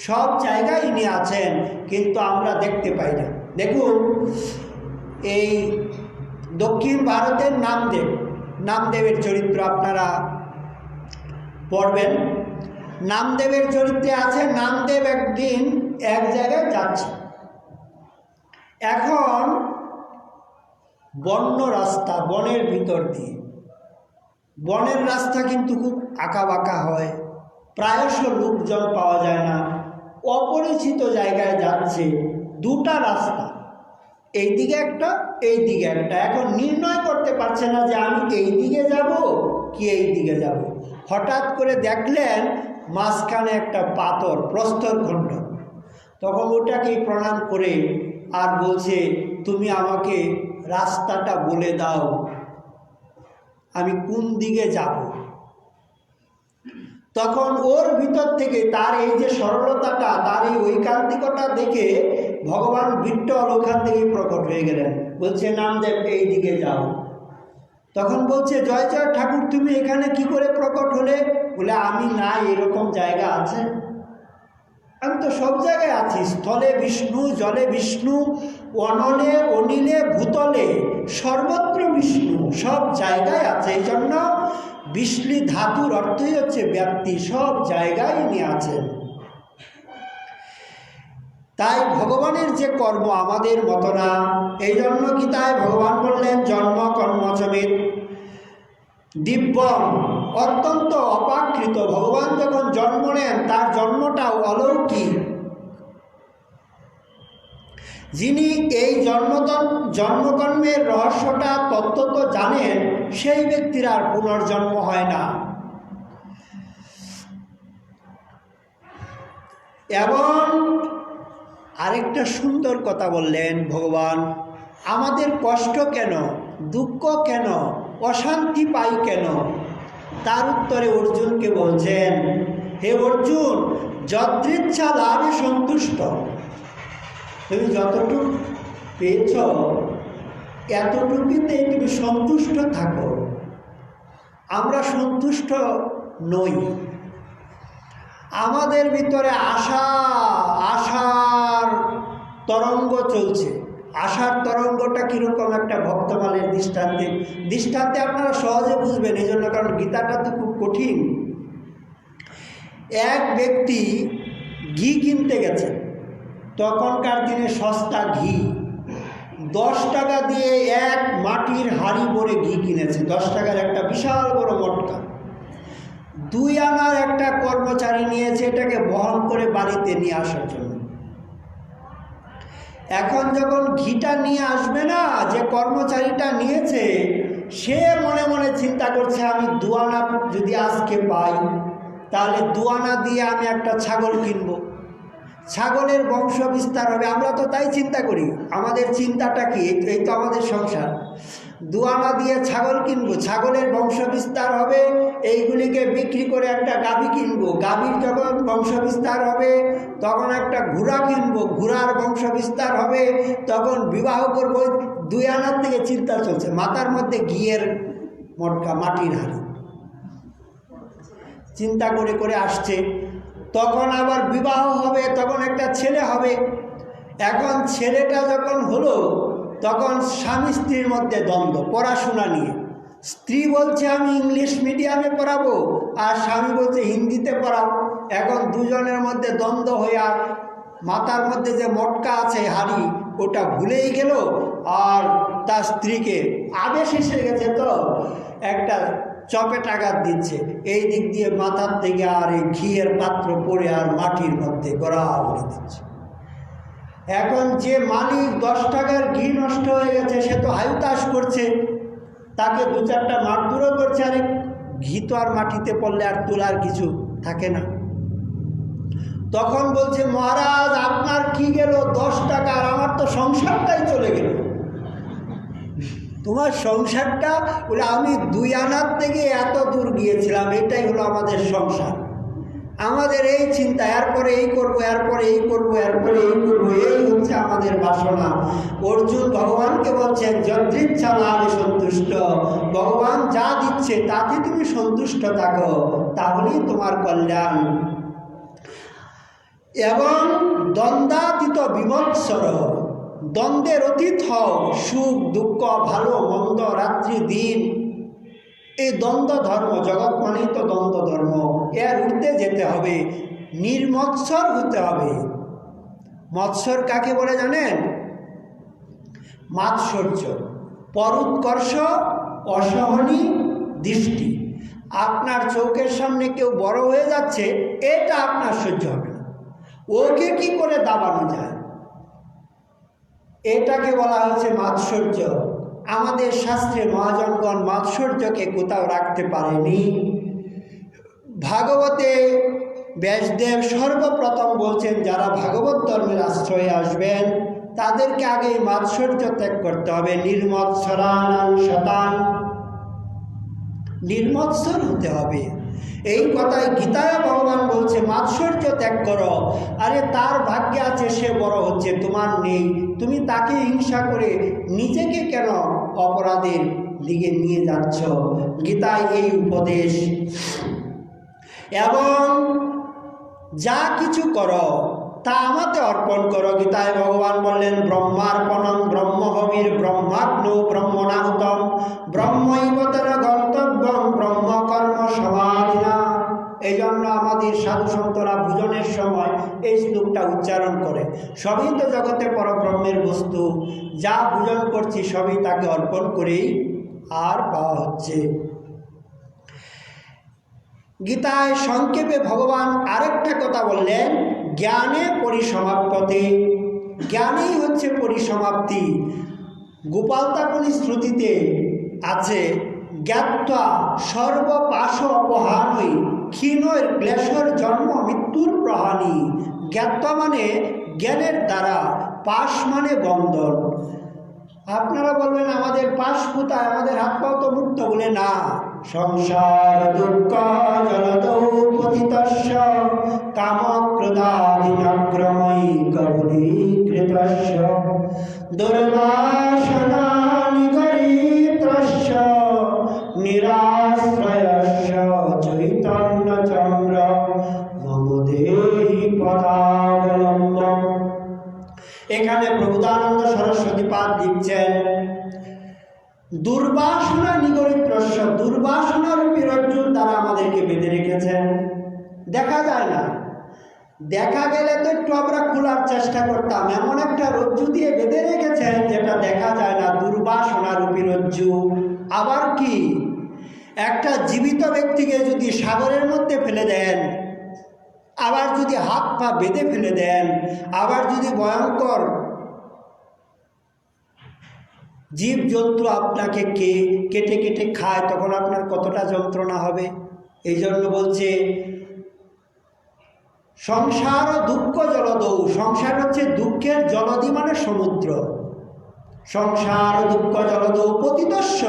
সব জায়গায় ইনি আছেন, কিন্তু আমরা দেখতে পাই না। দেখুন, এই দক্ষিণ ভারতের নামদেবের চরিত্র আপনারা পড়বেন। নামদেবের চরিত্রে আছে, নামদেব একদিন এক জায়গায় যাচ্ছে, এখন বন্য রাস্তা, বনের ভিতর দিয়ে। বনের রাস্তা কিন্তু খুব আঁকা বাঁকা হয়, প্রায়শ লোকজন পাওয়া যায় না, অপরিচিত জায়গায় যাচ্ছে। দুটা রাস্তা, এই দিকে একটা, এই দিকে একটা। এখন নির্ণয় করতে পারছে না যে আমি এই দিকে যাব কি এই দিকে যাব। হঠাৎ করে দেখলেন মাঝখানে একটা পাথর, প্রস্তরখণ্ড। তখন ওটাকেই প্রণাম করে আর বলছে, তুমি আমাকে রাস্তাটা বলে দাও, আমি কোন দিকে যাব। তখন ওর ভিতর থেকে তার এই যে সরলতাটা, তার এই ঐকান্তিকতা দেখে ভগবান বিট্ঠল ওখান থেকেই প্রকট হয়ে গেলেন। বলছে, নামদেব এই দিকে যাও। তখন বলছে, জয় জয় ঠাকুর, তুমি এখানে কি করে প্রকট হলে? বলে, আমি না, এরকম জায়গা আছে? আমি তো সব জায়গায় আছি, স্থলে বিষ্ণু, জলে বিষ্ণু, অনলে অনিলে ভূতলে, সর্বত্র বিষ্ণু, সব জায়গায় আছে। এই জন্য বিষ্লি ধাতুর অর্থই হচ্ছে ব্যাপ্তি, সব জায়গায় ইনি আছেন। তাই ভগবানের যে কর্ম আমাদের মতো না, এই জন্য গীতায় ভগবান বললেন জন্ম কর্মচমিত দিব্যম, অত্যন্ত অপাকৃত। ভগবান যখন জন্ম নেন তার জন্মটাও অলৌকিক। যিনি এই জন্মকর্মের রহস্যটা তত্ত্বত জানেন, সেই ব্যক্তির আর পুনর্জন্ম হয় না। এবং আরেকটা সুন্দর কথা বললেন ভগবান, আমাদের কষ্ট কেন, দুঃখ কেন, অশান্তি পাই কেন? তার উত্তরে অর্জুনকে বলছেন, হে অর্জুন, যদৃচ্ছা লাভে সন্তুষ্ট। তুমি যতটুকু পেয়েছ এতটুকুতে তুমি সন্তুষ্ট থাকো। আমরা সন্তুষ্ট নই। আমাদের ভিতরে আশার তরঙ্গ চলছে। আশার তরঙ্গটা কীরকম, একটা ভক্তমালের দৃষ্টান্তে আপনারা সহজে বুঝবেন, এই জন্য, কারণ গীতাটা তো খুব কঠিন। এক ব্যক্তি ঘি কিনতে গেছে, তখনকার দিনে সস্তা ঘি, 10 টাকা দিয়ে এক মাটির হাঁড়ি ভরে ঘি কিনেছে। 10 টাকার একটা বিশাল বড় মটকা। 2 আনার একটা কর্মচারী নিয়েছে এটাকে বহন করে বাড়িতে নিয়ে আসার জন্য। এখন যখন ঘিটা নিয়ে আসবে না, যে কর্মচারীটা নিয়েছে সে মনে মনে চিন্তা করছে, আমি 2 আনা যদি আজকে পাই তাহলে 2 আনা দিয়ে আমি একটা ছাগল কিনবো, ছাগলের বংশ বিস্তার হবে। আমরা তো তাই চিন্তা করি। আমাদের চিন্তাটা কি? এই তো আমাদের সংসার। 2 আনা দিয়ে ছাগল কিনবো, ছাগলের বংশ বিস্তার হবে, এইগুলিকে বিক্রি করে একটা গাভী কিনবো, গাভীর যখন বংশ বিস্তার হবে তখন একটা ঘোড়া কিনবো, ঘোড়ার বংশ বিস্তার হবে, তখন বিবাহ করবো। 2 আনার থেকে চিন্তা চলছে, মাথার মধ্যে ঘিয়ের মটকা, মাটির হাঁড়ি, চিন্তা করে করে আসছে। তখন আবার বিবাহ হবে, তখন একটা ছেলে হবে। এখন ছেলেটা যখন হলো তখন স্বামী স্ত্রীর মধ্যে দ্বন্দ্ব পড়াশোনা নিয়ে। স্ত্রী বলছে আমি ইংলিশ মিডিয়ামে পড়াবো, আর স্বামী বলছে হিন্দিতে পড়াবো। এখন দুজনের মধ্যে দ্বন্দ্ব হয়ে আর মাথার মধ্যে যে মটকা আছে হাঁড়ি, ওটা ভুলেই গেল। আর তার স্ত্রীকে আবেশ এসে গেছে, তো একটা চপে টাকা দিচ্ছে, এই দিক দিয়ে মাথার থেকে আর এই ঘিয়ের পাত্র পড়ে আর মাটির মধ্যে গড়া করে দিচ্ছে। এখন যে মালিক 10 টাকার ঘি নষ্ট হয়ে গেছে, সে তো হাইতাশ করছে, তাকে 2-4টা মারধরও করছে। আরে ঘি তো আর মাটিতে পড়লে আর তোলার কিছু থাকে না। তখন বলছে, মহারাজ আপনার কি গেল 10 টাকা, আর আমার তো সংসারটাই চলে গেল। তোমার সংসারটা বলে, আমি 2 আনার থেকে এত দূর গিয়েছিলাম, এটাই হলো আমাদের সংসার। আমাদের এই চিন্তা, এরপরে এই করবো, এরপরে এই করবো, এরপরে এই করবো, এই হচ্ছে আমাদের বাসনা। অর্জুন ভগবানকে বলছেন যদৃচ্ছা লাভে সন্তুষ্ট। ভগবান যা দিচ্ছে তাতে তুমি সন্তুষ্ট থাকো, তাহলেই তোমার কল্যাণ। এবং দ্বন্দ্বাতীত বিমৎসর, দ্বন্দ্বের অতীত হও, সুখ দুঃখ, ভালো মন্দ, রাত্রি দিন, এই দ্বন্দ্ব ধর্ম, জগৎ মানেই তো দ্বন্দ্ব ধর্ম, এর উঠতে যেতে হবে, নির্মৎসর হতে হবে। মৎসর কাকে বলে জানেন? মাৎসর্য, পরোৎকর্ষ, অসহনী দৃষ্টি। আপনার চোখের সামনে কেউ বড় হয়ে যাচ্ছে, এটা আপনার সহ্য হবে না, ওকে কি করে দাবানো যায়, এটাকে বলা হচ্ছে মাৎসর্য। আমাদের শাস্ত্রে মহাজনগণ মাৎসর্যকে কোথাও রাখতে পারেনি। ভাগবতে ব্যাসদেব সর্বপ্রথম বলছেন, যারা ভাগবত ধর্মের আশ্রয়ে আসবেন তাদেরকে আগে মাৎসর্য ত্যাগ করতে হবে। নির্মৎসরানাং শতান, নির্মৎসর হতে হবে। এই কথাই গীতায় ভগবান বলছে মাৎসর্য ত্যাগ করো। আরে তার ভাগ্যে আছে, সে বড় হচ্ছে, তোমার নেই, তুমি তাকে হিংসা করে নিজেকে কেন অপরাধের দিকে নিয়ে যাচ্ছ? গীতায় এই উপদেশ। এবং যা কিছু করো তা আমাকে অর্পণ করো। গীতায় ভগবান বললেন ব্রহ্মার্পণম ব্রহ্মহবির ব্রহ্মাগ্নো ব্রহ্মণাহুতম ব্রহ্মৈবতন গন্তব্যম ব্রহ্মকর্ম সমাধিনা। এই জন্য আমাদের মন্দির সাধু সন্তরা ভোজনের সময় এই শ্লোকটা উচ্চারণ করে। সবই তো জগতে পরব্রহ্মের বস্তু, যা ভোজন করছি সবই তাকে অর্পণ করেই আর পাওয়া হচ্ছে। গীতায় সংক্ষেপে ভগবান আরেকটা কথা বললেন, জ্ঞানে পরিসমাপ্যতে, জ্ঞানেই হচ্ছে পরিসমাপ্তি। গোপালতাপনি শ্রুতিতে আছে, জ্ঞাত্বা সর্বপাশ অপহানই ক্ষীণের ক্লেশর জন্ম মৃত্যুর প্রহানি। জ্ঞাত্বা মানে জ্ঞানের দ্বারা, পাশ মানে বন্ধন। আপনারা বলবেন আমাদের পাশ কোথায়, আমাদের হাত পাও তো মুক্ত, বলে না। সংসার দুঃখ জলদৌ পতিতস্য কামক্রোধাদিনাক্রময়ী কবলীকৃতস্য দুর্বাসনা নিগরিতস্য নিরাশ্রয়স্য চৈতন্যচন্দ্র মম দেহি পদাবলম্বম। এখানে প্রভুদানন্দ সরস্বতী পাদ লিখছেন, দুর্বাসনা নিগরিতস্য, দুর্বাসনা রূপী রজ্জুর দ্বারা আমাদেরকে বেঁধে রেখেছেন। দেখা যায় না, দেখা গেলে তো একটু আমরা খোলার চেষ্টা করতাম। এমন একটা রজ্জু দিয়ে বেঁধে রেখেছেন যেটা দেখা যায় না, দুর্বাসনা রূপী রজ্জু। আবার কি, একটা জীবিত ব্যক্তিকে যদি সাগরের মধ্যে ফেলে দেন, আবার যদি হাত পা বেঁধে ফেলে দেন, আবার যদি ভয়ঙ্কর জীবজন্তু আপনাকে কেটে কেটে খায়, তখন আপনার কতটা যন্ত্রণা হবে। এই জন্য বলছে সংসার দুঃখ জলদৌ, সংসার হচ্ছে দুঃখের জলদি মানে সমুদ্র। সংসার দুঃখ জলদৌ পতিতস্য,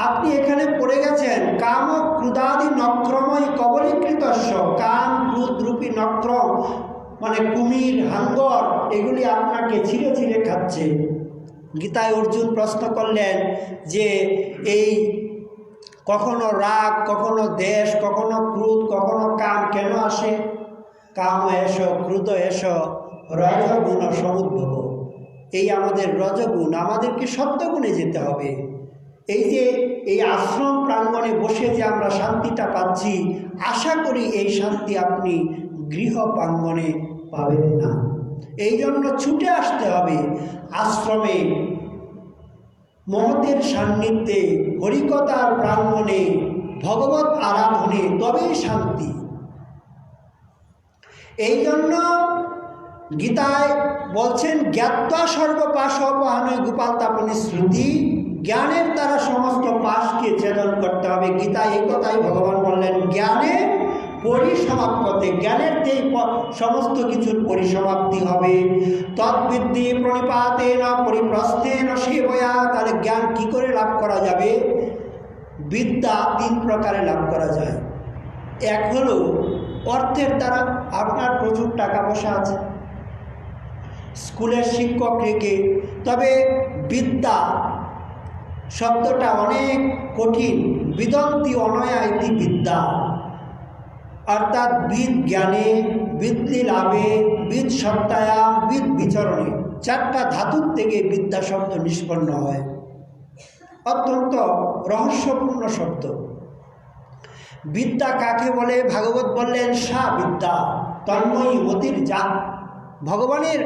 আপনি এখানে পড়ে গেছেন কাম ক্রোধাদি নক্রময় কবলীকৃতস্য। কাম ক্রোধ রূপী নক্রম মানে কুমির, হাঙ্গর, এগুলি আপনাকে ছিঁড়ে ছিঁড়ে খাচ্ছে। গীতায় অর্জুন প্রশ্ন করলেন যে এই কখনো রাগ, কখনো দেশ, কখনো ক্রোধ, কখনো কাম কেন আসে? কাম এসো ক্রোধ এসো রজগুণ সমুদ্ভব। এই আমাদের রজগুণ, আমাদেরকে সত্যগুণে যেতে হবে। এই যে এই আশ্রম প্রাঙ্গণে বসে যে আমরা শান্তিটা পাচ্ছি, আশা করি এই শান্তি আপনি গৃহ প্রাঙ্গণে পাবেন না। এই জন্য ছুটে আসতে হবে আশ্রমে, মহতের সান্নিধ্যে, হরিকথার প্রাঙ্গণে, ভগবত আরাধনে, তবেই শান্তি। এই জন্য গীতায় বলছেন জ্ঞাত্বা সর্বপাশ অপহানই গোপালতাপনি শ্রুতি, জ্ঞানের দ্বারা সমস্ত পাশকে ছেদন করতে হবে। গীতায় এই কথাই ভগবান বললেন, জ্ঞানে পরিসমাপ্যতে, জ্ঞানেরতেই সমস্ত কিছুর পরিসমাপ্তি হবে। তদ্বিদ্ধি প্রণিপাতেন পরিপ্রস্থেন সেবয়া। তাহলে জ্ঞান কি করে লাভ করা যাবে? বিদ্যা তিন প্রকারে লাভ করা যায়। এক হলো অর্থের দ্বারা। আপনার প্রচুর টাকা পয়সা আছে, স্কুলের শিক্ষক রেখে, তবে বিদ্যা শব্দটা অনেক কঠিন। বিদন্তি অনয়া ইতি বিদ্যা, অর্থাৎ বিদ জ্ঞানে, বিদ্যি লাভে, বিদ সত্তায়াম, বিদ বিচরণে, চারটা ধাতুর থেকে বিদ্যা শব্দ নিষ্পন্ন হয়। অত্যন্ত রহস্যপূর্ণ শব্দ। বিদ্যা কাকে বলে? ভাগবত বললেন সা বিদ্যা তন্ময়ী মতির যা। ভগবানের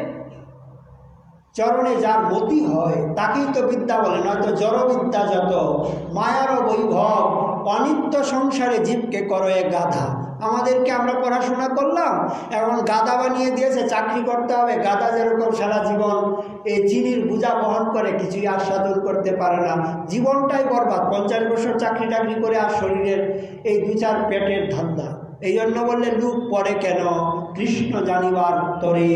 চরণে যার মতি হয় তাকেই তো বিদ্যা বলে, নয়তো জড়বিদ্যা যত মায়ার বৈভব অনিত্য সংসারে জীবকে করো এক গাধা। আমাদেরকে আমরা পড়াশোনা করলাম, এখন গাধা বানিয়ে দিয়েছে, চাকরি করতে হবে। গাধা যেরকম সারা জীবন এই চিনির বোঝা বহন করে, কিছুই আস্বাদন করতে পারে না, জীবনটাই বরবাদ। 50 বছর চাকরি টাকরি করে আর শরীরের এই 2-4 পেটের ধান্দা। এই জন্য বললে লোক পড়ে কেন? কৃষ্ণ জানিবার তরে,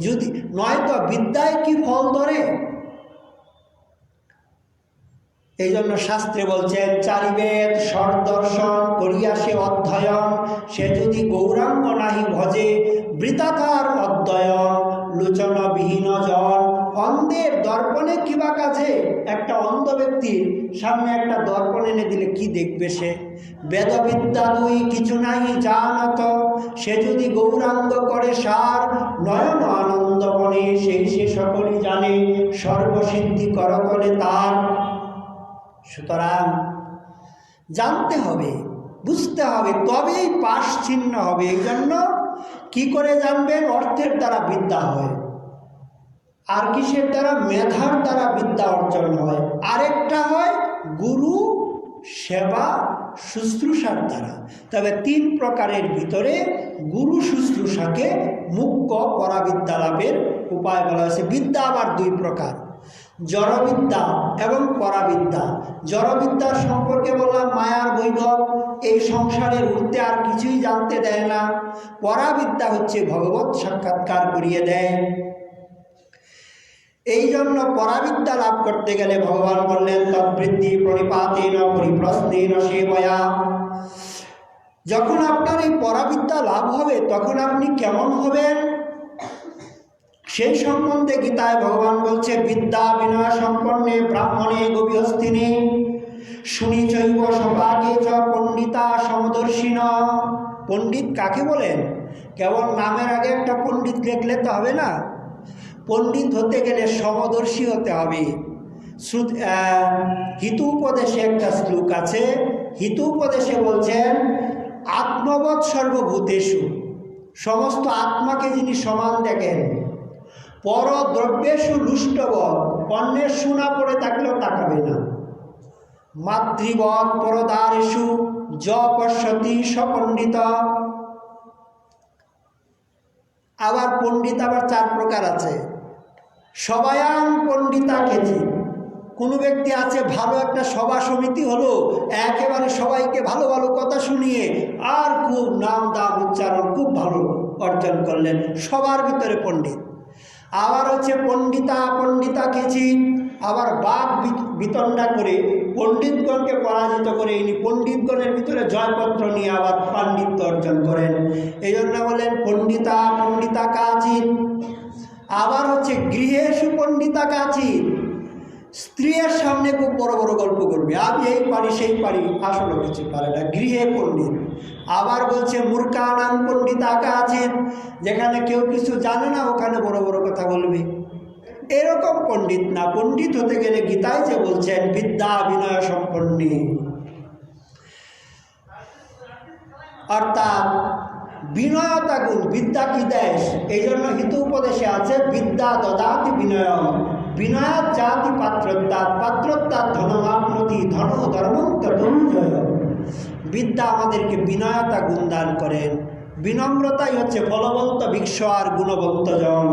যদি নয়তো বিদ্যায় কি ফল ধরে? এই জন্য শাস্ত্রে বলছেন চারিবেদ সদর্শন করিয়া সে অধ্যয়ন, সে যদি গৌরাঙ্গ নাহি ভজে বৃথা তার অধ্যয়ন। লোচন বিহীন জন অন্ধের দর্পণে কিবা কাজে? একটা অন্ধ ব্যক্তির সামনে একটা দর্পণ এনে দিলে কি দেখবে সে? বেদবিদ্যা দুই কিছু নাই জানত, সে যদি গৌরাঙ্গ করে সার নয়ন আনন্দ বনে, সেই সে সকলই জানে সর্বসিদ্ধি করতলে তার। সুতরাং জানতে হবে বুঝতে হবে, তবেই পাশ ছিন্ন হবে। এই জন্য কী করে জানবেন? অর্থের দ্বারা বিদ্যা হয়, আর কিসের দ্বারা? মেধার দ্বারা বিদ্যা অর্জন হয়। আরেকটা হয় গুরু সেবা শুশ্রূষার দ্বারা। তবে 3 প্রকারের ভিতরে গুরু শুশ্রূষাকে মুখ্য পরাবিদ্যা লাভের উপায় বলা হয়েছে। বিদ্যা আবার 2 প্রকার, জড়বিদ্যা এবং পরাবিদ্যা। জড়বিদ্যার সম্পর্কে বললাম মায়ার বৈভব, এই সংসারের ঊর্ধ্বে আর কিছুই জানতে দেয় না। পরাবিদ্যা হচ্ছে ভগবত সাক্ষাৎকার করিয়ে দেয়। এই জন্য পরাবিদ্যা লাভ করতে গেলে ভগবান বললেন তদ্বৃত্তি প্রণিপাতেন পরিপ্রশ্নেন সেবয়া। যখন আপনার এই পরাবিদ্যা লাভ হবে তখন আপনি কেমন হবেন সেই সম্বন্ধে গীতায় ভগবান বলছে বিদ্যা বিনয় সম্পন্নে ব্রাহ্মণে গভীরস্থিনে শুনিচৈব সভাগে চ পণ্ডিতা সমদর্শিন। পণ্ডিত কাকে বলেন? কেবল নামের আগে একটা পণ্ডিত লিখলে তো হবে না। পণ্ডিত হতে গেলে সমদর্শী হতে হবে। হিতু উপদেশে একটা শ্লোক আছে, হিতু উপদেশে বলছেন আত্মবৎ সর্বভূতেষু, সমস্ত আত্মাকে যিনি সমান দেখেন। পরদ্রব্যেষু লুষ্টবৎ, অন্যের সোনা পড়ে থাকলেও তাকাবে না। মাতৃবৎ পরদারেষু য পশ্যতি সপণ্ডিত। আবার পণ্ডিত আবার 4 প্রকার আছে। সবায়াং পণ্ডিতা কেজি, কোনো ব্যক্তি আছে ভালো একটা সভা সমিতি হলো, একেবারে সবাইকে ভালো ভালো কথা শুনিয়ে আর খুব নাম দাম উচ্চারণ খুব ভালো অর্জন করলেন, সবার ভিতরে পণ্ডিত। আবার হচ্ছে পণ্ডিতা পণ্ডিতা কেজি, আবার বাক বিতণ্ডা করে পণ্ডিতগণকে পরাজিত করে ইনি পণ্ডিতগণের ভিতরে জয়পত্র নিয়ে আবার পাণ্ডিত্য অর্জন করেন। এই জন্য বলেন পণ্ডিতা পণ্ডিতা কাচিত। আবার হচ্ছে গৃহেষু পণ্ডিতা কাচিত, স্ত্রীর সামনে খুব বড় বড় গল্প করবে, আমি এই পারি সেই পারি, আসলে কিছু পারে না, গৃহে পণ্ডিত। আবার বলছে মূর্খানাং পণ্ডিতা কাচিত, যেখানে কেউ কিছু জানে না ওখানে বড় বড় কথা বলবে। এরকম পণ্ডিত না। পণ্ডিত হতে গেলে গীতায় যে বলছেন বিদ্যা বিনয় সম্পন্নী, অর্থাৎ বিনয়তা গুণ। বিদ্যা কি দেয়? এই জন্য হিতু উপদেশে আছে বিদ্যা দদাতি বিনয়ম, বিনয়াত জাতি পাত্রত্বাৎ, পাত্রত্বাৎ ধনমাপ্নতি, ধন ধর্মং তদনুজয়। বিদ্যা আমাদেরকে বিনয়তা গুণ দান করেন। বিনম্রতাই হচ্ছে ফলবন্ত বৃক্ষ আর গুণবন্ত জন,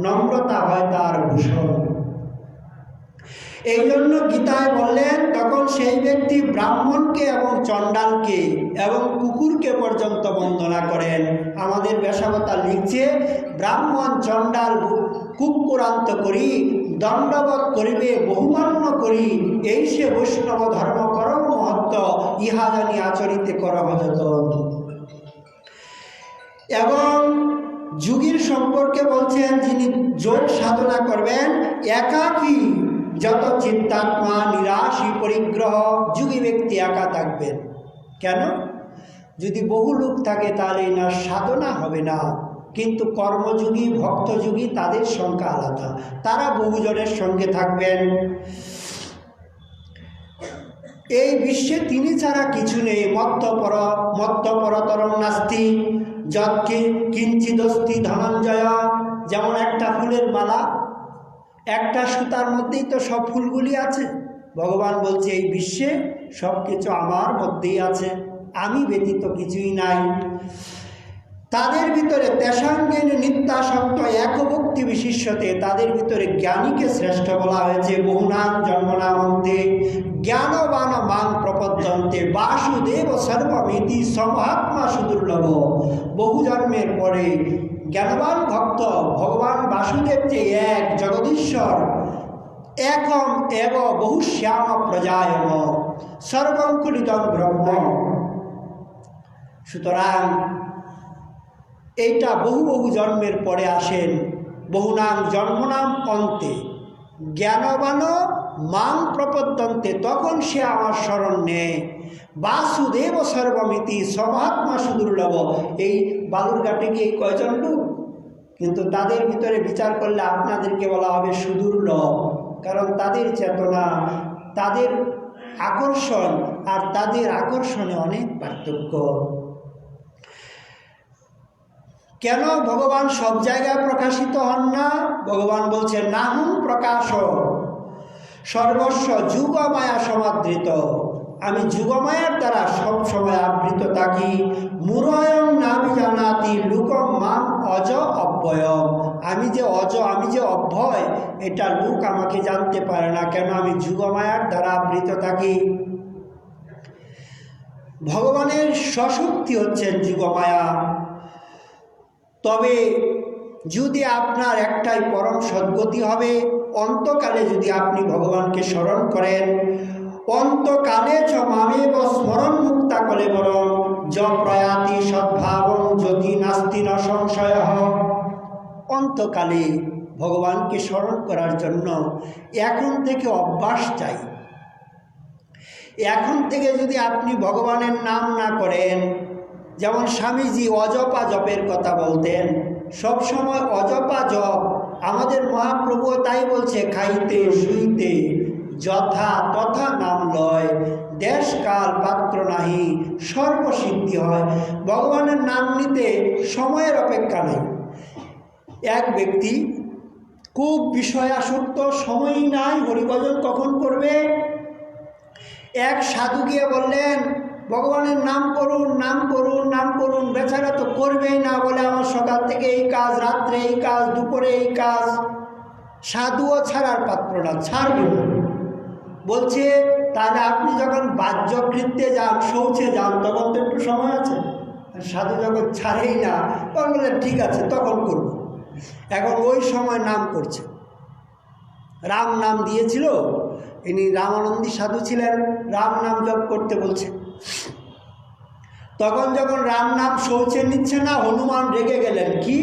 নম্রতা হয় তার ভূষণ। এই জন্য গীতায় বললেন তখন সেই ব্যক্তি ব্রাহ্মণকে এবং চণ্ডালকে এবং কুকুরকে পর্যন্ত বন্দনা করেন। আমাদের বেশাবতা লিখছে ব্রাহ্মণ চণ্ডাল কুকুরান্ত করি, দণ্ডবৎ করিবে বহুমান্য করি, এই সে বৈষ্ণব ধর্ম কর মহত্ব, ইহা জানি আচরিতে করহ যতন। এবং যোগীর সম্পর্কে বলছেন যিনি যোগ সাধনা করবেন একাকী যত চিত্তাত্মা নিরাশী পরিগ্রহ। যোগী ব্যক্তি একা থাকবেন। কেন? যদি বহু লোক থাকে তাহলে না সাধনা হবে না। কিন্তু কর্মযোগী ভক্তযোগী তাদের সংখ্যা আলাদা, তারা বহুজনের সঙ্গে থাকবেন। এই বিশ্বে তিনি ছাড়া কিছু নেই। মত্তপরতরং নাস্তি যৎকি কিঞ্চিদস্তি ধনঞ্জয়। যেমন একটা ফুলের মালা, একটা সুতার মধ্যেই তো সব ফুলগুলি আছে। ভগবান বলছে এই বিশ্বে সব কিছু আমার মধ্যেই আছে, আমি ব্যতীত কিছুই নাই। তাদের ভিতরে তেষাঙ্গেন নিত্যাসক্ত একভক্তি বিশিষ্যতে, তাদের ভিতরে জ্ঞানীকে শ্রেষ্ঠ বলা হয়েছে। বহুনাম জন্মনামন্তে জ্ঞানবান মাং প্রপদ্যন্তে বাসুদেব সর্বমিতি সমহাত্মা সুদুর্লভ। বহু জন্মের পরে জ্ঞানবান ভক্ত ভগবান বাসুদেব যে এক জগদীশ্বর, একম এব বহুশ্যাম প্রজায়ম সর্বং কুলিদং ব্রহ্ম। সুতরাং এইটা বহু বহু জন্মের পরে আসেন। বহুনাম জন্মনাম অন্তে জ্ঞানবান মাং প্রপদ্যন্তে, তখন সে আমার শরণ নেয়। বাসুদেব সর্বমিতি সমহাত্মা সুদুর্লভ। এই বালুরঘাটে কি এই কয়জন লোক? কিন্তু তাদের ভিতরে বিচার করলে আপনাদেরকে বলা হবে সুদুর্লভ, কারণ তাদের চেতনা, তাদের আকর্ষণ আর তাদের আকর্ষণে অনেক পার্থক্য। কেন ভগবান সব জায়গায় প্রকাশিত হন না? ভগবান বলছেন নাহুম প্রকাশ সর্বস্ব যুগমায়া সমাদৃত। আমি যুগমায়ার দ্বারা সব সময় আবৃত থাকি। মুরয়ং নামি জানাতি লুকম মাম অজ অব্যয়ম। আমি যে অজ, আমি যে অব্যয়, এটা লোক আমাকে জানতে পারে না। কেন? আমি যুগমায়ার দ্বারা আবৃত থাকি। ভগবানের স্বশক্তি হচ্ছেন যুগমায়া। তবে যদি আপনার একটাই পরম সদ্গতি হবে, অন্তকালে যদি আপনি ভগবানকে স্মরণ করেন, অন্তকালে চ মামেব স্মরণ মুক্তা কলেবরম য প্রয়াতি সদ্ভাবং যদি নাস্তি ন সংশয়। অন্তকালে ভগবানকে স্মরণ করার জন্য এখন থেকে অভ্যাস চাই। এখন থেকে যদি আপনি ভগবানের নাম না করেন, যেমন স্বামীজি অজপা জপের কথা বলতেন, সব সময় অজপা জপ। আমাদের মহাপ্রভু তাই বলছে, খাইতে শুইতে যথা তথা নাম লয়, দেশ কাল পাত্র নাহি সর্বসিদ্ধি হয়। ভগবানের নাম নিতে সময়ের অপেক্ষা নেই। এক ব্যক্তি খুব বিষয়াসক্ত, সময়ই নাই, হরিভজন কখন করবে। এক সাধু গিয়ে বললেন, ভগবানের নাম করুন, নাম করুন, নাম করুন। বেচারা তো করবেই না, বলে আমার সকাল থেকে এই কাজ, রাত্রে এই কাজ, দুপুরে এই কাজ। সাধুও ছাড়ার পাত্র না, ছাড়বে না। বলছে তাহলে আপনি যখন বাহ্যকৃত্যে যান, শৌচে যান, তখন তো একটু সময় আছে। সাধু যখন ছাড়েই না, তখন বললেন ঠিক আছে, তখন করব। এখন ওই সময় নাম করছে। রাম নাম দিয়েছিল, ইনি রামানন্দী সাধু ছিলেন, রাম নাম জপ করতে বলছে। তখন যখন রাম নাম শৌচে নিচ্ছে না, হনুমান রেগে গেলেন। কি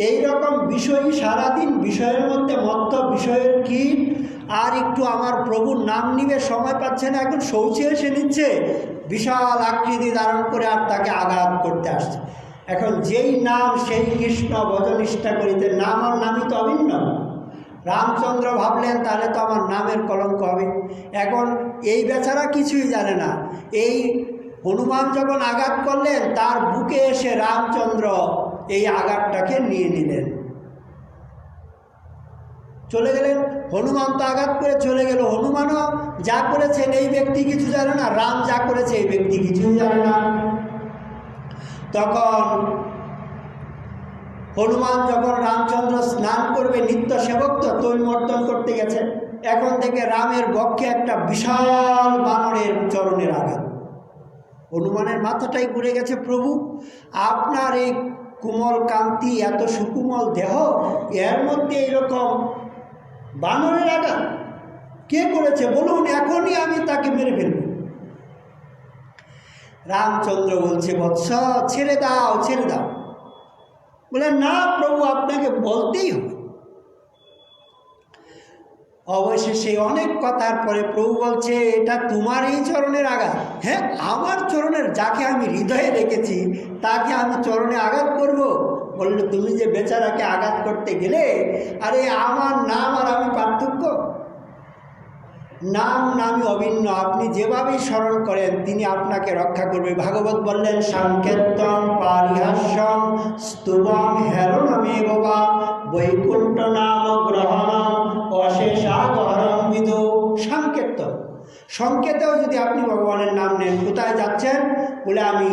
এই রকম বিষয়ই সারাদিন বিষয়ের মধ্যে মত্ত, বিষয়ের কি আর একটু আমার প্রভুর নাম নিবে সময় পাচ্ছে না, এখন শৌচে এসে নিচ্ছে, বিশাল আকৃতি ধারণ করে আর তাকে আঘাত করতে আসছে। এখন যেই নাম সেই কৃষ্ণ ভজনিষ্ঠা করিতে, নাম আর নামই তো অভিন্ন। রামচন্দ্র ভাবলেন তাহলে তো আমার নামের কলঙ্ক হবে। এখন এই বেচারা কিছুই জানে না। এই হনুমান যখন আঘাত করলেন, তার বুকে এসে রামচন্দ্র এই আঘাতটাকে নিয়ে নিলেন, চলে গেলেন। হনুমান তো আঘাত করে চলে গেল। হনুমানও যা করেছেন এই ব্যক্তি কিছু জানে না, রাম যা করেছে এই ব্যক্তি কিছুই জানে না। তখন হনুমান যখন রামচন্দ্র স্নান করবে, নিত্য সেবক তো তৈলমর্দন করতে গেছে, এখন থেকে রামের বক্ষে একটা বিশাল বানরের চরণের আঘাত। হনুমানের মাথাটাই ঘুরে গেছে, প্রভু আপনার এই কোমল কান্তি, এত সুকুমল দেহ, এর মধ্যে এইরকম বানরের আঘাত কে করেছে বলুন, এখনই আমি তাকে মেরে ফেলব। রামচন্দ্র বলছে, বৎস ছেড়ে দাও, ছেড়ে দাও। বলে না প্রভু, আপনাকে বলতেই হবে। অবশেষে অনেক কথার পরে প্রভু বলছে, এটা তোমার এই চরণের আঘাত? হ্যাঁ, আমার চরণের, যাকে আমি হৃদয়ে রেখেছি তাকে আমি চরণে আঘাত করব? বললো তুমি যে বেচারাকে আঘাত করতে গেলে, আরে আমার নাম আর আমি পার্থক্য? নাম নামই অভিন্ন। আপনি যেভাবেই স্মরণ করেন তিনি আপনাকে রক্ষা করবে। ভাগবত বললেন, সাংকেত্যং পারিহাস্যং স্তুবং হেরণমেব বা বৈকুণ্ঠ নাম গ্রহণম অশেষাগহরং বিদু। সাংকেত্যং, সংকেতেও যদি আপনি ভগবানের নাম নেন, কোথায় যাচ্ছেন? বলে আমি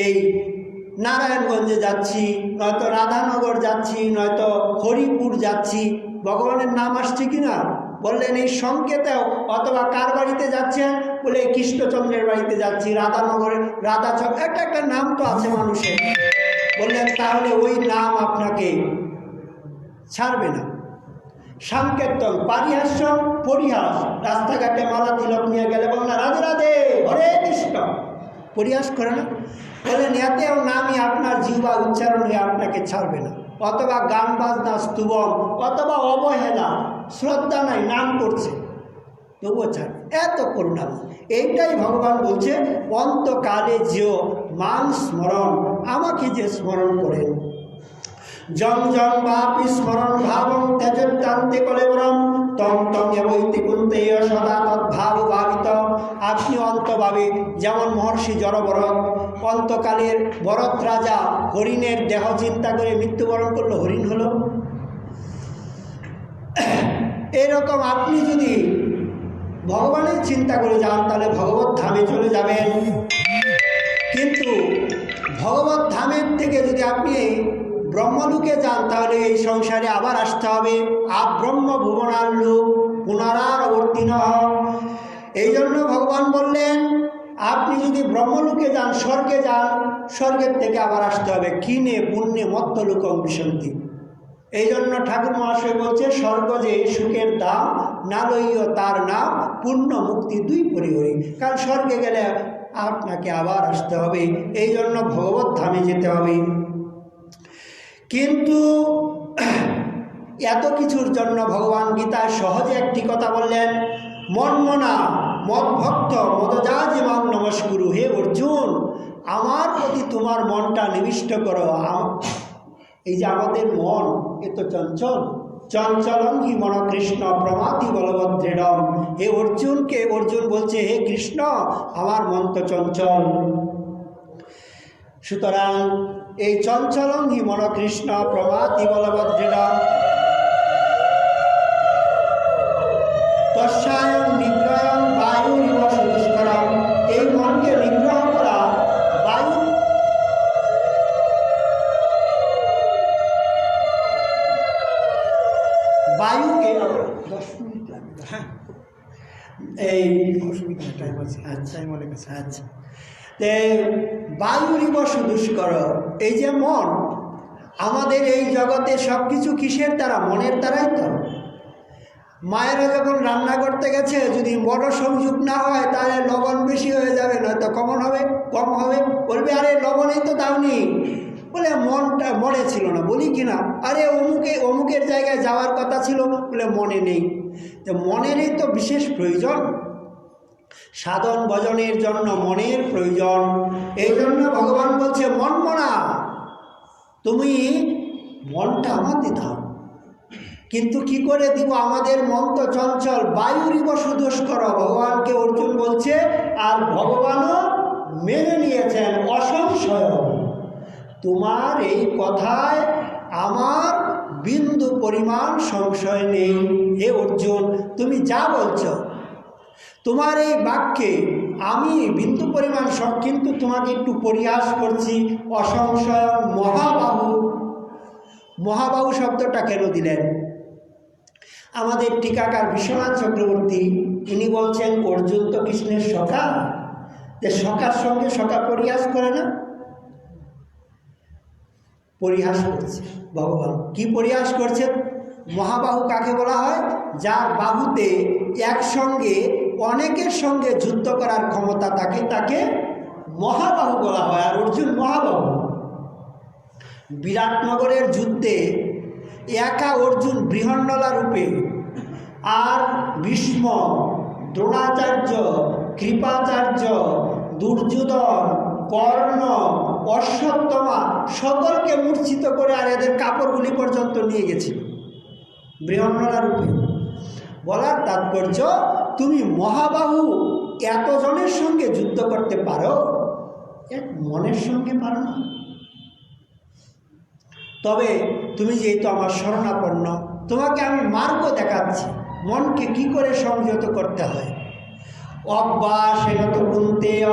এই নারায়ণগঞ্জে যাচ্ছি, নয়তো রাধানগর যাচ্ছি, নয়তো হরিপুর যাচ্ছি, ভগবানের নাম আসছে কিনা? বললেন এই সংকেতেও। অথবা কার বাড়িতে যাচ্ছেন? বলে কৃষ্ণচন্দ্রের বাড়িতে যাচ্ছি, রাধানগরে, রাধাচক, একটা একটা নাম তো আছে মানুষের। বললেন তাহলে ওই নাম আপনাকে ছাড়বে না। সাংকেতন, পারিহাস্য, পরিহাস। রাস্তাঘাটে মালা তিলক নিয়ে গেলে বল না রাধে রাধে, হরে কৃষ্ণ, পরিহাস করে না? বললেন এতেও নামই আপনার জিহ্বা উচ্চারণ হয়ে আপনাকে ছাড়বে না। অথবা গান বাজনা, স্তুবম, অথবা অবহেলা, শ্রদ্ধা নাই, নাম করছে তবুও ছাড়। এত করুণা। এইটাই ভগবান বলছে, অন্তকালে যেও মান স্মরণ, আমাকে যে স্মরণ করেন। জং জং বাপি স্মরণ ভাবং তেজত্যান্তে কলেবরম তং তং এবৈতি কুন্তেয় সদা তদ্ভাব ভাবিত। আপনি অন্তভাবে যেমন মহর্ষি জড়ভরত অন্তকালের ভরত রাজা হরিণের দেহ চিন্তা করে মৃত্যুবরণ করলো, হরিণ হলো। এরকম আপনি যদি ভগবানের চিন্তা করে যান তাহলে ভগবত ধামে চলে যাবেন। কিন্তু ভগবত ধামের থেকে যদি আপনি ব্রহ্মলোকে যান তাহলে এই সংসারে আবার আসতে হবে। ব্রহ্ম ভুবনার লোক পুনরাবর্তী নয়। এই জন্য ভগবান বললেন আপনি যদি ব্রহ্মলোকে যান, স্বর্গে যান, স্বর্গের থেকে আবার আসতে হবে। কিনে পুণ্যে মত্তলোকং বিশন্তি। এই জন্য ঠাকুর মহাশয় বলছে স্বর্গ যে সুখের দাম না লইও তার নাম পুণ্য মুক্তি দুই পরিহরি। কারণ স্বর্গে গেলে আপনাকে আবার আসতে হবে, এই জন্য ভগবত ধামে যেতে হবে। কিন্তু এত কিছুর জন্য ভগবান গীতায় সহজে একটি কথা বললেন, মন্মনা মদভক্ত মদজাজিমাং নমস্কুরু। হে অর্জুন, আমার প্রতি তোমার মনটা নিবিষ্ট করো। এই যে আমাদের মন এত চঞ্চল, চঞ্চলং হি মন কৃষ্ণ প্রমাতি বলভদ্রেডম। হে অর্জুনকে অর্জুন বলছে, হে কৃষ্ণ আমার মন তো চঞ্চল। সুতরাং এই চঞ্চলং হি মন কৃষ্ণ প্রমাতি বলভদ্রেডম তস্যায়ং নিগ্রহং বায়ুরিব সুদুষ্করম। এই মনকে নিগ্রহ করা বায়ুকে 10 মিনিট লাগবে। হ্যাঁ, এই টাইম আছে। আচ্ছা আচ্ছা, বায়ুরিব সুদুষ্কর। এই যে মন, আমাদের এই জগতে সব কিছু কিসের দ্বারা? মনের দ্বারাই তো। মায়েরা যখন রান্না করতে গেছে যদি বড় সংযোগ না হয় তাহলে লবণ বেশি হয়ে যাবে, নয়তো কমন হবে, কম হবে। বলবে আরে লবণই তো দাওনি। বলে মনটা মনে ছিল না। বলি কি না, আরে অমুকের জায়গায় যাওয়ার কথা ছিল, বলে মনে নেই। তো মনেরই তো বিশেষ প্রয়োজন, সাধন ভজনের জন্য মনের প্রয়োজন। এই জন্য ভগবান বলছে মনমনা, তুমি মনটা আমাদের দাও। কিন্তু কি করে দিব? আমাদের মন তো চঞ্চল। বায়ুরিব সুদুষ্কর ভগবানকে অর্জুন বলছে, আর ভগবানও মেনে নিয়েছেন অসংশয়। তোমার এই কথায় আমার বিন্দু পরিমাণ সংশয় নেই। হে অর্জুন, তুমি যা বলছো, তোমার এই বাক্যে আমি বিন্দু পরিমাণ সব, কিন্তু তোমাকে একটু পরিহাস করছি। অসংশয় মহাবাহু। মহাবাহু শব্দটা কেন দিলেন? আমাদের টিকাকার বিশ্বনাথ চক্রবর্তী ইনি বলছেন অর্জুন তো কৃষ্ণের সখা, যে সখার সঙ্গে সখা পরিহাস করে না? পরিহাস করছে ভগবান। কি পরিহাস করছেন? মহাবাহু কাকে বলা হয়? যার বাহুতে একসঙ্গে অনেকের সঙ্গে যুদ্ধ করার ক্ষমতা থাকে, তাকে মহাবাহু বলা হয়। আর অর্জুন মহাবাহু। বিরাটনগরের যুদ্ধে একা অর্জুন বৃহন্নলা রূপে, আর ভীষ্ম, দ্রোণাচার্য, কৃপাচার্য, দুর্যোধন, কর্ণ, অশ্বত্থমা সকলকে মূর্ছিত করে আর এদের কাপড়গুলি পর্যন্ত নিয়ে গেছিল বৃহন্নলা রূপে। বলার তাৎপর্য, তুমি মহাবাহু এতজনের সঙ্গে যুদ্ধ করতে পারো, এক মনের সঙ্গে পারো না। তবে তুমি যেহেতু আমার শরণাপন্ন, তোমাকে আমি মার্গ দেখাচ্ছি মনকে কি করে সংযত করতে হয়। অভ্যাসেন তো কুন্তেয়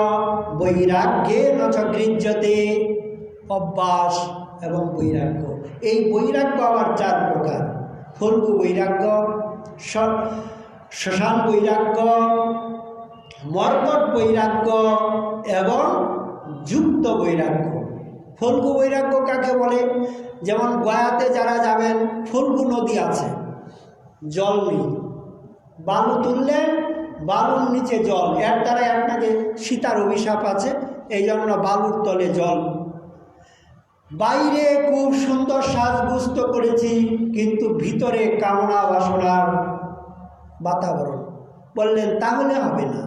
বৈরাগ্যে নচ গৃহ্যতে। অভ্যাস এবং বৈরাগ্য, এই বৈরাগ্য আবার 4 প্রকার। ফল্গু বৈরাগ্য, শ্মশান বৈরাগ্য, মর্কট বৈরাগ্য এবং যুক্ত বৈরাগ্য। ফল্গু বৈরাগ্য কাকে বলে? যেমন গয়াতে যারা যাবেন, ফল্গু নদী আছে, জল নেই, বালু তুললেন, বালুর নিচে জল, এর দ্বারা আপনাকে সীতার অভিশাপ আছে, এই জন্য বালুর তলে জল। বাইরে খুব সুন্দর সাজগুস্ত করেছি, কিন্তু ভিতরে কামনা বাসনার বাতাবরণ। বললেন তাহলে হবে না।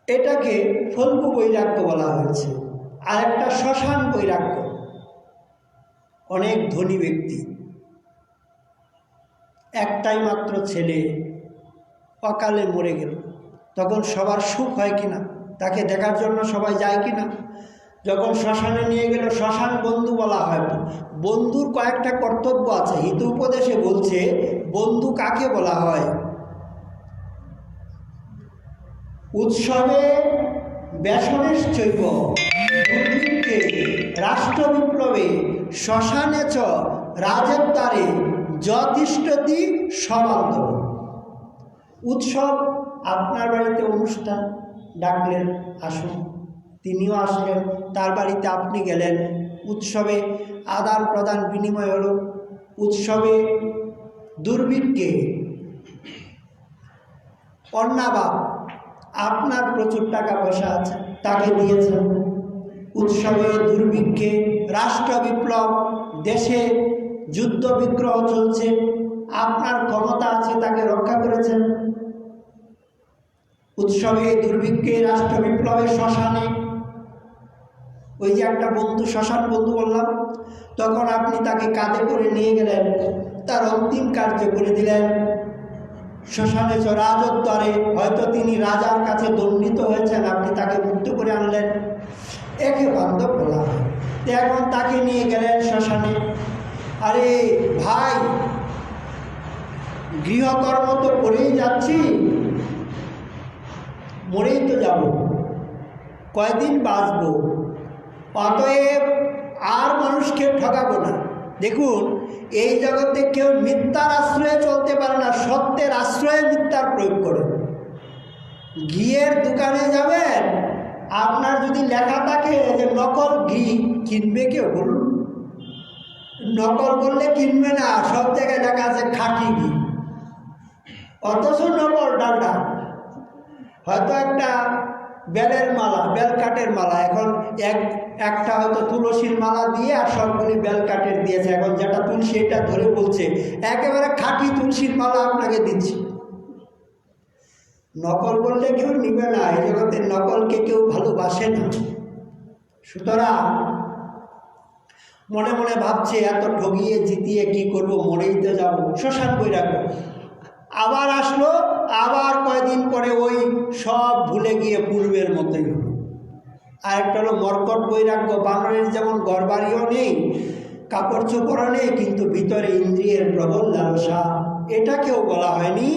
এটাকে ফল্গু বৈরাগ্য বলা হয়েছে। আর একটা শ্মশান বৈরাগ্য, অনেক ধনী ব্যক্তি একটাই মাত্র ছেলে অকালে মরে গেল, তখন সবার সুখ হয় কিনা? তাকে দেখার জন্য সবাই যায় কিনা? যখন শ্মশানে নিয়ে গেল, শ্মশান বন্ধু বলা হয়। বন্ধুর কয়েকটা কর্তব্য আছে। হিত উপদেশে বলছে বন্ধু কাকে বলা হয়। উৎসবে ব্যসনেশ্চৈব দুর্ভিক্ষে রাষ্ট্র বিপ্লবে শ্মশানে চ রাজদ্বারে যতিষ্ঠতি সবান্ধব। উৎসব, আপনার বাড়িতে অনুষ্ঠান, ডাকলেন আসুন, তিনিও আসলেন, তার বাড়িতে আপনি গেলেন, উৎসবে আদান প্রদান বিনিময় হলো। উৎসবে দুর্ভিক্ষে অন্নাবাব, আপনার প্রচুর টাকা পয়সা আছে, তাকে দিয়েছেন। উৎসবে দুর্ভিক্ষে রাষ্ট্র বিপ্লব, দেশে যুদ্ধ বিগ্রহ চলছে, আপনার ক্ষমতা আছে, তাকে রক্ষা করেছেন। উৎসবে দুর্ভিক্ষে রাষ্ট্র বিপ্লবে শ্মশানে, ওই যে একটা বন্ধু, শ্মশান বন্ধু বললাম, তখন আপনি তাকে কাঁধে করে নিয়ে গেলেন, তার অন্তিম কার্য করে দিলেন। শ্মশানে রাজদ্বারে, হয়তো তিনি রাজার কাছে দণ্ডিত হয়েছেন, আপনি তাকে মুক্ত করে আনলেন, একে বান্ধব বলা হয়। এখন তাকে নিয়ে গেলেন শ্মশানে। আরে ভাই, গৃহকর্ম তো করেই যাচ্ছি, মরেই তো যাব, কয়দিন বাঁচব, অতএব আর মানুষকে ঠকাবো না। দেখুন, এই জগতে কেউ মিথ্যার আশ্রয়ে চলতে পারে না, সত্যের আশ্রয়ে মিথ্যার প্রয়োগ করে। ঘিয়ের দোকানে যাবেন, আপনার যদি লেখা থাকে যে নকল ঘি, কিনবে কেউ? বলুন, নকল করলে কিনবে না, সব জায়গায় লেখা আছে খাঁটি ঘি, অথচ নকল ডালটা। হয়তো একটা বেলের মালা, বেল কাঠের মালা, এখন একটা হয়তো তুলসীর মালা দিয়ে আর সবগুলি বেল কাঠের দিয়েছে, এখন যেটা তুলসী এটা ধরে বলছে একেবারে খাঁটি তুলসীর মালা আপনাকে দিচ্ছি। নকল বললে কেউ নিবে না, এই জগতের নকলকে কেউ ভালোবাসে না। সুতরাং মনে মনে ভাবছে এত ঠগিয়ে জিতিয়ে কি করব, মরেই তো যাবো, শ্মশান বৈরাগ্য। আবার আসলো, আবার কয়দিন পরে ওই সব ভুলে গিয়ে পূর্বের মতোই হলো। আরেকটা হলো মর্কট বৈরাগ্য, বানরের যেমন ঘরবাড়িও নেই, কাপড় চোপড়ও নেই, কিন্তু ভিতরে ইন্দ্রিয়ের প্রবল লালসা, এটাকেও বলা হয়নি,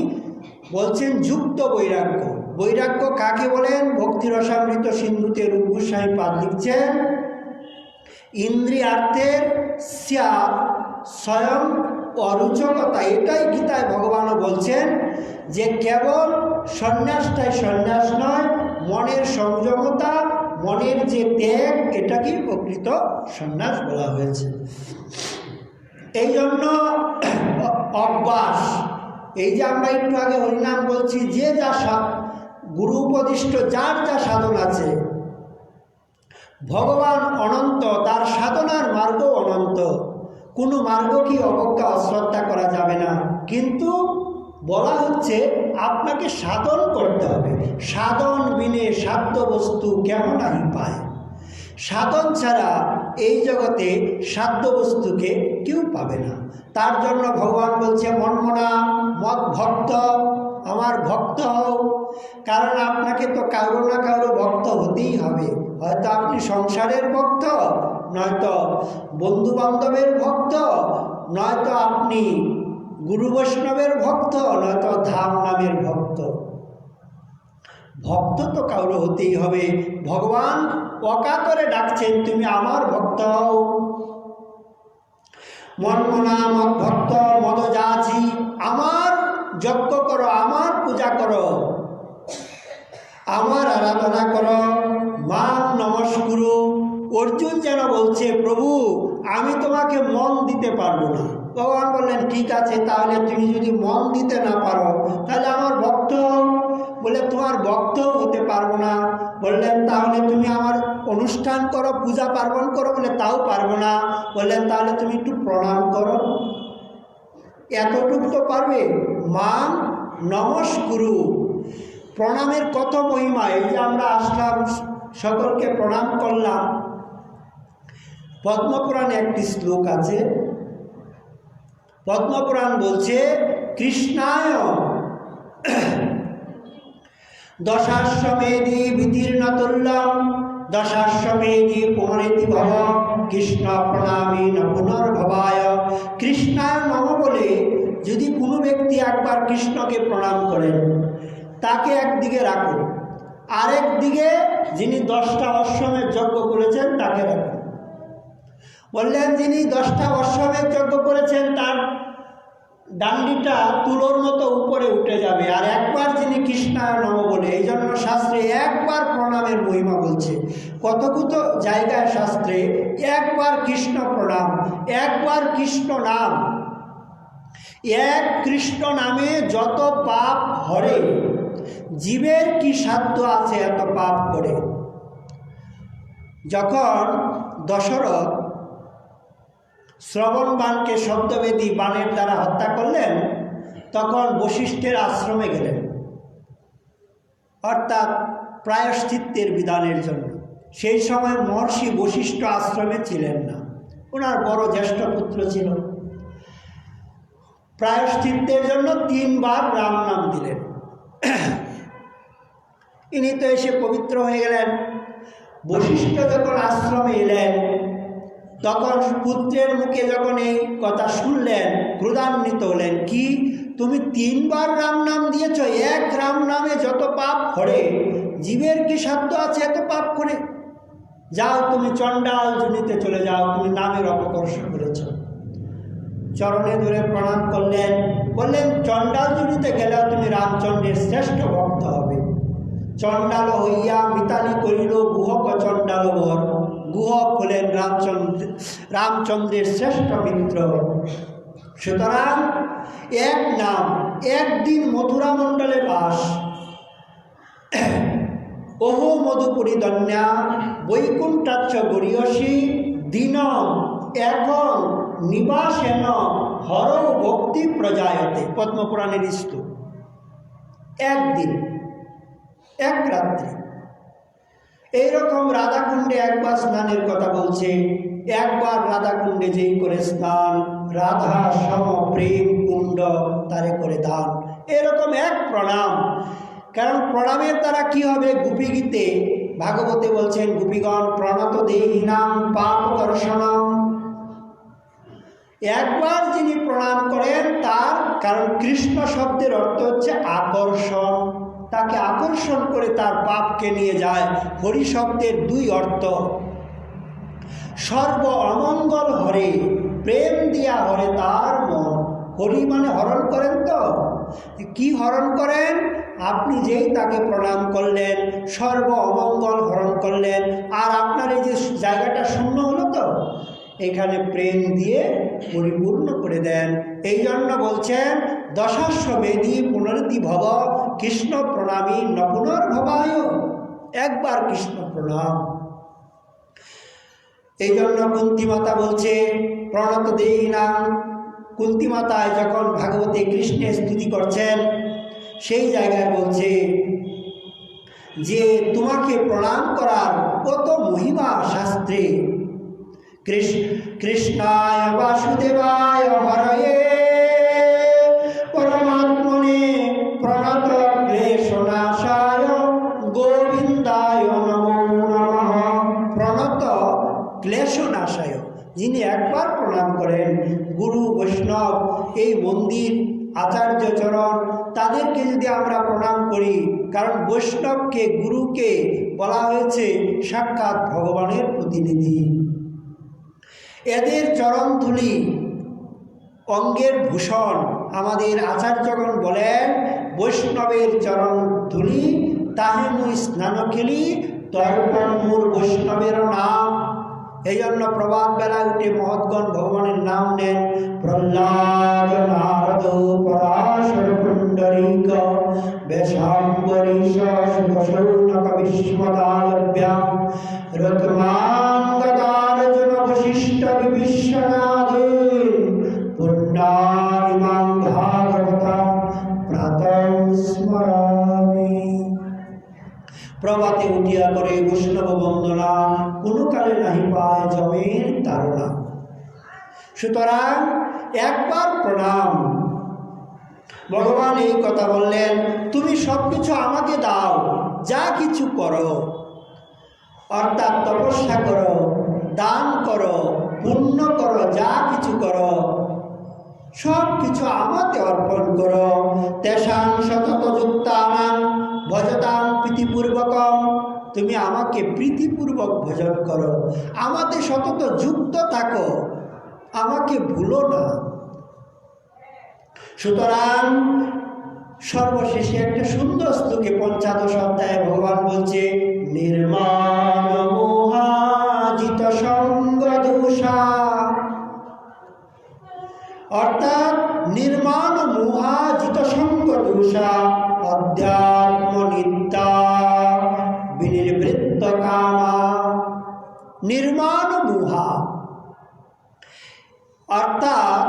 বলছেন যুক্ত বৈরাগ্য। বৈরাগ্য কাকে বলেন? ভক্তিরসামৃত সিন্ধুতে রূপ গোস্বামী পাদ লিখছেন, ইন্দ্রিয়ার্থের স্বয়ং অরুচকতা। এটাই গীতায় ভগবানও বলছেন যে কেবল সন্ন্যাসটাই সন্ন্যাস নয়, মনের সংযমতা, মনের যে ত্যাগ, এটাকেই প্রকৃত সন্ন্যাস বলা হয়েছে। এই জন্য অভ্যাস, এই যে আমরা একটু আগে হরিনাম বলছি, যে যা গুরু উপদিষ্ট যার যা সাধন আছে, ভগবান অনন্ত, তার সাধনার মার্গ অনন্ত, কোনো মার্গ কি অবজ্ঞা অশ্রদ্ধা করা যাবে না। কিন্তু বলা হচ্ছে আপনাকে সাধন করতে হবে, সাধন বিনে সাধ্য বস্তু কেমন আহি পায়। সাধন ছাড়া এই জগতে সাধ্য বস্তুকে কেউ পাবে না। তার জন্য ভগবান বলছে মনমনা মদ ভক্ত, আমার ভক্ত হও। কারণ আপনাকে তো কারো না কারো ভক্ত হতেই হবে। হয়তো আপনি সংসারের ভক্ত, নয়তো বন্ধু বান্ধবের ভক্ত, নয়তো আপনি গুরু বৈষ্ণবের ভক্ত, নয়তো ধাম নামের ভক্ত। ভক্ত তো কারো হতেই হবে। ভগবান অকাতরে ডাকছেন, তুমি আমার ভক্ত হও। মনমনা মদ ভক্ত মদ যাচি, আমার যজ্ঞ করো, আমার পূজা করো, আমার আরাধনা করো, মাম নমস্কুরু। অর্জুন যেন বলছে, প্রভু আমি তোমাকে মন দিতে পারবো না। ভগবান বললেন ঠিক আছে, তাহলে তুমি যদি মন দিতে না পারো তাহলে আমার ভক্ত হও। বলে তোমার ভক্ত হতে পারবো না। বললেন তাহলে তুমি আমার অনুষ্ঠান করো, পূজা পার্বণ করো। বলে তাও পারবো না। বললেন তাহলে তুমি একটু প্রণাম করো, এতটুকু তো পারবে। মাম নমস্কুরু, প্রণামের কত মহিমা। এই যে আমরা আসলাম, সকলকে প্রণাম করলাম। পদ্মপুরাণে একটি শ্লোক আছে। পদ্মপুরাণ বলছে কৃষ্ণায় দশাশ্বমেধি বিতীর্ণতুল্যম দশাশ্বমেধি পুনরিতি ভব কৃষ্ণ প্রণামী ন পুনর্ভবায়। কৃষ্ণায় নম বলে যদি কোনো ব্যক্তি একবার কৃষ্ণকে প্রণাম করেন, তাকে একদিকে রাখুন, আরেক দিকে যিনি 10টা অশ্বমেধ যজ্ঞ করেছেন তাকে রাখুন। বললেন যিনি 10টা অশ্বমেধ যজ্ঞ করেছেন তার ডান্ডিটা তুলোর মতো উপরে উঠে যাবে। আর একবার যিনি কৃষ্ণায় নম বলে, এই জন্য শাস্ত্রে একবার প্রণামের মহিমা বলছে। কতগুলো জায়গায় শাস্ত্রে একবার কৃষ্ণ প্রণাম, একবার কৃষ্ণ নাম, এক কৃষ্ণ নামে যত পাপ হরে, জীবের কি সাধ্য আছে এত পাপ করে। যখন দশরথ শ্রবণবাণকে শব্দবেদী বাণের দ্বারা হত্যা করলেন, তখন বশিষ্ঠের আশ্রমে গেলেন, অর্থাৎ প্রায়শ্চিত্তের বিধানের জন্য। সেই সময় মহর্ষি বশিষ্ঠ আশ্রমে ছিলেন না, ওনার বড় জ্যেষ্ঠ পুত্র ছিল। প্রায়শ্চিত্তের জন্য 3 বার রাম নাম দিলেন। ইনি তো এসে পবিত্র হয়ে গেলেন। বশিষ্ঠ যখন আশ্রমে এলেন, তখন পুত্রের মুখে যখন এই কথা শুনলেন, ক্রোধান্বিত হলেন। কি, তুমি 3 বার রাম নাম দিয়েছ, এক রাম নামে যত পাপ করে, জীবের কি সাধ্য আছে এত পাপ করে? যাও তুমি চণ্ডাল জুনিতে চলে যাও, তুমি নামের অপকর্ষ করেছ। চরণে ধরে প্রণাম করলেন, বললেন চণ্ডাল জুনিতে গেলেও তুমি রামচন্দ্রের শ্রেষ্ঠ ভক্ত হবে। চণ্ডাল হইয়া মিতালি করিল গুহক চণ্ডাল বর। গুহক হলেন রামচন্দ্রের শ্রেষ্ঠ মিত্র। সুতরাং এক নাম, একদিন মথুরা মণ্ডলে বাস। ওহো মধুপুরী দন্যা বৈকুণ্ঠাচ্ছ গরিয়সী দিন এখন নিবাসেন হর ভক্তি প্রজায়তে। পদ্মপুরাণের স্তব। একদিন, এক রাত্রি। এইরকম রাধাকুণ্ডে একবার স্নানের কথা বলছে। একবার রাধাকুণ্ডে যেই করে স্নান, রাধা সম প্রেম কুণ্ড তারে করে দান। এরকম এক প্রণাম। কারণ প্রণামের দ্বারা কি হবে? গোপী গীতে ভাগবতে বলছেন, গোপীগণ প্রণত দেহিনাম পাপ দর্শনম। একবার যিনি প্রণাম করেন তার, কারণ কৃষ্ণ শব্দের অর্থ হচ্ছে আকর্ষণ, তাকে আকর্ষণ করে তার পাপকে নিয়ে যায়। হরি শব্দের 2 অর্থ। সর্ব অমঙ্গল হরে, প্রেম দিয়া হরে তার মন। হরি মানে হরণ করেন। তো কি হরণ করেন? আপনি যেই তাকে প্রণাম করলেন, সর্ব অমঙ্গল হরণ করলেন। আর আপনার এই যে জায়গাটা শূন্য হলো, তো এখানে প্রেম দিয়ে পরিপূর্ণ করে দেন। এই জন্য বলছেন দশাশ্বমেধি পুনরিতি ভব কৃষ্ণ প্রণামী ন পুনর্ভবায়। একবার কৃষ্ণ প্রণাম। এই জন্য কুন্তী মাতা বলছে প্রণত দেহি নাম। কুন্তী মাতায় যখন ভাগবতে কৃষ্ণের স্তুতি করছেন, সেই জায়গায় বলছে যে তোমাকে প্রণাম করার কত মহিমা শাস্ত্রে। কৃষ্ণায় বাসুদেবায় হরয়ে পরমাত্মনে প্রণত ক্লেশনাশায় গোবিন্দায় নমো নমঃ। প্রণত ক্লেশনাশায়, যিনি একবার প্রণাম করেন, গুরু বৈষ্ণব, এই মন্দির আচার্য চরণ, তাদেরকে যদি আমরা প্রণাম করি, কারণ বৈষ্ণবকে, গুরুকে বলা হয়েছে সাক্ষাৎ ভগবানের প্রতিনিধি। এদের চরণধূলি অঙ্গের ভূষণ। আমাদের আচার্যগণ বলেন বৈষ্ণবের চরণধূলি তাহে মুই স্নান খেলি তর্পণ মূল বৈষ্ণবের নাম। এই জন্য প্রভাত বেলায় উঠে মহৎগণ ভগবানের নাম নেন। প্রহ্লাদ নারদ পরাশর পুণ্ডরীক বেশাম্বরীশ শুভশৌনক বিস্মদালভ্যাম রত্মাঙ্গদার্জুন বশিষ্ঠ বিশ্বনাথের পুণ্যানিমাং ভাগবতাং প্রাতঃ স্মরামি। প্রভাতে উঠিয়া করে বৈষ্ণব বন্দনা, কোনো কালে নাহি পায় জমের তারা। সুতরাং একবার প্রণাম। ভগবান এই কথা বললেন, তুমি সব কিছু আমাকে দাও, যা কিছু করো, অর্থাৎ তপস্যা করো, দান করো, পুণ্য করো, যা কিছু করো, সব কিছু আমাকে অর্পণ করো। তেষাং সতত যুক্তানাং ভজতাং প্রীতিপূর্বকম, তুমি আমাকে প্রীতিপূর্বক ভজন করো, আমাতে সতত যুক্ত থাকো, আমাকে ভুলো না। সুতরাং সর্বশেষে একটা সুন্দর শ্লোকে ৫৫ অধ্যায়ে ভগবান বলছে, নির্মাণ মোহাজিত সঙ্গ দোষা, অর্থাৎ নির্মাণ মোহাজিত সঙ্গ দোষা অধ্যাত্ম নিত্যা বিনির্বৃত্ত কামা। নির্মাণ মোহা অর্থাৎ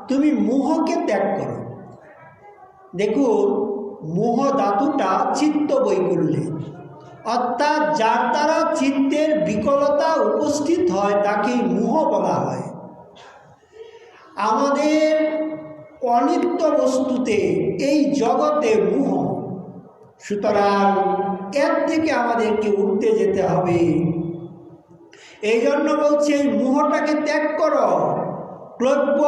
তুমি মোহকে ত্যাগ করো। দেখুন, মোহ ধাতুটা চিত্ত বৈকল্যে, অর্থাৎ যার দ্বারা চিত্তের বিকলতা উপস্থিত হয় তাকেই মোহ বলা হয়। আমাদের অনিত্য বস্তুতে, এই জগতে মোহ, সুতরাং এর থেকে আমাদেরকে উঠতে যেতে হবে। এই জন্য বলছে এই মোহটাকে ত্যাগ করো। ক্লব্য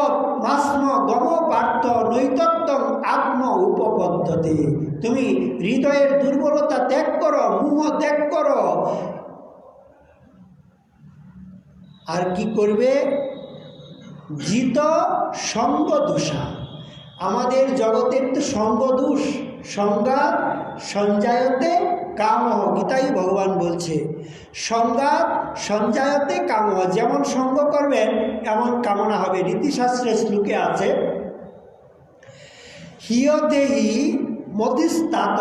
মাস্ম গম পার্থ নৈতত্ত্বং আত্ম উপপদ্ধতি, তুমি হৃদয়ের দুর্বলতা ত্যাগ করো, মোহ ত্যাগ করো। আর কি করবে? জিত সঙ্গ দোষা, আমাদের জগতের তো সঙ্গ দোষ, সংঘাত সঞ্জায়তে কাম, গীতাই ভগবান বলছে সংঘাত সঞ্জায়তে কাম, যেমন সঙ্গ করবেন এমন কামনা হবে। নীতিশাস্ত্রের শ্লোকে আছে, হিয়তেহি মতিস্তাত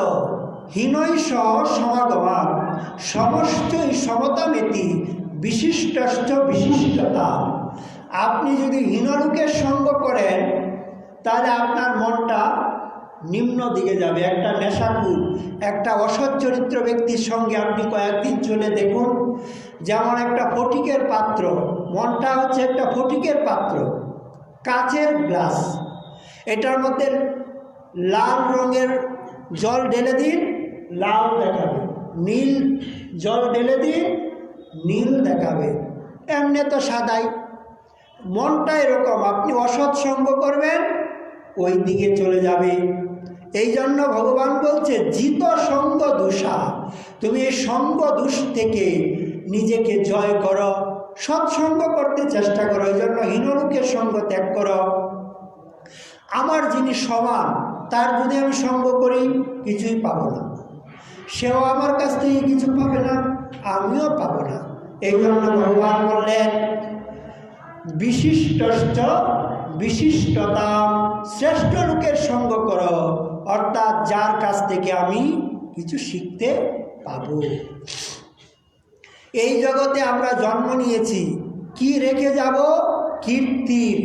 হীনৈষ সমাগমা সমষ্টই সমতামেতি বিশিষ্টশ্চ বিশিষ্টতা। আপনি যদি হীনলোকের সঙ্গ করেন তাহলে আপনার মনটা নিম্ন দিকে যাবে। একটা নেশাখোর, একটা অসৎ চরিত্র ব্যক্তির সঙ্গে আপনি কয়েকদিন চলে দেখুন, যেমন একটা ফটিকের পাত্র, মনটা হচ্ছে একটা ফটিকের পাত্র, কাচের গ্লাস, এটার মধ্যে লাল রঙের জল ঢেলে দিন, লাল দেখাবে, নীল জল ঢেলে দিন, নীল দেখাবে, এমনি তো সাদাই। মনটা এরকম, আপনি অসৎ সঙ্গ করবেন ওই দিকে চলে যাবে। এই জন্য ভগবান বলছে জিত সঙ্গ দোষা, তুমি এই সঙ্গ দোষ থেকে নিজেকে জয় করো, সৎসঙ্গ করতে চেষ্টা করো। এই জন্য হীনলোকের সঙ্গ ত্যাগ করো। আমার যিনি সমান তার যদি আমি সঙ্গ করি কিছুই পাবো না, সেও আমার কাছ থেকে কিছু পাবে না, আমিও পাবো না। এই জন্য ভগবান বললেন বিশিষ্টশ্চ বিশিষ্টতা, শ্রেষ্ঠ লোকের সঙ্গ করো, অর্থাৎ যার কাছ থেকে আমি কিছু শিখতে পাবো। এই জগতে আমরা জন্ম নিয়েছি, কি রেখে যাব? কীর্তির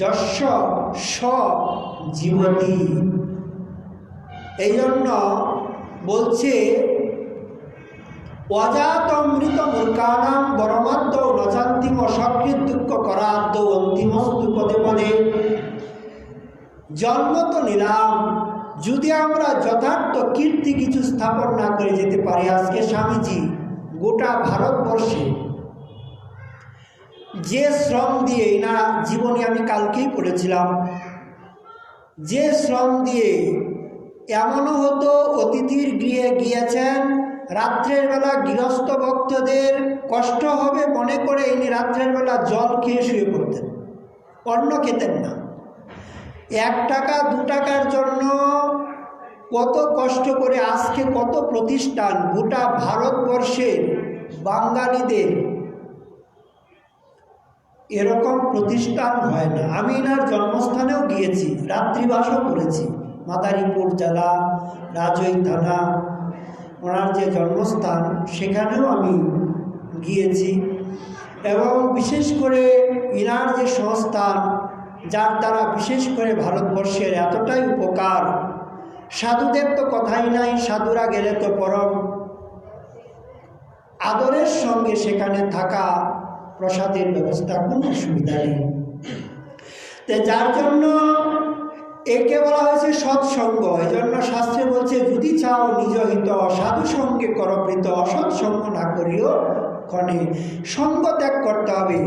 যশ স জীবতী। এই জন্য বলছে অজাতমৃত মূর্খানাম বরমাদ্য নচান্তিম সকৃত দুঃখ করাদ্য অন্তিমস্তু পদে পদে। জন্ম তো নিলাম, যদি আমরা যথার্থ কীর্তি কিছু স্থাপন না করে যেতে পারি। আজকে স্বামীজি গোটা ভারতবর্ষে যে শ্রম দিয়ে, না জীবনী আমি কালকেই পড়েছিলাম, যে শ্রম দিয়ে, এমনও হতো অতিথির গৃহে গিয়েছেন, রাত্রের বেলা গৃহস্থ ভক্তদের কষ্ট হবে মনে করে ইনি রাত্রের বেলা জল খেয়ে শুয়ে পড়তেন, অন্ন খেতেন না। 1 টাকা 2 টাকার জন্য কত কষ্ট করে আজকে কত প্রতিষ্ঠান, গোটা ভারতবর্ষের বাঙালিদের এরকম প্রতিষ্ঠান হয় না। আমি এনার জন্মস্থানেও গিয়েছি, রাত্রিবাসও করেছি, মাদারীপুর জেলা রাজৈর থানা, ওনার যে জন্মস্থান সেখানেও আমি গিয়েছি। এবং বিশেষ করে ইনার যে সংস্থান, যার দ্বারা বিশেষ করে ভারতবর্ষের এতটাই উপকার, সাধুদের তো কথাই নাই, সাধুরা গেলে তো পরম আদরের সঙ্গে সেখানে থাকা, প্রসাদের ব্যবস্থা, কোনো অসুবিধা নেই। যার জন্য একে বলা হয়েছে সৎসঙ্গ। এই জন্য শাস্ত্রে বলছে, যদি চাও নিজ হিত সাধু সঙ্গে করপ্রীত, অসৎসঙ্গ না করিও ক্ষণে। সঙ্গ ত্যাগ করতে হবে,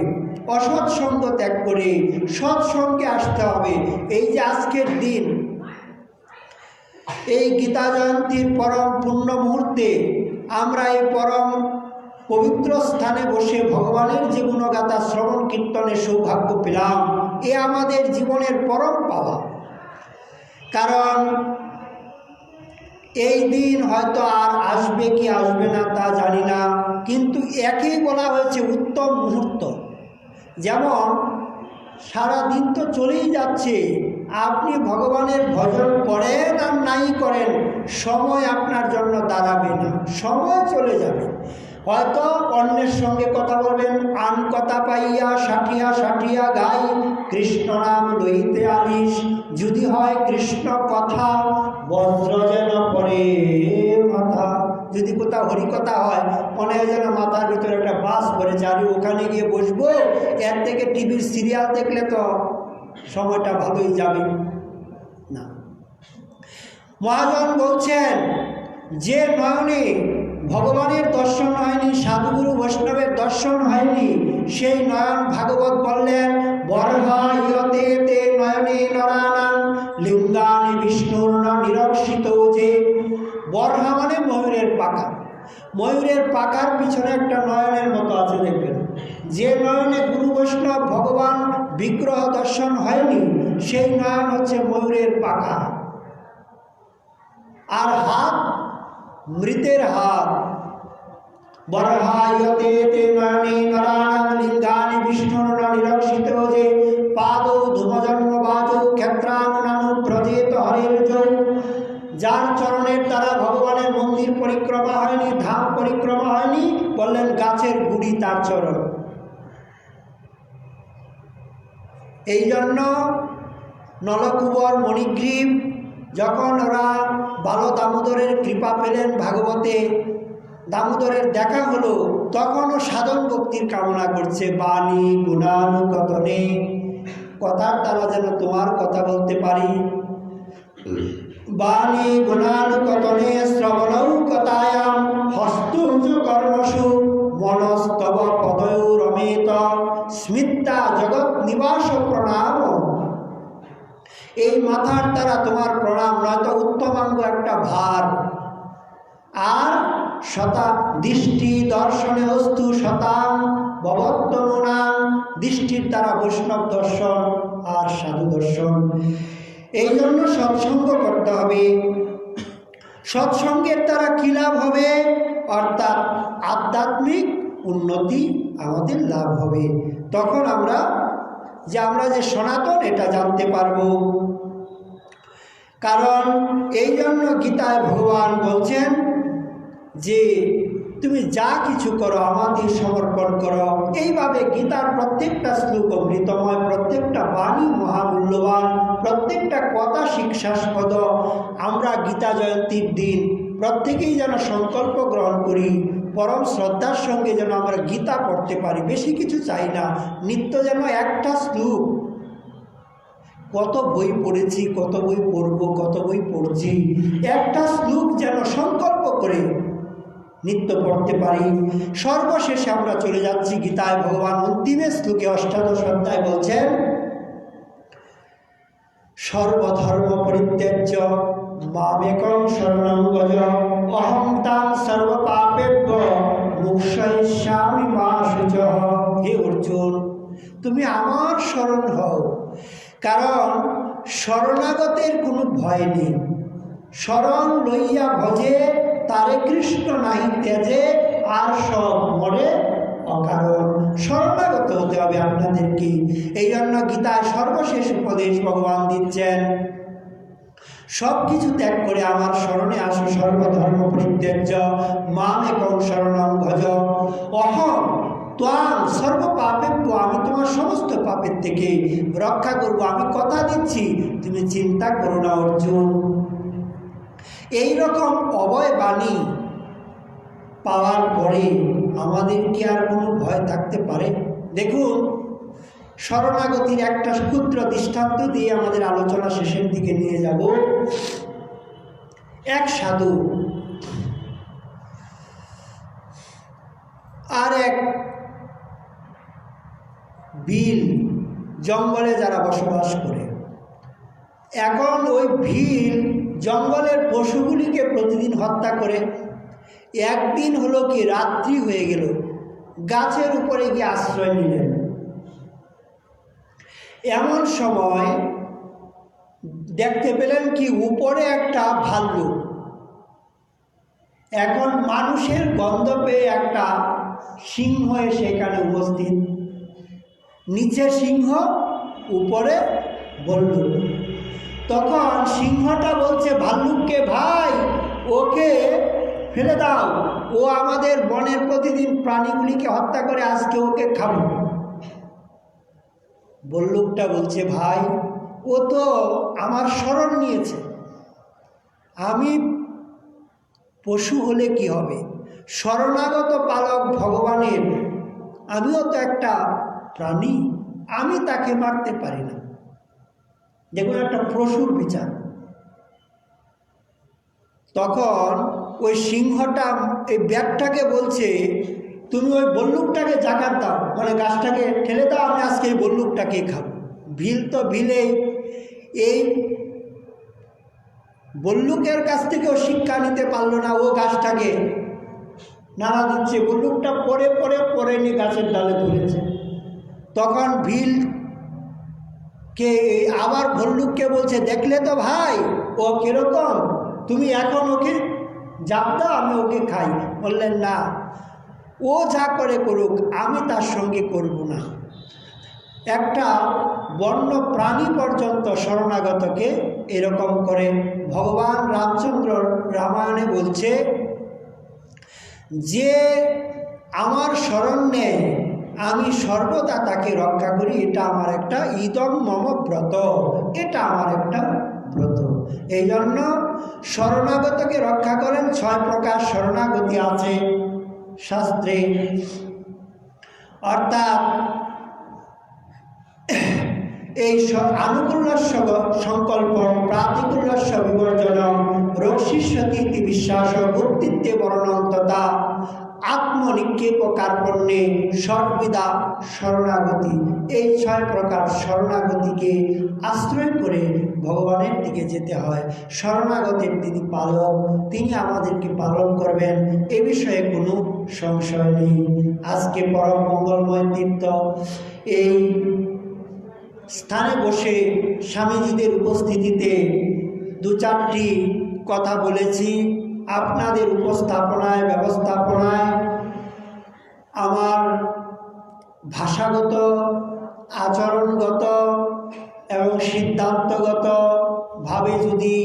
অসৎ সঙ্গ ত্যাগ করে সৎসঙ্গে আসতে হবে। এই যে আজকের দিন, এই গীতা জয়ন্তীর পরম পূর্ণ মুহূর্তে আমরা এই পরম পবিত্র স্থানে বসে ভগবানের যে গুণগাথা শ্রবণ কীর্তনের সৌভাগ্য পেলাম, এ আমাদের জীবনের পরম পাওয়া। কারণ এই দিন হয়তো আর আসবে কি আসবে না তা জানি না, কিন্তু একেই বলা হয়েছে উত্তম মুহূর্ত। যেমন সারা দিন তো চলেই যাচ্ছে, আপনি ভগবানের ভজন করেন আর নাই করেন, সময় আপনার জন্য দাঁড়াবে না, সময় চলে যাবে। হয়তো অন্যের সঙ্গে কথা বলবেন, আন কথা পাইয়া ষাঠিয়া ষাঠিয়া গাই, কৃষ্ণ নাম লইতে আলিস, যদি হয় কৃষ্ণ কথা বজ্র যেন পড়ে মাথা। যদি কোথাও হরিকথা হয়, মনে হয় যেন মাথার ভিতরে একটা বাস পড়েছে, আর ওখানে গিয়ে বসবো, এর থেকে টিভির সিরিয়াল দেখলে তো সময়টা ভালোই যাবে না। মহাজন বলছেন, যে নয়নে ভগবানের দর্শন হয়নি, সাধুগুরু বৈষ্ণবের দর্শন হয়নি, সেই নয়ন ভাগবত বললেন, বর্হায়তে তে নয়নে নরানাং লিঙ্গানি বিষ্ণুর ন নিরক্ষিত। যে বর্হা মানে ময়ূরের পাখা, ময়ূরের পাখার পিছনে একটা নয়নের মতো আছে দেখবেন। যে নয়নে গুরু বৈষ্ণব ভগবান বিগ্রহ দর্শন হয়নি, সেই নয়ন হচ্ছে ময়ূরের পাখা। আর হাত মৃতের হাত। বর্হায়তে তে নয়নে নরানাং লিঙ্গানি বিষ্ণুর ন নিরক্ষিত। যে পাদৌ ধূমজন্ম বাজৌ ক্ষেত্রানুনানু ব্রজেত হরের যৌ। যার চরণের দ্বারা ভগবানের মন্দির পরিক্রমা হয়নি, ধাম পরিক্রমা হয়নি, বললেন গাছের গুড়ি তার চরণ। এই জন্য নলকুবর মণিগ্রীব যখন ওরা বাল দামোদরের কৃপা পেলেন ভাগবতে, দামোদরের দেখা হলো, তখনও সাধন ভক্তির কামনা করছে। বাণী গুণানুকথনে, কথার দ্বারা যেন তোমার কথা বলতে পারি। বাণী গুণানুকথনে শ্রবণৌ কথায়াম হস্তুঞ্জ কর্মসু মনস্তব পদৌ রমেত স্মিতা জগৎ নিবাস প্রণাম। এই মাথার দ্বারা তোমার প্রণাম, নয়তো উত্তমাঙ্গ একটা ভার। আর শতা দৃষ্টি দর্শনে অস্তু শতাং ভবত্তনুনাং, দৃষ্টির দ্বারা বৈষ্ণব দর্শন আর সাধু দর্শন। এই জন্য সৎসঙ্গ করতে হবে। সৎসঙ্গের দ্বারা কী লাভ হবে? অর্থাৎ আধ্যাত্মিক উন্নতি আমাদের লাভ হবে। তখন আমরা যে সনাতন এটা জানতে পারব। কারণ এই জন্য গীতায় ভগবান বলছেন যে তুমি যা কিছু করো আমাদের সমর্পণ করো। এইভাবে গীতার প্রত্যেকটা শ্লোক অমৃতময়, প্রত্যেকটা বাণী মহামূল্যবান, প্রত্যেকটা কথা শিক্ষাস্পদ। আমরা গীতা জয়ন্তীর দিন প্রত্যেকেই যেন সংকল্প গ্রহণ করি, পরম শ্রদ্ধার সঙ্গে যেন আমরা গীতা পড়তে পারি। বেশি কিছু চাই না, নিত্য যেন একটা শ্লোক। কত বই পড়েছি, কত বই পড়ব, কত বই পড়ছি, একটা শ্লোক যেন সংকল্প করে নিত্য পড়তে পারি। সর্বশেষে আমরা চলে যাচ্ছি গীতায়। ভগবান অন্তিমে শ্লোকে অষ্টাদশ অধ্যায় বলছেন, সর্বধর্ম পরিত্যাজ্য মামেকং শরণং ব্রজ অহং তাং সর্বপাপেভ্যো মোক্ষয়িষ্যামি মা শুচঃ। হে অর্জুন, তুমি আমার শরণ হও, কারণ শরণাগতের কোনো ভয় নেই। শরণ লইয়া ভজে তারে কৃষ্ণ নাহি তেজে, আর সব মরে অকারণ। শরণাগত হতে হবে আপনাদেরকে। এই জন্য গীতায় সর্বশেষ উপদেশ ভগবান দিচ্ছেন, সব কিছু ত্যাগ করে আমার শরণে আসো। সর্বধর্ম পরিত্যাজ্য মামেকং শরণং ভজ অহং ত্বাং সর্বপাপেভ্যো, আমি তোমার সমস্ত পাপের থেকে রক্ষা করব। আমি কথা দিচ্ছি, তুমি চিন্তা করো না অর্জুন। এই রকম অভয় বাণী পাওয়ার পরে আমাদের কি আর কোনো ভয় থাকতে পারে? দেখুন, শরণাগতির একটা ক্ষুদ্র দৃষ্টান্ত দিয়ে আমাদের আলোচনা শেষের দিকে নিয়ে যাব। এক সাধু আর এক বিল জঙ্গলে যারা বসবাস করে, এখন ওই ভিল জঙ্গলের পশুগুলিকে প্রতিদিন হত্যা করে। একদিন হলো কি, রাত্রি হয়ে গেল, গাছের উপরে গিয়ে আশ্রয় নিলেন। এমন সময় দেখতে পেলেন কি, উপরে একটা ভাল্লুক। এখন মানুষের গন্ধ পেয়ে একটা সিংহ এসে এখানে উপস্থিত। নিচে সিংহ, উপরে ভাল্লুক। তখন সিংহটা বলছে ভাল্লুককে, ভাই ওকে ফেলে দাও, ও আমাদের বনের প্রতিদিন প্রাণীগুলিকে হত্যা করে, আজকে ওকে খাবো। ভাল্লুকটা বলছে, ভাই ও তো আমার শরণ নিয়েছে, আমি পশু হলে কি হবে, শরণাগত পালক ভগবানের, আমিও তো একটা প্রাণী, আমি তাকে মারতে পারি না। দেখুন একটা পশুর বিচার। তখন ওই সিংহটা এই ব্যাগটাকে বলছে, তুমি ওই ভাল্লুকটাকে জাকাত দাও, মানে গাছটাকে ঠেলে দাও, আমি আজকে এই ভাল্লুকটাকে খাবো। ভিল তো ভিলেই, এই ভাল্লুকের কাছ থেকেও শিক্ষা নিতে পারলো না, ও গাছটাকে নাড়া দিচ্ছে, ভাল্লুকটা পরে পরে পরে নিয়ে গাছের ডালে ধরেছে। তখন ভিল কে আবার ভাল্লুককে বলছে, দেখলে তো ভাই ও কিরকম, তুমি এখন ওকে জাপ দাও, আমি ওকে খাই। বললেন না, ও যা করে করুক, আমি তার সঙ্গে করব না। একটা বন্য প্রাণী পর্যন্ত শরণাগতকে এরকম করে। ভগবান রামচন্দ্র রামায়ণে বলছে, যে আমার শরণ নেয় আমি সর্বদা তাকে রক্ষা করি, এটা আমার একটা ইদম মম ব্রত, এটা আমার একটা ব্রত। এই জন্য শরণাগতকে রক্ষা করেন। 6 প্রকার শরণাগতি আছে শাস্ত্রে, অর্থাৎ এই আনুকূল্যস্য সংকল্প, প্রাতিকূল্যস্য বিবর্জনম, রক্ষিষ্যতীতি বিশ্বাস, ভক্তিত্বে বর্ণন্ততা, আত্মনিক্ষেপ কার্পণ্যে, সর্ববিধা শরণাগতি। এই 6 প্রকার শরণাগতিকে আশ্রয় করে ভগবানের দিকে যেতে হয়। শরণাগতের তিনি পালক, তিনি আমাদেরকে পালন করবেন, এ বিষয়ে কোনো সংশয় নেই। আজকে পরম মঙ্গলময় তীর্থ এই স্থানে বসে স্বামীজিদের উপস্থিতিতে 2-4টি কথা বলেছি। আপনাদের উপস্থাপনায়, ব্যবস্থাপনায় আমার ভাষাগত, আচরণগত এবং সিদ্ধান্তগতভাবে যদি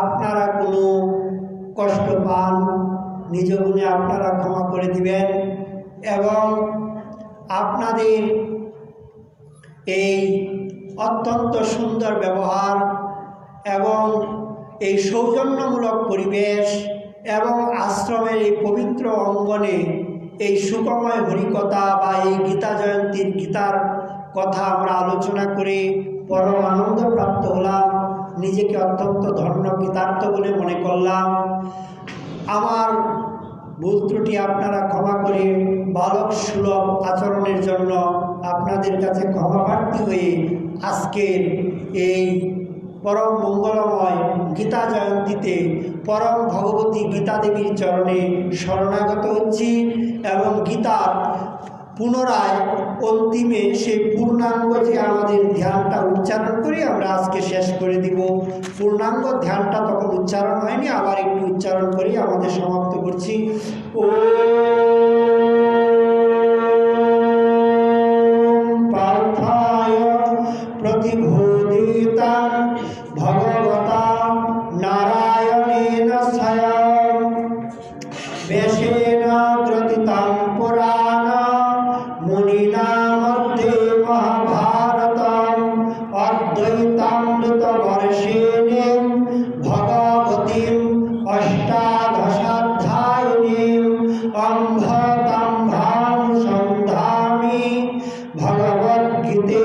আপনারা কোনো কষ্ট পান, নিজ গুণে আপনারা ক্ষমা করে দিবেন। এবং আপনাদের এই অত্যন্ত সুন্দর ব্যবহার এবং এই সৌজন্যমূলক পরিবেশ এবং আশ্রমের এই পবিত্র অঙ্গনে এই সুখময় হরিকথা বা এই গীতা জয়ন্তীর গীতার কথা আমরা আলোচনা করে পরম আনন্দ প্রাপ্ত হলাম, নিজেকে অত্যন্ত ধন্য কৃতার্থ বলে মনে করলাম। আমার ভুল ত্রুটি আপনারা ক্ষমা করে বালক সুলভ আচরণের জন্য আপনাদের কাছে ক্ষমা প্রার্থী হয়ে আজকের এই পরম মঙ্গলময় গীতা জয়ন্তীতে পরম ভগবতী গীতা দেবীর চরণে শরণাগত হচ্ছি এবং গীতার পুনরায় অন্তিমে সেই পূর্ণাঙ্গ যে আমাদের ধ্যানটা উচ্চারণ করি আমরা আজকে শেষ করে দিব। পূর্ণাঙ্গ ধ্যানটা তখন উচ্চারণ হয়নি, আবার একটু উচ্চারণ করি আমাদের সমাপ্ত করছি। ও পার্থায় প্রতিবোধিতা ভগবতা নারায়ণেন স্বয়ং বেশেন গ্রথিতং পুরাণ মুনিনা মধ্যে মহাভারতম অদ্বৈতামৃত বর্ষেণীম ভগবতীম অষ্টাদশাধ্যায়িনীম অম্ভতম্ভানুসন্ধামি ভগবদ্গীতে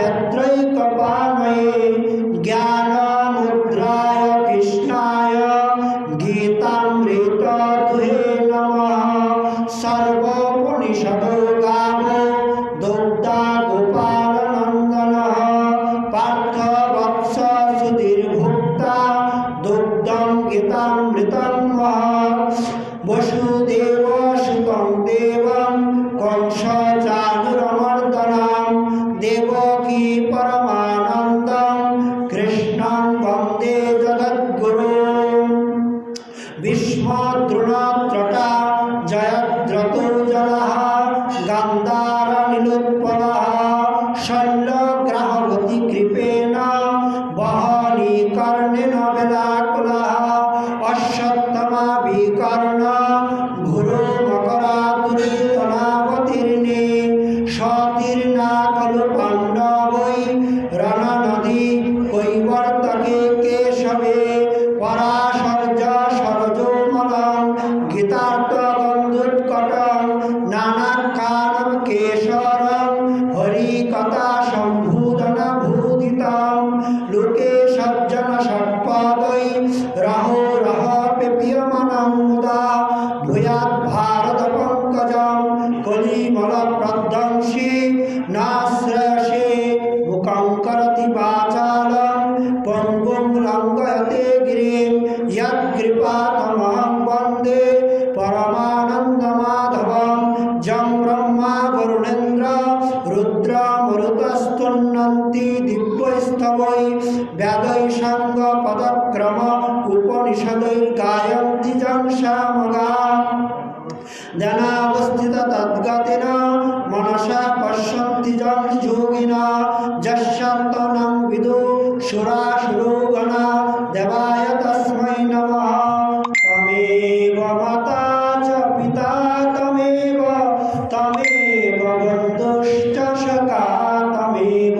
गायत्रैकपाणये ज्ञानमुद्राय कृष्णाय गीतामृतदुहे नमः। सर्वोपनिषदो गावो दुग्धा गोपालनन्दनः पार्थवत्स सुधीर्भुक्ता दुग्धं गीतामृतं महत्। वसुदेवसुतं देवं कंसचाणूरमर्दनं देवकी परमानन्दं कृष्णं वन्दे जगद्गुरुं। भीष्मद्रोणत्रटा जयद्रतुजलः गान्धारनीलोत्पलः शल्यग्राहवतीकृपेण वहनीकर्णेन वेलाकुलः। अश्वत्थामा विकर्ण घोरो मकरादुर्योधनावतीर्णे सतीर्णा खलु पाण्डवै रणनदी कैवर्तके केशवे। पराशर्य सरजोमलं गीतार्थगन्धोत्कटं नानाख्यानं केशरं हरिकथा सम्भूतनभूदितं। लोके सज्जन षट्पदै रहो रह पेप्यमानं मुदा भूयात् भारतपङ्कजं कलिमलप्रध्वंसी नाश्रयसे। मुखं करोति वाचालं पङ्गुं लङ्घयते गिरिं यत्कृपातमहं वन्दे परमानन्दमाधवं। जं ब्रह्मा वरुणेन्द्र रुद्रमरुतस्तुन्नन्ति दिव्यैस्तवै वेदैः साङ्गपदक्रम उपनिषदैर्गायन्ति जं सामगाः। ध्यानावस्थित तद्गतेन मनसा पश्यन्ति जं योगिनः यस्यान्तनं विदुः सुरासुरो गणाः। देवाय तस्मै नमः। तमेव माता च पिता तमेव बन्धुश्च सखा तमेव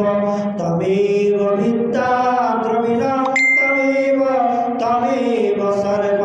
विद्या द्रविणं तमेव सर्वं